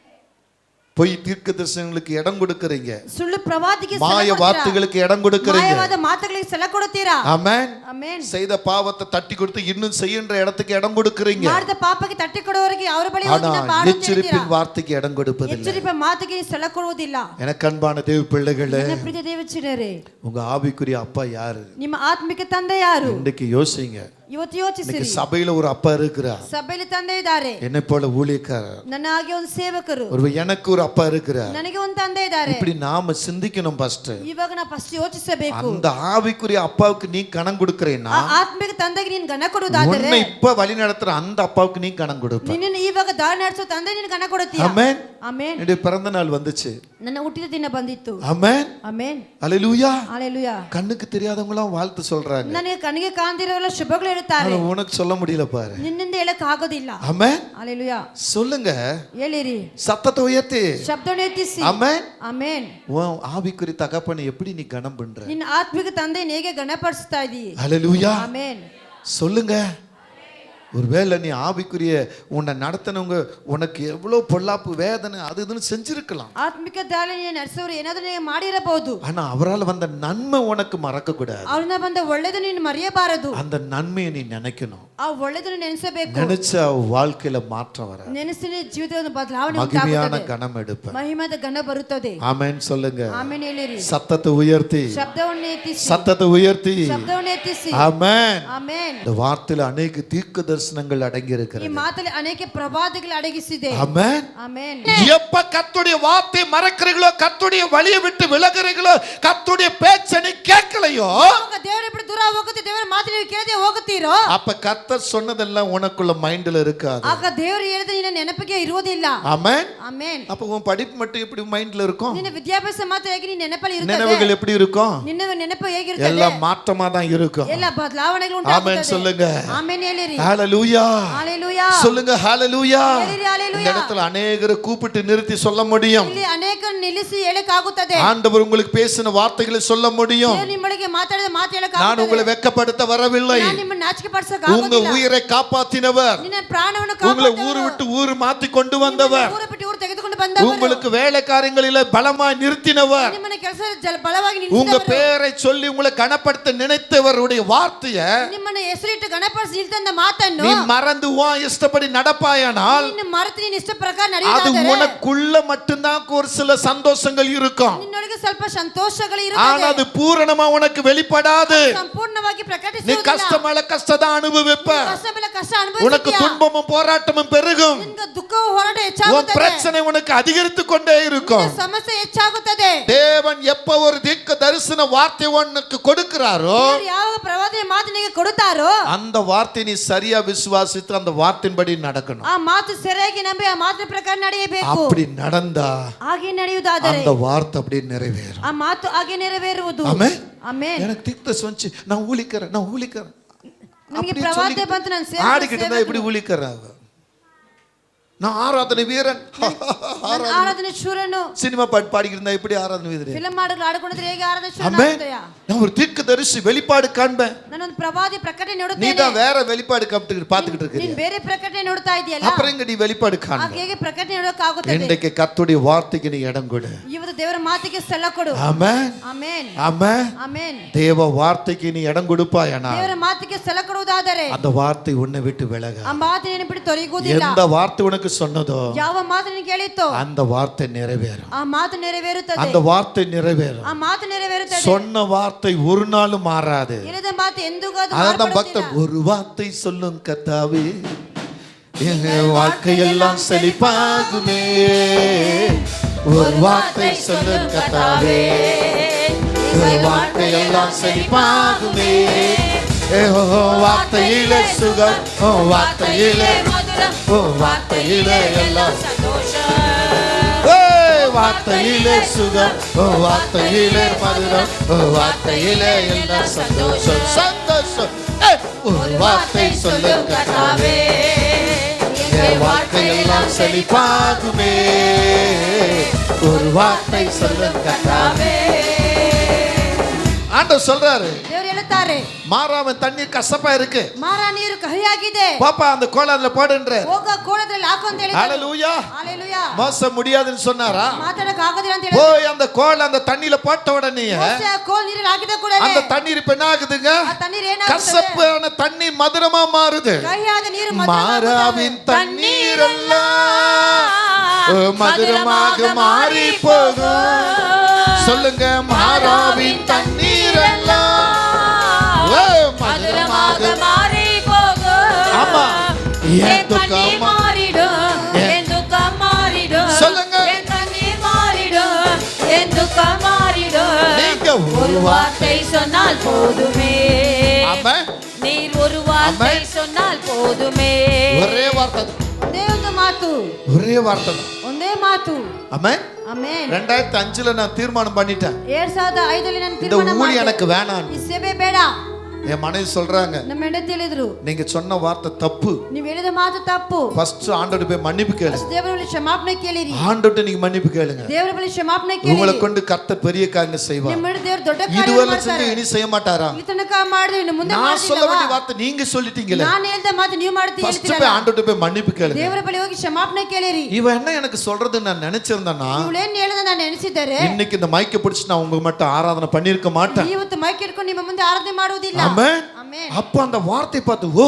போய் தீர்க்க தரிசனங்களுக்கு இடம் கொடுக்கறீங்க ಸುಳ್ಳು ಪ್ರವಾದಿಗೆ மாய வார்த்தைகளுக்கு இடம் கொடுக்கறீங்க ಮಾಯವಾದ ಮಾತುಗಳಿಗೆ ಸಲ ಕೊಡುತ್ತೀರಾ ஆமென் ಆಮೆನ್ செய்த பாவத்தை தட்டி கொடுத்து இன்னும் செய்யன்ற இடத்துக்கு இடம் கொடுக்கறீங்க ಮಾಡಿದ ಪಾಪಕ್ಕೆ ತಟ್ಟಿ ಕೊಡುವವರಿಗೆ ಅವರ ಬಳಿ ಹೋಗಿ ஆனா ನಾವು ಬಾಡು ಅಂತ எச்சரிப்பின் ಹೇಳ್ತೀರಾ வார்த்தைக்கு இடம் கொடுப்பதில்லை ಎಚ್ಚರಿಪ ಮಾತಿಗೆ ಸಲ ಕೊಡುವುದಿಲ್ಲ எனக்கு அன்பான தேவ பிள்ளைகளே ನನ್ನ ಪ್ರಿಯ ದೇವಚಿನರೇ உங்க ஆவிக்குரிய அப்பா யாரு ನಿಮ್ಮ ಆತ್ಮಿಕ ತಂದೆ ಯಾರು இன்னைக்கு யோசிங்க ಇವತ್ತು ಯೋಚಿಸಿರಿ இன்னைக்கு சபையில ஒரு அப்பா இருக்கிறார் ಸಭೆಯಲ್ಲಿ ತಂದೆ ಇದ್ದಾರೆ என்னை போல ஊழியக்காரர் ನನ್ನ ಹಾಗೆ ಒಂದು ಸೇವಕರು ஒரு எனக்கு ஒரு அப்பா இருக்கிறார் ನನಗೆ ಒಂದು ತಂದೆ ಇದ್ದಾರೆ இப்படி நாம சிந்திக்கணும் ஃபர்ஸ்ட் ಇವಾಗ ನಾ ಫಸ್ಟ್ ಯೋಚಿಸಬೇಕು அந்த ஆவிக்குரிய அப்பாவுக்கு நீ கணம் கொடுக்கறேன்னா ಆ ಆತ್ಮಿಕ ತಂದೆಗೆ ನೀನು ಗಣ ಕೊಡುವುದಾದರೆ உன்னை இப்ப வழி நடத்துற அந்த அப்பாவுக்கு நீ கணம் கொடுப்ப ನಿನ್ನನ್ನು ಇವಾಗ ದಾರಿ ನಡೆಸೋ ತಂದೆ ನೀನು ಗಣ ಕೊಡುತ್ತೀಯ ஆமென் ಆಮೆನ್ என்னுடைய பிறந்த நாள் வந்துச்சு ನನ್ನ ಹುಟ್ಟಿದ ದಿನ ಬಂದಿತ್ತು ஆமென் ಆಮೆನ್ அல்லேலூயா ಹalleluya கண்ணுக்கு தெரியாதவங்க எல்லாம் வாழ்த்து சொல்றாங்க ನನಗೆ ಕಣ್ಣಿಗೆ ಕಾಣದಿರೋಲ್ಲ ಶುಭಗಳು ಹೇಳುತ್ತಾರೆ ஆனா உனக்கு சொல்ல முடியல பாரு ನಿನ್ನಿಂದ ಹೇಳಕ್ ಆಗೋದಿಲ್ಲ ஆமென் ಹalleluya சொல்லுங்க ಹೇಳಿರಿ சத்தத்தை உயர்த்தி ಶಬ್ದವನ್ನು ಎತ್ತಿಸಿ ஆமென் ಆಮೆನ್ உன் ஆவிக்குரிய தகப்பனை எப்படி நீ கனம் பண்ற ನಿನ್ನ ಆತ್ಮಿಕ ತಂದೆ ಹೇಗೆ ಗಣಪಡಿಸ್ತಾ ಇದೀಯ ஹalleluya ಆಮೆನ್ சொல்லுங்க ஒருவேளை நீ ஆவிக்குரிய உன்னை நடத்தினவங்க உனக்கு எவ்வளவு பொல்லாப்பு வேதனை அது இதுன்னு செஞ்சிருக்கலாம் ಆತ್ಮಿಕ ದಾಳಿಯನ್ನು ನಡೆಸೋರು ಏನಾದರೂ ನೀನು ಮಾಡಿರಬಹುದು ஆனா அவரால் வந்த நன்மை உனக்கு மறக்க கூடாது ಅವರಿಂದ ಬಂದ ಒಳ್ಳೆದು ನೀನು ಮರೆಯಬಾರದು அந்த நன்மையை நீ நினைக்கணும் ಆ ಒಳ್ಳೆದನ್ನು ನೆನೆಸಬೇಕು நினைச்ச வாழ்க்கையில மாற்றம் வர ನೆನೆಸಿನ ಜೀವಿತದ ಬದಲಾವಣೆ மகிமையான ಉಂಟಾಗುತ್ತದೆ கனம் எடுப்ப ಮಹಿಮದ ಗಣ ಬರುತ್ತದೆ ஆமென் சொல்லுங்க ಆಮೆನ್ ಹೇಳಿರಿ சத்தத்தை உயர்த்தி ಶಬ್ದವನ್ನು ಎತ್ತಿಸಿ சத்தத்தை உயர்த்தி ಶಬ್ದವನ್ನು ಎತ್ತಿಸಿ ஆமென் ಆಮೆನ್ இந்த வார்த்தையில அநேக தீர்க்க தரிசனங்கள் அடங்கி ಈ இருக்கிறது ಮಾತಲ್ಲಿ ಅನೇಕ ಪ್ರವಾದಿಗಳು ಅಡಗಿಸಿದೆ ஆமென் ಆಮೆನ್ எப்ப கர்த்தருடைய வார்த்தை மறக்கிறீங்களோ கர்த்தருடைய வழியை விட்டு விலகுறீங்களோ கர்த்தருடைய பேச்சை நீ கேட்கலையோ ಆಗ ದೇವರ ಬಿಟ್ಟು ದೂರ ಹೋಗುತ್ತೆ ದೇವರ ಮಾತು ನೀವು ಕೇಳದೆ ಹೋಗುತ್ತೀರೋ அப்ப கர்த்தர் சொன்னதெல்லாம் உனக்குள்ள மைண்ட்ல இருக்காது ಆಗ ದೇವರು ಹೇಳಿದ ನಿನ್ನ ನೆನಪಿಗೆ ಇರುವುದಿಲ್ಲ ஆமென் ಆಮೆನ್ அப்ப உன் படிப்பு மட்டும் எப்படி மைண்ட்ல இருக்கும் ನಿನ್ನ ವಿದ್ಯಾಭ್ಯಾಸ ಮಾತು ಹೇಗೆ ನಿನ್ನ ನೆನಪಲ್ಲಿ ಇರುತ್ತದೆ நினைவுகள் எப்படி இருக்கும் ನಿನ್ನ ನೆನಪು ಹೇಗಿರುತ್ತದೆ எல்லாம் மாற்றமா தான் இருக்கும் ಎಲ್ಲ ಬದಲಾವಣೆಗಳು ஆமென் ಉಂಟಾಗುತ್ತದೆ சொல்லுங்க ಆಮೆನ್ ಹೇಳಿರಿ ஹalleluya ஹalleluya சொல்லுங்க ஹalleluya ಹೇಳಿರಿ இந்த ஹalleluya இடத்துல அநேகரை கூப்பிட்டு நிறுத்தி சொல்ல முடியும் ಇಲ್ಲಿ ಅನೇಕ ನಿಲ್ಲಿಸಿ ಹೇಳಕ್ ಆಗುತ್ತದೆ ஆண்டவர் உங்களுக்கு பேசின வார்த்தைகளை சொல்ல முடியும் ದೇವರು ನಿಮ್ಮೊಳಗೆ ಮಾತಾಡಿದ ಮಾತು ಹೇಳಕ್ நான் ಆಗುತ್ತದೆ உங்களை வெட்கப்படுத்த வரவில்லை ನಾನು ನಿಮ್ಮನ್ನು ನಾಚಿಕೆ ಪಡಿಸಕ உங்க ಆಗುದಿಲ್ಲ உயிரை காப்பாத்தினவர் ನಿನ್ನ ಪ್ರಾಣವನ್ನು உங்களை ಕಾಪಾಡಿದವರು ஊரு விட்டு ஊரு மாத்தி கொண்டு வந்தவர் ಊರು ಬಿಟ್ಟು ಊರು ತೆಗೆದುಕೊಂಡು ಬಂದವರು உங்களுக்கு வேலை காரியங்களில பலமாய் நிறுத்தினவர் ನಿಮ್ಮನ್ನ ಕೆಲಸ ಬಲವಾಗಿ உங்க ನಿಲ್ಲಿಸಿದವರು பேரை சொல்லி உங்களை கனப்படுத்த நினைத்தவருடைய வார்த்தைய ನಿಮ್ಮನ್ನ ಹೆಸರಿಟ್ಟು ಗಣಪಡಿಸಿ ನಿಲ್ತಂದ ಮಾತನ್ನು நீ மறந்து உன் இஷ்டப்படி நடப்பாயானால் ನಿನ್ನ ಮರೆತು ನಿನ್ನ ಇಷ್ಟ ಪ್ರಕಾರ அது ನಡೆಯುವುದಾದರೆ உனக்குள்ள மட்டும்தான் ஒரு சில சந்தோஷங்கள் இருக்கும் ನಿನ್ನೊಳಗೆ ಸ್ವಲ್ಪ ಸಂತೋಷಗಳು ஆனா ಇರುತ್ತದೆ அது பூரணமா உனக்கு வெளிப்படாது ಸಂಪೂರ್ಣವಾಗಿ நீ ಪ್ರಕಟಿಸುವುದಿಲ್ಲ கஷ்டம் மேல கஷ்டத்தை அனுபவிப்ப ಕಷ್ಟ ಮೇಲೆ ಕಷ್ಟ உனக்கு ಅನುಭವಿಸುತ್ತೀಯ துன்பமும் போராட்டமும் பெருகும் ನಿನ್ನ ದುಃಖವು ಹೋರಾಟ உன் ಹೆಚ್ಚಾಗುತ್ತದೆ பிரச்சனை உனக்கு அதிகரித்து கொண்டே இருக்கும் ನಿನ್ನ ಸಮಸ್ಯೆ ಹೆಚ್ಚಾಗುತ್ತದೆ தேவன் எப்ப ஒரு தீர்க்க தரிசன வார்த்தை உனக்கு கொடுக்கிறாரோ ದೇವರು ಯಾವ ಪ್ರವಾದಿ ಮಾತು ನಿನಗೆ ಕೊಡುತ್ತಾರೋ அந்த வார்த்தை நீ சரியா விசுவாசித்து அந்த வார்த்தையின்படி நடக்கணும் ಆ ಮಾತು ಸರಿಯಾಗಿ ನಂಬಿ ಆ ಮಾತಿನ ಪ್ರಕಾರ ನಡೆಯಬೇಕು அப்படி நடந்தா ಹಾಗೆ ನಡೆಯುವುದಾದರೆ அந்த வார்த்தை அப்படியே நிறைவேறும் ಆ ಮಾತು ಹಾಗೆ ನೆರವೇರುವುದು ஆமென் ಆಮೆನ್ எனக்கு தீர்க்க வந்துச்சு நான் ஊழிக்கிறேன் ನನಗೆ அப்படி ಪ್ರವಾದಿ சொல்லி ಬಂತು ನಾನು ஆடிக்கிட்டு இருந்தா எப்படி ஊழிக்கிறேன் நான் ஆராதனை வீரன், ಆರಾಧನೆ ಶೂರನು. சினிமா பாட்டு பாடிக்கிட்டு இருந்தா எப்படி ஆராதனை வீரன்? ಫಿಲ್ಮ್ ಹಾಡುಗಳು ಹಾಡಿಕೊಂಡಿದ್ರೆ ಹೇಗೆ ಆರಾಧನೆ ಶೂರನಾಗ್ತೀಯಾ? நான் ஒரு தீர்க்கதரிசி, வெளிப்பாடு காண்பேன். ನಾನೊಂದು ಪ್ರವಾದಿ ಪ್ರಕಟಣೆ ನೋಡುತ್ತೇನೆ. நீ தான் வேற வெளிப்பாடு பாத்துக்கிட்டு இருக்க. ನೀನು ಬೇರೆ ಪ್ರಕಟಣೆ ನೋಡ್ತಾ ಇದೆಯಲ್ಲ, அப்புறம் எங்க நீ வெளிப்பாடு காண? ಹೇಗೆ ಪ್ರಕಟಣೆ ನೋಡೋಕೆ ಆಗುತ್ತದೆ? இன்றைக்கு கர்த்தருடைய வார்த்தைக்கு நீ இடம் கொடு. ಇವತ್ತು ದೇವರ ಮಾತಿಗೆ ಸ್ಥಳ ಕೊಡು. ஆமென், ಆಮೆನ್, ஆமென், ಆಮೆನ್. தேவ வார்த்தைக்கு நீ இடம் கொடுப்பாயானா ದೇವರ ಮಾತಿಗೆ ಸ್ಥಳ ಕೊಡುವುದಾದರೆ அந்த வார்த்தை உன்னை விட்டு விலக. ಆ ಮಾತು ನಿನ್ನ ಬಿಟ್ಟು ತೊಲಗುವುದಿಲ್ಲ. எந்த வார்த்தை உனக்கு சொன்னதோ ಯಾವ ಮಾತು ನಿನಗೆ ಹೇಳಿತೋ அந்த வார்த்தை நிறைவேறும். ಆ ಮಾತು ನೆರವೇರುತ್ತದೆ. அந்த வார்த்தை நிறைவேறும். ಆ ಮಾತು ನೆರವೇರುತ್ತದೆ. சொன்ன வார்த்தை ஒரு நாளும் மாறாது. ಹೇಳಿದ ಮಾತು ಎಂದಿಗೂ அதான் பக்தர், ஒரு வார்த்தை சொல்லும் கர்த்தாவே என் வாழ்க்கையெல்லாம் செழிப்பாகுமே. ஒரு வார்த்தை சொல்லும் கர்த்தாவே என் வாழ்க்கையெல்லாம் செழிப்பாகுமே. வார்த்தையிலே சுகம், வார்த்தையிலே மதுரம், வார்த்தையிலே எல்லாம் சந்தோஷம். வார்த்தையிலே சுகம், வார்த்தையிலே மதுரம், வார்த்தையிலே எல்லாம் சந்தோஷம், சந்தோஷம். ஒரு வார்த்தை சொல்லும் கர்த்தாவே என் வாழ்க்கையெல்லாம் செழிப்பாகுமே. ஒரு வார்த்தை சொல்லும் கர்த்தாவே. ஆண்டவர் சொல்றாரு, ದೇವರು ಹೇಳುತ್ತಾರೆ, மாறாம தண்ணீர் கசப்பா இருக்கு, ಮಾರಾ ನೀರು ಕಹಿಯಾಗಿದೆ, பாப்பா அந்த கோலத்துல போடுன்ற, ಹೋಗ ಕೋಳದಲ್ಲಿ ಹಾಕು ಅಂತ ಹೇಳಿದ್ರು. ஹalleluya, ஹalleluya. மோச முடியாதுன்னு சொன்னாரா? ಮಾತಾಡಕ ಆಗೋದಿಲ್ಲ ಅಂತ ಹೇಳಿದ್ರು. போய் அந்த கோல அந்த தண்ணில போட்ட உடனே ಮೋಸೆ ಕೋಲ್ ನೀರಲ್ಲಿ ಹಾಕಿದ ಕೂಡಲೇ அந்த தண்ணீர் இப்ப என்ன ஆகுதுங்க? ಆ ತಣ್ಣೀರು ಏನಾಗುತ್ತದೆ? கசப்பான தண்ணீர் மதுரமா மாறுது. ಕಹಿಯಾದ ನೀರು மாறாவின் தண்ணீரெல்லாம் மதுரமாக மாறி போகும். சொல்லுங்க, மாறாவின் தண்ணீரெல்லாம் மதுரமாக மாறி போகும். ஆமா, என் கண்ணீர் மாறிடும், என் துக்கம் மாறிடும். சொல்லுங்க, என் கண்ணீர் மாறிடும், என் துக்கம் மாறிடும். நீங்க ஒரு வார்த்தை சொன்னால் போதுமே. ஆமென். நீர் ஒரு வார்த்தை சொன்னால் போதுமே. ஒரே வார்த்தை, ಒಂದೇ ಒಂದು ಮಾತು, ஒரே வார்த்தை, ಒಂದೇ ಮಾತು. ஆமென். ಆಮೆನ್. 2005ல நான் தீர்மானம் பண்ணிட்டேன், 2005ರಲ್ಲಿ ನಾನು இந்த ತೀರ್ಮಾನ ஊழி ಮಾಡಿದೆ, எனக்கு வேணாம். ಈ ಸೇವೆ ಬೇಡ. என் மனைவி சொல்றாங்க, ನಮ್ಮ ಹೆಂಡತಿ ಹೇಳಿದ್ರು, நீங்க சொன்ன வார்த்தை தப்பு, ನೀವು ಹೇಳಿದ ಮಾತು ತಪ್ಪು. ஃபர்ஸ்ட் ஆண்டவர்ட்ட போய் மன்னிப்பு கேளுங்க. ದೇವರ ಬಳಿ ಕ್ಷಮಾಪಣೆ ಕೇಳಿರಿ. ஆண்டவர்ட்ட நீங்க மன்னிப்பு கேளுங்க. ದೇವರ ಬಳಿ ಕ್ಷಮಾಪಣೆ உங்களை ಕೇಳಿರಿ. கொண்டு கர்த்தர் பெரிய காரியங்கள் செய்வார். ನಿಮ್ಮ ದೇವರು ದೊಡ್ಡ ಕಾರ್ಯ இதுவரை ಮಾಡ್ತಾರೆ. செஞ்சு இனி செய்ய மாட்டாரா? ಈ ತನಕ ಮಾಡಿದ್ರೆ ಇನ್ನು ಮುಂದೆ நான் சொல்ல ಮಾಡ್ತಿಲ್ಲವಾ? வேண்டிய வார்த்தை நீங்க சொல்லிட்டீங்களே. ನಾನು ಹೇಳಿದ ಮಾತು ನೀವು ಮಾಡ್ತೀರಿ ஃபர்ஸ்ட் போய் ಹೇಳ್ತೀರಲ್ಲ. ஆண்டவர்ட்ட போய் மன்னிப்பு கேளுங்க. ದೇವರ ಬಳಿ ಹೋಗಿ ಕ್ಷಮಾಪಣೆ ಕೇಳಿರಿ. இவ என்ன எனக்கு சொல்றதுன்னு நான் நினைச்சிருந்தேன்னா, ಇವಳೇನ್ ಹೇಳದ ನಾನು ನೆನೆಸಿದ್ದಾರೆ, இன்னைக்கு இந்த மைக்க பிடிச்சு நான் உங்க மட்டும் ஆராதனை பண்ணிருக்க மாட்டேன். ಇವತ್ತು ಮೈಕ್ ಹಿಡ್ಕೊಂಡು ನಿಮ್ಮ ಮುಂದೆ ಆರಾಧನೆ ಮಾಡುವುದಿಲ್ಲ. ஆமென். ಆಮೆನ್. அப்ப அந்த வார்த்தை பார்த்து, ஓ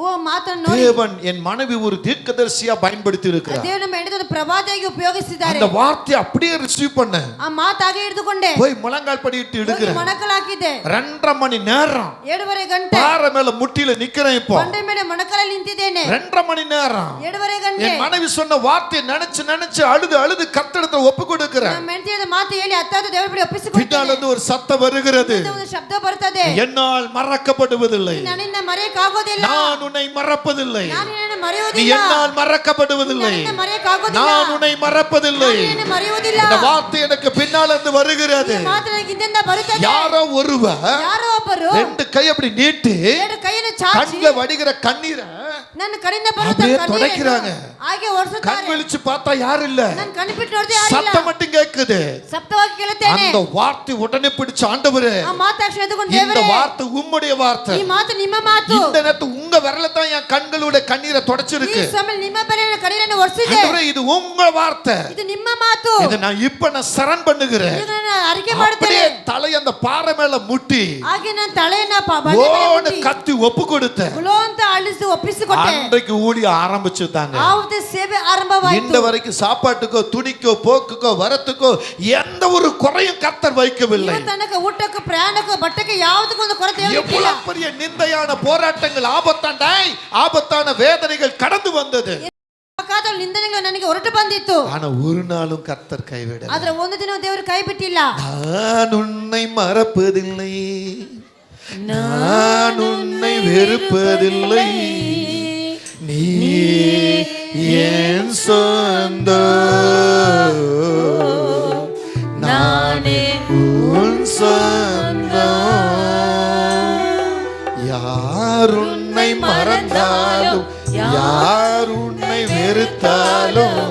ಓ ಮಾತನ್ನು ನೋಡಿ, தேவன் என் மனைவி ஒரு தீர்க்கதரிசியா பயன்படுத்தி இருக்கிறார். ದೇವರು ನಮ್ಮ ಹೆಂಡತಿಯನ್ನು ಪ್ರವಾದಿಯಾಗಿ ಉಪಯೋಗಿಸಿದ್ದಾರೆ. அந்த வார்த்தையை அப்படியே ரிசீவ் பண்ண ಆ ಮಾತಾಗೆ ಹಿಡಿದುಕೊಂಡೆ போய் முழங்கால் படிட்டு இடுகிறேன். ಮೊಣಕಲ್ ಹಾಕಿದ್ದೆ. 2.5 மணி நேரம் 7:30 ಗಂಟೆ பாறை மேல முட்டில நிக்கிறேன். இப்போ ಬಂಡೆ ಮೇಲೆ ಮೊಣಕಲಲ್ಲಿ ನಿಂತಿದ್ದೇನೆ. 2.5 மணி நேரம் 7:30 ಗಂಟೆ என் மனைவி சொன்ன வார்த்தையை நினைச்சு நினைச்சு அழுது அழுது கர்த்தரிடத்துல ஒப்பு கொடுக்கிறேன். ನಮ್ಮ ಹೆಂಡತಿಯ ಮಾತು ಹೇಳಿ ಹತ್ತಾದ ದೇವರ ಬಳಿ ಒಪ್ಪಿಸಿಕೊಟ್ಟೆ. பின்னால இருந்து ஒரு சத்தம் வருகிறது, ಒಂದು ಶಬ್ದ ಬರ್ತದೆ, என்னால் மறக்கப்படுவதில்லை, ನನ್ನಿಂದ ಮರೆಯಕ್ಕಾಗೋದಿಲ್ಲ, நான் உன்னை மறப்பதில்லை, ನಾನು ನಿನ್ನನ್ನು நீ ಮರೆಯುವುದಿಲ್ಲ, என்னால் மறக்கப்படுவதில்லை, ನನ್ನಿಂದ ಮರೆಯಕ್ಕಾಗೋದಿಲ್ಲ, நான் உன்னை மறப்பதில்லை. ನಾನು ನಿನ್ನನ್ನು ಮರೆಯುವುದಿಲ್ಲ. இந்த வார்த்தை எனக்கு பின்னால இருந்து வருகிறது. ಈ ಮಾತು ನನಗೆ ಹಿಂದಿಂದ ಬರುತ್ತದೆ. யாரோ ஒருவர் ಯಾರೋ ಒಬ್ಬರು 2 கை அப்படி நீட்டி ಎರಡು ಕೈಯನ್ನು ಚಾಚಿ கண்ணுல வடிகிற கண்ணீரை ನನ್ನ ಕಣ್ಣಿಂದ ಬರುತ್ತ அப்படியே ಕಣ್ಣೀರನ್ನು துடைக்கிறாங்க. ಹಾಗೆ கண் ಒರೆಸುತ್ತಾರೆ. விழிச்சு பார்த்தா யாரும் இல்ல, ನಾನು ಕಣ್ಣು ಬಿಟ್ಟು ನೋಡಿದೆ ಯಾರಿಲ್ಲ. சத்தம் மட்டும் கேக்குது. ಸಪ್ತವಾಗಿ ಕೇಳುತ್ತೇನೆ. அந்த வார்த்தை உடனே பிடிச்ச ஆண்டவரே, ಆ ಮಾತಾಕ್ಷಣ ಎದುಕೊಂಡು இந்த ದೇವರೇ, வார்த்தை உம்முடைய வார்த்தை, ಈ ಮಾತು ನಿಮ್ಮ ಮಾತು. இந்த நேரத்து உங்க விரல தான் என் கண்களுடைய கண்ணீரை ಈ தொடச்சிருக்கு. ಸಮಯ ನಿಮ್ಮ ಬೆರಳಿನ ಕಣ್ಣೀರನ್ನು ಒರೆಸಿದೆ. ஆண்டவரே, இது உங்க வார்த்தை, ಇದು ನಿಮ್ಮ ಮಾತು. இதை நான் இப்ப நான் சரண் பண்ணுகிறேன். ಈಗ ನಾನು ಅರಿಕೆ அப்படியே ಮಾಡುತ್ತೇನೆ. தலை அந்த பாறை மேல முட்டி ಹಾಗೆ ನಾನು ತಲೆಯನ್ನ ಬಂಡೆ ಮೇಲೆ ஓடு ಮುಟ್ಟಿ கத்தி ஒப்பு கொடுத்தேன். ಗುಲೋ ಅಂತ ಅಳಿಸಿ ಒಪ್ಪಿಸಿಕೊಟ್ಟೆ. அன்றைக்கு ஊழிய ஆரம்பிச்சுட்டாங்க. ಆವತ್ತೇ ಸೇವೆ ಆರಂಭವಾಯಿತು. இந்த வரைக்கும் சாப்பாட்டுக்கோ துணிக்கோ போக்குக்கோ வரத்துக்கோ எந்த ஒரு குறையும் கர்த்தர் வைக்கவில்லை. ಇವತ್ತು ತನಕ ಊಟಕ್ಕೂ ಪ್ರಯಾಣಕ್ಕೂ ಬಟ್ಟೆಗೆ ಯಾವುದಕ್ಕೊಂದು ಕೊರತೆ ಇರಲಿಲ್ಲ. எவ்வளவு பெரிய நிந்தையான போராட்டங்கள், ஆபத்தான வேதனைகள் கடந்து வந்தது. ಕಾಲದಲ್ಲಿ ನಿಂದನೆಗಳು ನನಗೆ ಹೊರಟು ಬಂದಿತ್ತು. ஆனா ஒரு நாளும் கர்த்தர் கைவிடல. ಆದ್ರೆ ಒಂದು ದಿನ ದೇವರು ಕೈ ಬಿಟ್ಟಿಲ್ಲ. நான் உன்னை மறப்பதில்லை, நான் உன்னை வெறுப்பதில்லை, நீ என் சொந்தம், நானே உன் சொந்தம். யார் உன்னை மறந்தாலும் யார் உன்னை வெறுத்தாலும்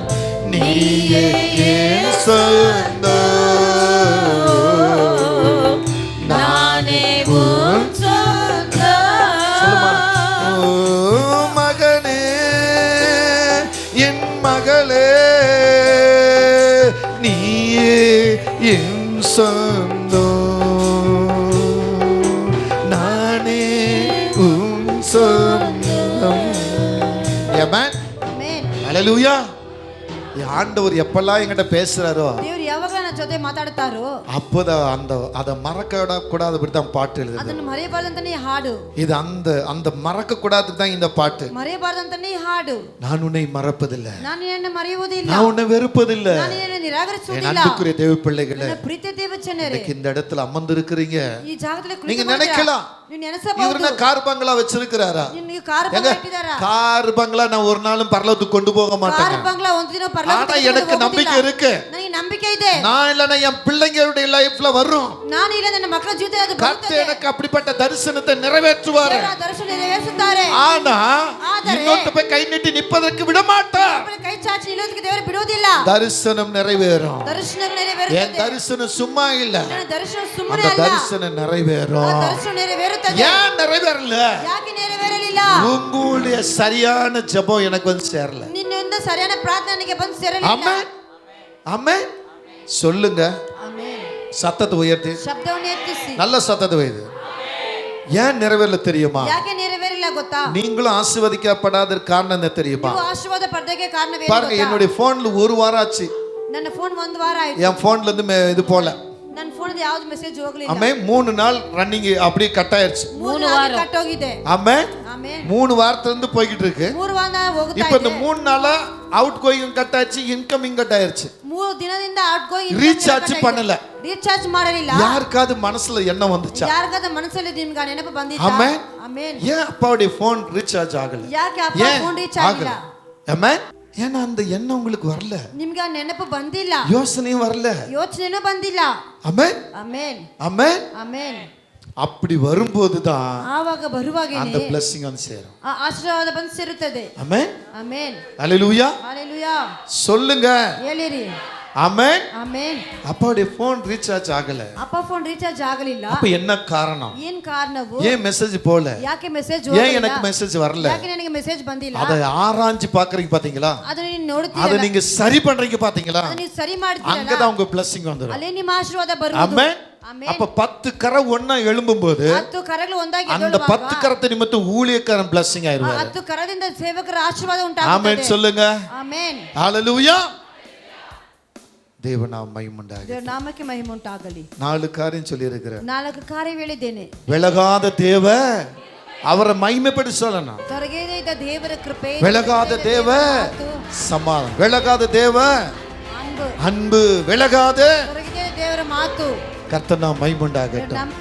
நீயே என் சொந்தம். நானே உன் சொந்தம். ஓ மகனே என் மகளே நீயே என் சொந்தம். நானே உன் சொந்தம். ஆமென். ಆಮೆನ್. ஹல்லேலூயா. ஆண்டவர் எப்பெல்லாம் என்கிட்ட பேசுறாரோ ದೇವರು ಯಾವಾಗ ನನ್ನ ಜೊತೆ ಮಾತಾಡ್ತಾರೋ அப்போதான் அதை மறக்க கூடாதபடி தான் பாட்டு எழுதுது. ಅದನ್ನು ಮರೆಯಬಾರದಂತಾನೆ ಈ ಹಾಡು. இது அந்த மறக்க கூடாதுக்கு தான் இந்த பாட்டு. ಮರೆಯಬಾರದಂತಾನೆ ಈ ಹಾಡು. நான் உன்னை மறப்பதில்லை, ನಾನು ನಿನ್ನನ್ನು ಮರೆಯುವುದಿಲ್ಲ, நான் உன்னை வெறுப்பதில்லை. ನಾನು ನಿನ್ನನ್ನು என் ನಿರಾಕರಿಸುವುದಿಲ್ಲ. அன்புக்குரிய தேவ பிள்ளைகளே, ನನ್ನ ಪ್ರೀತಿಯ ದೇವಜನರೇ, இன்னைக்கு இந்த இடத்துல அமர்ந்திருக்கிறீங்க. ಈ ಜಾಗದಲ್ಲಿ நீங்க ಕುಳಿತು நினைக்கலாம் ನೀವು இவர் ನೆನೆಸಬಹುದು, என்ன கார் பங்களா வச்சிருக்கிறாரா? ನಿನಗೆ ಕಾರ್ எங்க ಬಂಗ್ಲಾ ಇಟ್ಟಿದ್ದಾರಾ? கார் பங்களா நான் ஒரு நாளும் பரலோகத்துக்கு கொண்டு போக மாட்டேங்க. ಕಾರ್ ಬಂಗ್ಲಾ ಒಂದು ದಿನ ஆனா ಪರಲೋಕಕ್ಕೆ எனக்கு நம்பிக்கை இருக்கு. ನನಗೆ ನಂಬಿಕೆ ಇದೆ. நான் இல்லைன்னா என் பிள்ளைங்களுடைய லைஃப்ல வரும். ನಾನು ಇಲ್ಲ ನನ್ನ ಮಕ್ಕಳ ಜೀವಿತದಲ್ಲಿ ಅದು கர்த்தர் ಬರುತ್ತದೆ. எனக்கு அப்படிப்பட்ட தரிசனத்தை நிறைவேற்றுவாரு. ದೇವರ ದರ್ಶನ ನೆರವೇರಿಸುತ್ತಾರೆ. ஆனா ಆದರೆ இன்னொரு போய் கை நீட்டி நிப்பதற்கு விட மாட்டார். ಒಬ್ಬರ ಕೈ ಚಾಚಿ ನಿಲ್ಲೋದಕ್ಕೆ ದೇವರು ಬಿಡುವುದಿಲ್ಲ. தரிசனம் நிறைவேறும். ದರ್ಶನ என் ನೆರವೇರುತ್ತದೆ. தரிசனம் சும்மா இல்ல, ನನ್ನ ದರ್ಶನ அந்த ಸುಮ್ಮನೆ ಅಲ್ಲ, தரிசனம் நிறைவேறும். ಆ ದರ್ಶನ ನೆರವೇರುತ್ತದೆ. ஏன் நிறைவேறல? ಯಾಕೆ ನೆರವೇರಲಿಲ್ಲ? உங்களுடைய சரியான ஜெபம் எனக்கு வந்து சேரல. ನಿನ್ನಿಂದ ಸರಿಯಾದ ಪ್ರಾರ್ಥನೆ ನನಗೆ ಬಂದು ಸೇರಲಿಲ್ಲ. ஆமென். ஆமென். சொல்லுங்க, ಆಮೆನ್. சத்தத்தை உயர்த்தி, ಶಬ್ದವನ್ನು ಎತ್ತಿಸಿ. நல்ல சத்தத்தை உயர்த்தி. ஏன் நிறைவேறல தெரியுமா? ಯಾಕೆ ನೆರವೇರಿಲ್ಲ ಗೊತ್ತಾ? நீங்களும் ஆசீர்வதிக்கப்படாத காரணம் என்ன தெரியுமா? ನೀವು ಆಶೀರ್ವಾದ ಪಡೆದಕ್ಕೆ ಕಾರಣವೇನು பாருங்க, ಗೊತ್ತಾ? என்னுடைய போன்ல ஒரு வாரம் ஆச்சு, ನನ್ನ ಫೋನ್ ಒಂದು ವಾರ ಆಯ್ತು. என் போன்ல இருந்து இது போல. ನನ್ನ ಫೋನ್ ಯಾವ್ದು ಮೆಸೇಜ್ ಹೋಗ್ಲಿಲ್ಲ. ஆமென். 3 நாள் ரன்னிங் அப்படியே கட் ஆயிருச்சு. 3 ವಾರ ಕಟ್ ಹೋಗಿದೆ. ஆமென். ಆಮೆನ್. 3 வாரத்துல இருந்து போயிட்டு இருக்கு. 3 ವಾರ ಹೋಗ್ತಾ இப்போ இந்த ಇದೆ. 3 நாளா அவுட் கோயிங் கட் ஆச்சு, இன்கமிங் கட் ஆயிருச்சு. 3 ದಿನದಿಂದ ಔಟ್ ಗೋಯಿಂಗ್ ரீசார்ஜ் பண்ணல. ರೀಚಾರ್ಜ್ ಮಾಡಲಿಲ್ಲ. யாருக்காவது மனசுல எண்ணம் வந்துச்சா? ಯಾರಿಗಾದ ಮನಸ್ಸಲ್ಲಿ ನಿಮ್ಗೆ ನೆನಪು ಬಂದಿತ್ತಾ? ஆமென். ಆಮೆನ್. ஏன் அப்பாவுடைய போன் ரீசார்ஜ் ஆகல? ಯಾಕೆ ಅಪ್ಪ ஏன் ಫೋನ್ ರೀಚಾರ್ಜ್ ஆகல? ಆಗಿಲ್ಲ? ஆமென். ஏன்னா அந்த எண்ணம் உங்களுக்கு வரல, ನಿಮ್ಗೆ ಆ ನೆನಪು ಬಂದಿಲ್ಲ, யோசனையும் வரல. ಯೋಚನೆನೂ ಬಂದಿಲ್ಲ. ஆமென். ಆಮೆನ್. ஆமென். ಆಮೆನ್. அப்படி வரும்போது தான் ಆವಾಗ அந்த ಬರುವಾಗೇನೆ blessing வந்து சேரும். ಆ ಆಶೀರ್ವಾದ ಬಂದು ಸೇರುತ್ತದೆ. ஆமென். ಆಮೆನ್. ஹல்லேலூயா. ಹalleluya. சொல்லுங்க ಹೇಳಿರಿ. ஆமென். ಆಮೆನ್. அப்பாவுடைய போன் ரீசார்ஜ் ஆகல. ಅಪ್ಪ ಫೋನ್ ರೀಚಾರ್ಜ್ ಆಗಲಿಲ್ಲ. அப்ப என்ன காரணம்? ಏನ್ ಕಾರಣವು? ஏன் மெசேஜ் போல? ಯಾಕೆ ಮೆಸೇಜ್ ஏன் ಹೋಗಲಿಲ್ಲ? எனக்கு மெசேஜ் வரல? ಯಾಕೆ ನನಗೆ ಮೆಸೇಜ್ ಬಂದಿಲ್ಲ? அதை ஆராய்ஞ்சு பாக்குறீங்க பாத்தீங்களா? ಅದನ್ನ ನೀನು அதை ನೋಡ್ತೀರಾ? நீங்க சரி பண்றீங்க பாத்தீங்களா? ಅದನ್ನ ನೀವು ಸರಿ ಮಾಡ್ತೀರಲ್ಲ, அங்கதான் உங்க blessing வந்துரும். ಅಲ್ಲೇ ನಿಮ್ಮ ಆಶೀರ್ವಾದ ಬರುವುದು. ஆமென். ಆಮೆನ್. அப்ப 10 கரை ஒண்ணா எழும்பும்போது 10 ಕರಗಳು ಒಂದಾಗಿ அந்த ಎದ್ದೇಳುವಾಗ 10 கரத்தை நிமித்தம் ஊழியக்காரன் blessing ಆ ஆயிருவாரு. 10 ಕರದಿಂದ ಸೇವಕರ ಆಶೀರ್ವಾದ ஆமென் ಉಂಟಾಗುತ್ತದೆ. சொல்லுங்க. ಆಮೆನ್. ஹalleluya. தேவநாம மகிமையுண்டாக. ದೇವರ ನಾಮಕ್ಕೆ ಮಹಿಮೆ ಉಂಟಾಗಲಿ. 4 காரியம் சொல்லி இருக்கிறேன். 4 ಕಾರ್ಯ ಹೇಳಿದ್ದೇನೆ. விலகாத தேவ அவரை மகிமைப்படி சொல்லணும். ತೊರಗದೇ ಇದ್ದ ದೇವರ ಕೃಪೆ, விலகாத தேவ சமாதானம், விலகாத தேவ ಅன்பು, அன்பு, விலகாத ತೊರಗದೇ ದೇವರ ಮಾತು. கர்த்தர் நாம மகிமையுண்டாகட்டும்.